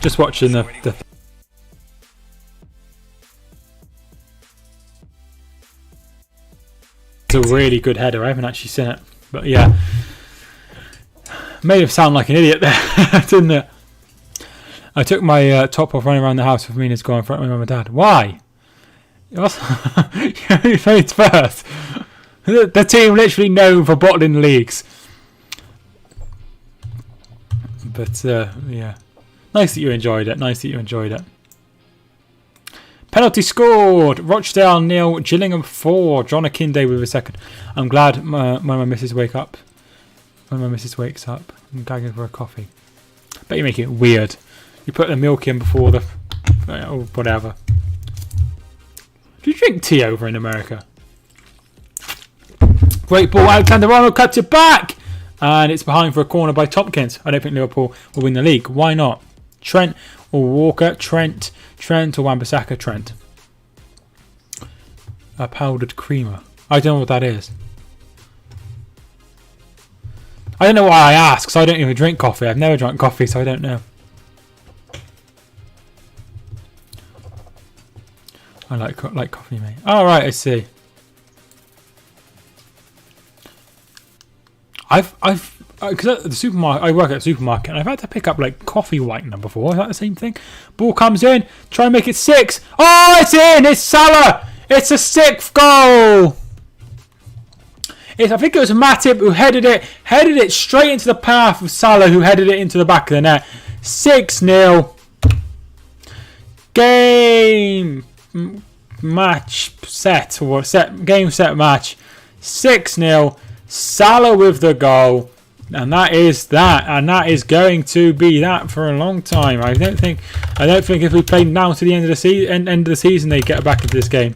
Just watching the it's a really good header. I haven't actually seen it, but yeah, made him sound like an idiot there, didn't it? I took my top off running around the house with me to go in front of my mum and dad. Why? You played first. The team literally known for bottling leagues. But yeah, nice that you enjoyed it. Nice that you enjoyed it. Penalty scored. Rochdale 0, Gillingham 4. John Akinde with a second. I'm glad when my missus wakes up. When my missus wakes up, I'm gagging for a coffee. Bet you make it weird. You put the milk in before the or whatever. Do you drink tea over in America? Great ball. Alexander Arnold cuts it back. And it's behind for a corner by Tompkins. I don't think Liverpool will win the league. Why not? Trent or Walker? Trent or Wan-Bissaka? Trent. A powdered creamer. I don't know what that is. I don't know why I ask, because I don't even drink coffee. I've never drunk coffee, so I don't know. I like coffee, mate. Oh, right, I see. Because at the supermarket, I work at a supermarket, and I've had to pick up like coffee whitener before. Is that the same thing? Ball comes in, try and make it 6. Oh, it's in! It's Salah! It's a 6th goal! I think it was Matip who headed it straight into the path of Salah, who headed it into the back of the net. 6-0. Game match set or game set match. 6-0. Salah with the goal, and that is that, and that is going to be that for a long time. I don't think if we play now to the end of the season, they get back into this game.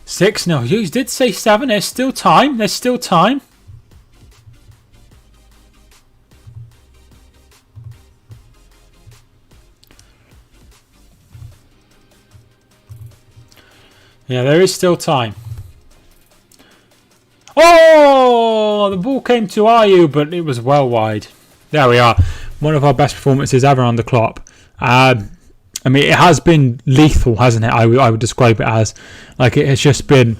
Six. No, you did say 7. There's still time. There's still time. Yeah, there is still time. Oh, the ball came to Ayew, but it was well wide. There we are. One of our best performances ever on the Klopp. I mean, it has been lethal, hasn't it? I would describe it as. Like, it has just been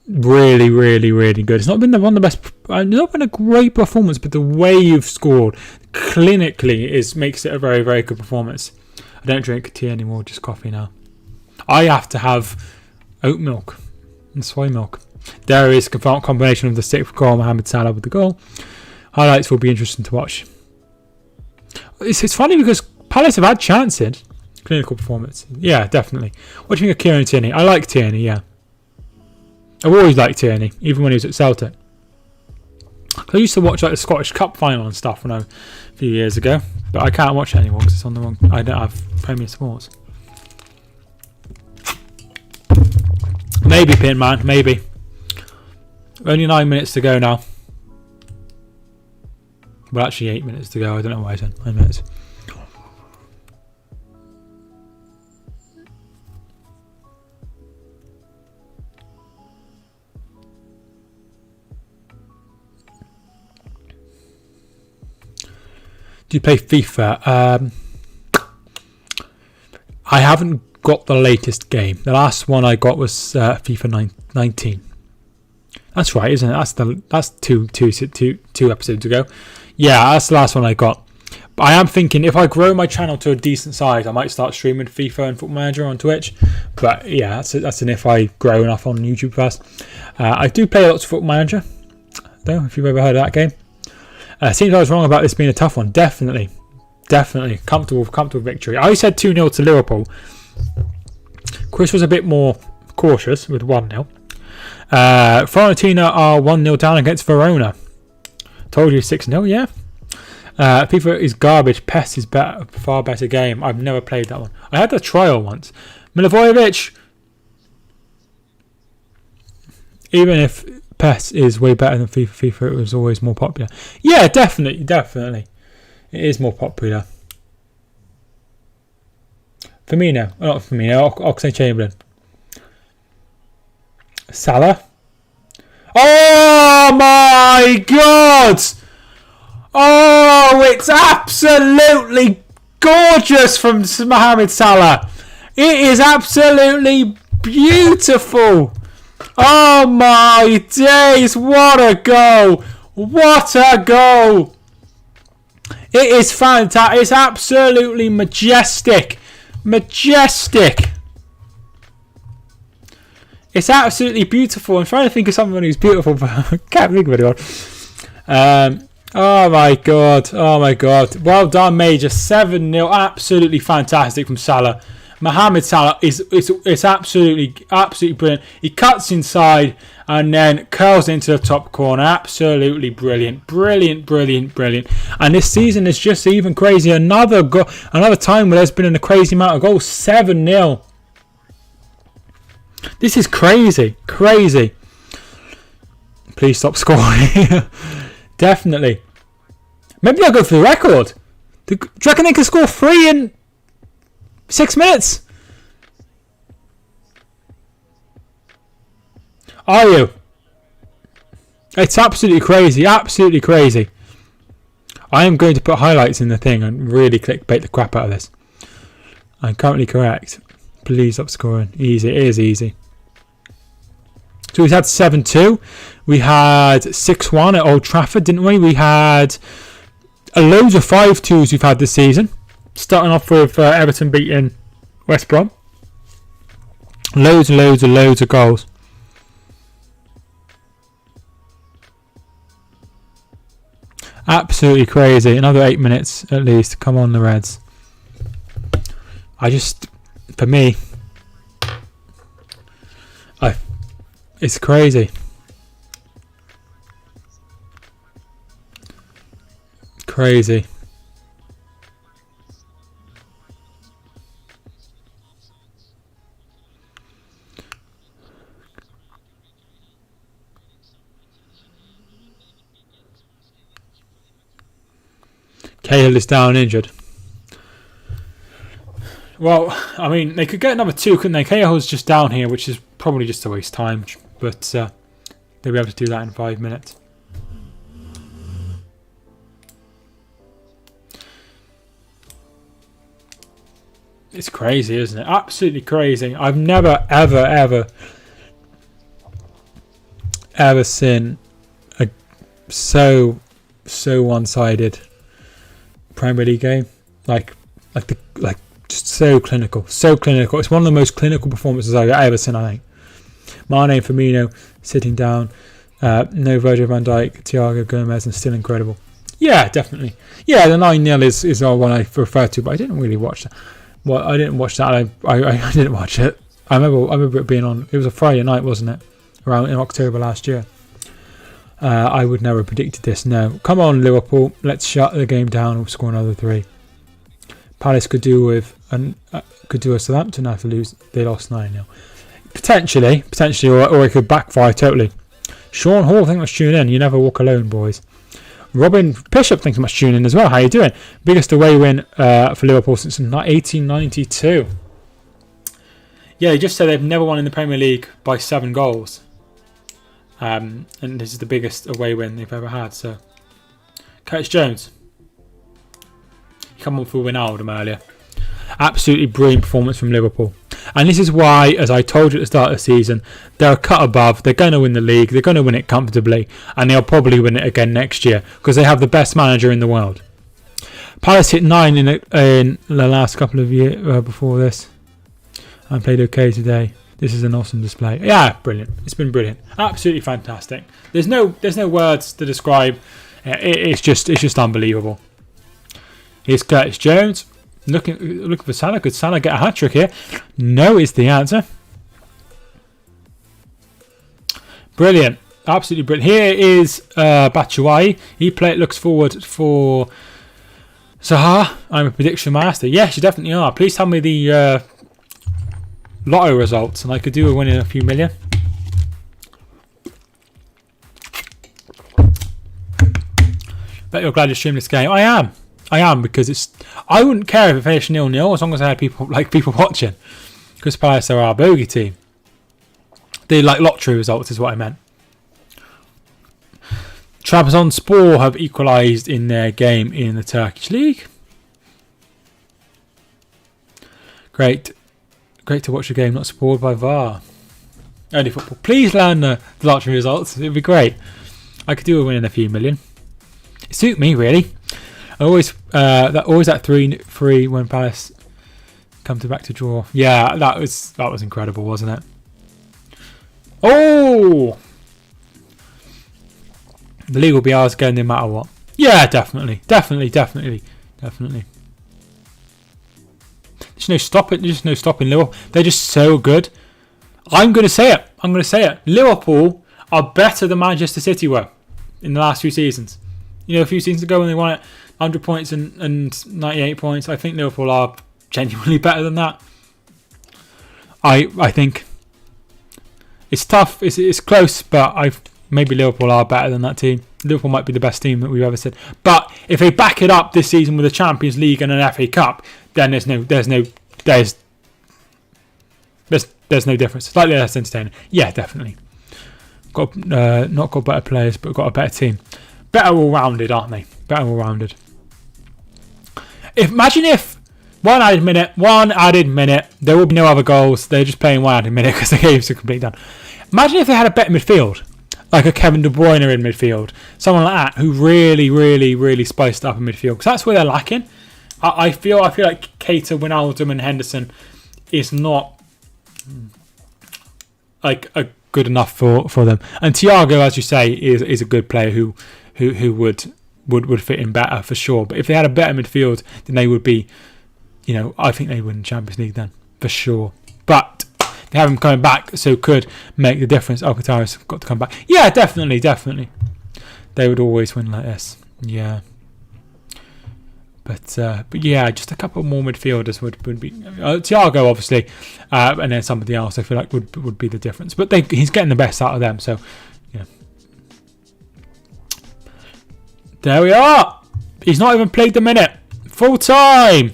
really, really, really good. It's not been one of the best. It's not been a great performance, but the way you've scored clinically makes it a very, very good performance. I don't drink tea anymore, just coffee now. I have to have oat milk and soy milk. There is a combination of the 6th goal, Mohamed Salah with the goal. Highlights will be interesting to watch. It's funny because Palace have had chances. Clinical performance. Yeah, definitely. What do you think of Kieran Tierney? I like Tierney, yeah. I've always liked Tierney, even when he was at Celtic. I used to watch like the Scottish Cup final and stuff a few years ago, but I can't watch it anymore because it's on the wrong. I don't have Premier Sports. Maybe, Pin Man, maybe. Only 9 minutes to go now. Well, actually 8 minutes to go. I don't know why I said 9 minutes. Do you play FIFA? I haven't got the latest game. The last one I got was FIFA 19. That's right, isn't it? That's two episodes ago. Yeah, that's the last one I got. But I am thinking if I grow my channel to a decent size, I might start streaming FIFA and Football Manager on Twitch. But yeah, that's an if I grow enough on YouTube first. I do play lots of Football Manager, though, if you've ever heard of that game. Seems I was wrong about this being a tough one. Definitely. Comfortable victory. I said 2-0 to Liverpool. Chris was a bit more cautious with 1-0. Fiorentina are 1-0 down against Verona. Told you 6-0, yeah. FIFA is garbage. PES is far better game. I've never played that one. I had the trial once. Milivojevic. Even if PES is way better than FIFA it was always more popular. Yeah, definitely. It is more popular. Firmino. Oh, not Firmino. Oxlade-Chamberlain. Salah. Oh my God! Oh, it's absolutely gorgeous from Mohamed Salah. It is absolutely beautiful. Oh my days, what a goal. What a goal. It is fantastic. It's absolutely majestic. Majestic. It's absolutely beautiful. I'm trying to think of someone who's beautiful, but I can't think of anyone. Oh my God. Oh my God. Well done, Major. 7-0. Absolutely fantastic from Salah. Mohamed Salah is absolutely brilliant. He cuts inside and then curls into the top corner. Absolutely brilliant. Brilliant. And this season is just even crazy. Another time where there's been a crazy amount of goals. 7-0. This is crazy. Please stop scoring. Definitely. Maybe they'll go for the record. Do you reckon they can score 3 in 6 minutes? Are you? It's absolutely crazy. I am going to put highlights in the thing and really clickbait the crap out of this. I'm currently correct. Please stop scoring. Easy. It is easy. So we've had 7-2. We had 6-1 at Old Trafford, didn't we? We had loads of 5-2s we've had this season. Starting off with Everton beating West Brom. Loads of goals. Absolutely crazy. Another 8 minutes at least. Come on, the Reds. For me, it's crazy. Crazy. Cahill is down injured. Well, I mean, they could get another 2, couldn't they? Cahill's just down here, which is probably just a waste of time. But they'll be able to do that in 5 minutes. It's crazy, isn't it? Absolutely crazy. I've never, ever seen a so one-sided Premier League game. Like just so clinical. It's one of the most clinical performances I've ever seen, I think. Mane, Firmino sitting down. No Virgil van Dijk, Thiago Gomez, and still incredible. Yeah, definitely. Yeah, the 9-0 is the one I refer to, but I didn't really watch that. Well, I didn't watch that. I didn't watch it. I remember it being on. It was a Friday night, wasn't it? Around in October last year. I would never have predicted this. No, come on, Liverpool. Let's shut the game down and score another 3. Palace could do with Southampton after they lost 9-0. Potentially, or it could backfire totally. Sean Hall, thanks much for tuning in. You never walk alone, boys. Robin Bishop, thanks so much for tuning in as well. How you doing? Biggest away win for Liverpool since 1892. Yeah, they just said they've never won in the Premier League by 7 goals. And this is the biggest away win they've ever had. So, Curtis Jones. He come on for Wijnaldum earlier. Absolutely brilliant performance from Liverpool. And this is why, as I told you at the start of the season, they're a cut above. They're going to win the league. They're going to win it comfortably. And they'll probably win it again next year because they have the best manager in the world. Palace hit 9 in the last couple of years before this. And played okay today. This is an awesome display. Yeah, brilliant. It's been brilliant. Absolutely fantastic. There's no words to describe. It's just unbelievable. Here's Curtis Jones. Looking for Salah. Could Salah get a hat-trick here? No is the answer. Brilliant. Absolutely brilliant. Here is Batshuayi. He looks forward for Zaha. I'm a prediction master. Yes, you definitely are. Please tell me the lotto results and I could do a winning a few million. Bet you're glad you streamed this game. I am. I am, because I wouldn't care if it finished 0-0 as long as I had people watching. Crystal Palace are our bogey team. The lottery results is what I meant. Trabzonspor have equalised in their game in the Turkish League. Great to watch a game not supported by VAR. Only football. Please learn the lottery results. It'd be great. I could do with winning a few million. It suit me really. Always that 3-3 when Palace come back to draw. Yeah, that was incredible, wasn't it? Oh, the league will be ours again no matter what. Yeah, definitely. There's no stopping Liverpool. They're just so good. I'm going to say it. Liverpool are better than Manchester City were in the last few seasons. You know, a few seasons ago when they won it 100 points and 98 points. I think Liverpool are genuinely better than that. I think it's tough. It's close, but maybe Liverpool are better than that team. Liverpool might be the best team that we've ever seen. But if they back it up this season with a Champions League and an FA Cup, then there's no difference. Slightly less entertaining. Yeah, definitely. Not got better players, but got a better team. Better all-rounded, aren't they? Better all-rounded. Imagine if one added minute, there will be no other goals. They're just playing one added minute because the game's completely done. Imagine if they had a better midfield, like a Kevin De Bruyne in midfield, someone like that who really, really, really spiced up in midfield, because that's where they're lacking. I feel like Keita, Wijnaldum, and Henderson is not good enough for them. And Thiago, as you say, is a good player who would fit in better for sure. But if they had a better midfield, then they would be, I think they would win the Champions League then for sure. But they have him coming back, so could make the difference. Alcantara's got to come back. Yeah, definitely. They would always win like this. Yeah. But yeah, just a couple more midfielders would be Thiago obviously, and then somebody else I feel like would be the difference. But he's getting the best out of them, so yeah. There we are. He's not even played the minute. Full time.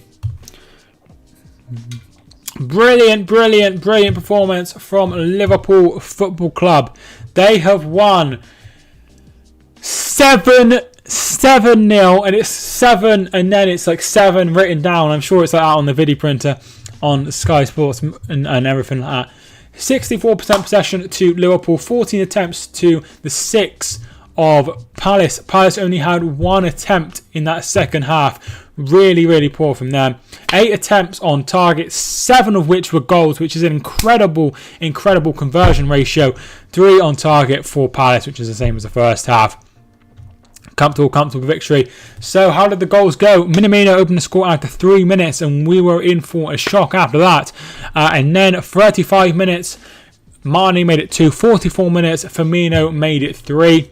Brilliant performance from Liverpool Football Club. They have won 7-0, and it's 7 and then it's like 7 written down. I'm sure it's like that on the video printer on Sky Sports and everything like that. 64% possession to Liverpool, 14 attempts to the 6 of Palace. Palace only had 1 attempt in that second half. Really poor from them. 8 attempts on target, 7 of which were goals, which is an incredible conversion ratio. 3 on target for Palace, which is the same as the first half. Comfortable victory. So how did the goals go? Minamino opened the score after 3 minutes, and we were in for a shock after that. And then 35 minutes, Mane made it 2. 44 minutes, Firmino made it 3.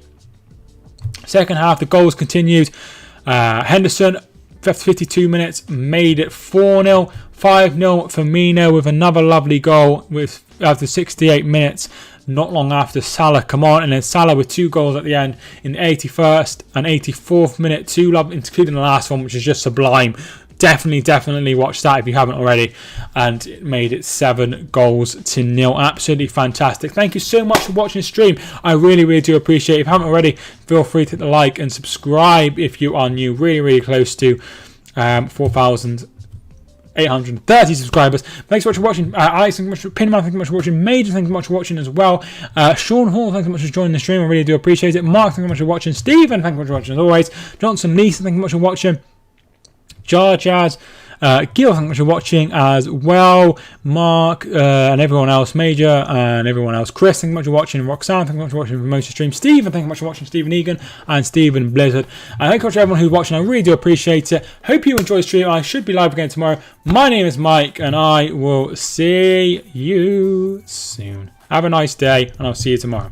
Second half, the goals continued. Henderson, 52 minutes, made it 4-0. 5-0, Firmino with another lovely goal after 68 minutes. Not long after, Salah come on, and then Salah with 2 goals at the end in the 81st and 84th minute, 2 love, including the last one, which is just sublime. Definitely watch that if you haven't already. And it made it 7-0. Absolutely fantastic. Thank you so much for watching the stream. I really do appreciate it. If you haven't already, feel free to hit the like and subscribe if you are new. Really close to 4,830 subscribers. Thanks so much for watching. Alex, thank you so much for Pinman, thank you so much for watching. Major, thank you so much for watching as well. Sean Hall, thank you so much for joining the stream. I really do appreciate it. Mark, thank you so much for watching. Stephen, thank you so much for watching as always. Johnson, Lisa, thank you so much for watching. Jazz, Gil, thank you so much for watching as well. Mark and everyone else, Major and everyone else. Chris, thank you so much for watching. Roxanne, thank you so much for watching for most of the stream. Stephen, thank you so much for watching. Stephen Egan and Stephen Blizzard. And thank you so much to everyone who's watching. I really do appreciate it. Hope you enjoy the stream. I should be live again tomorrow. My name is Mike, and I will see you soon. Have a nice day, and I'll see you tomorrow.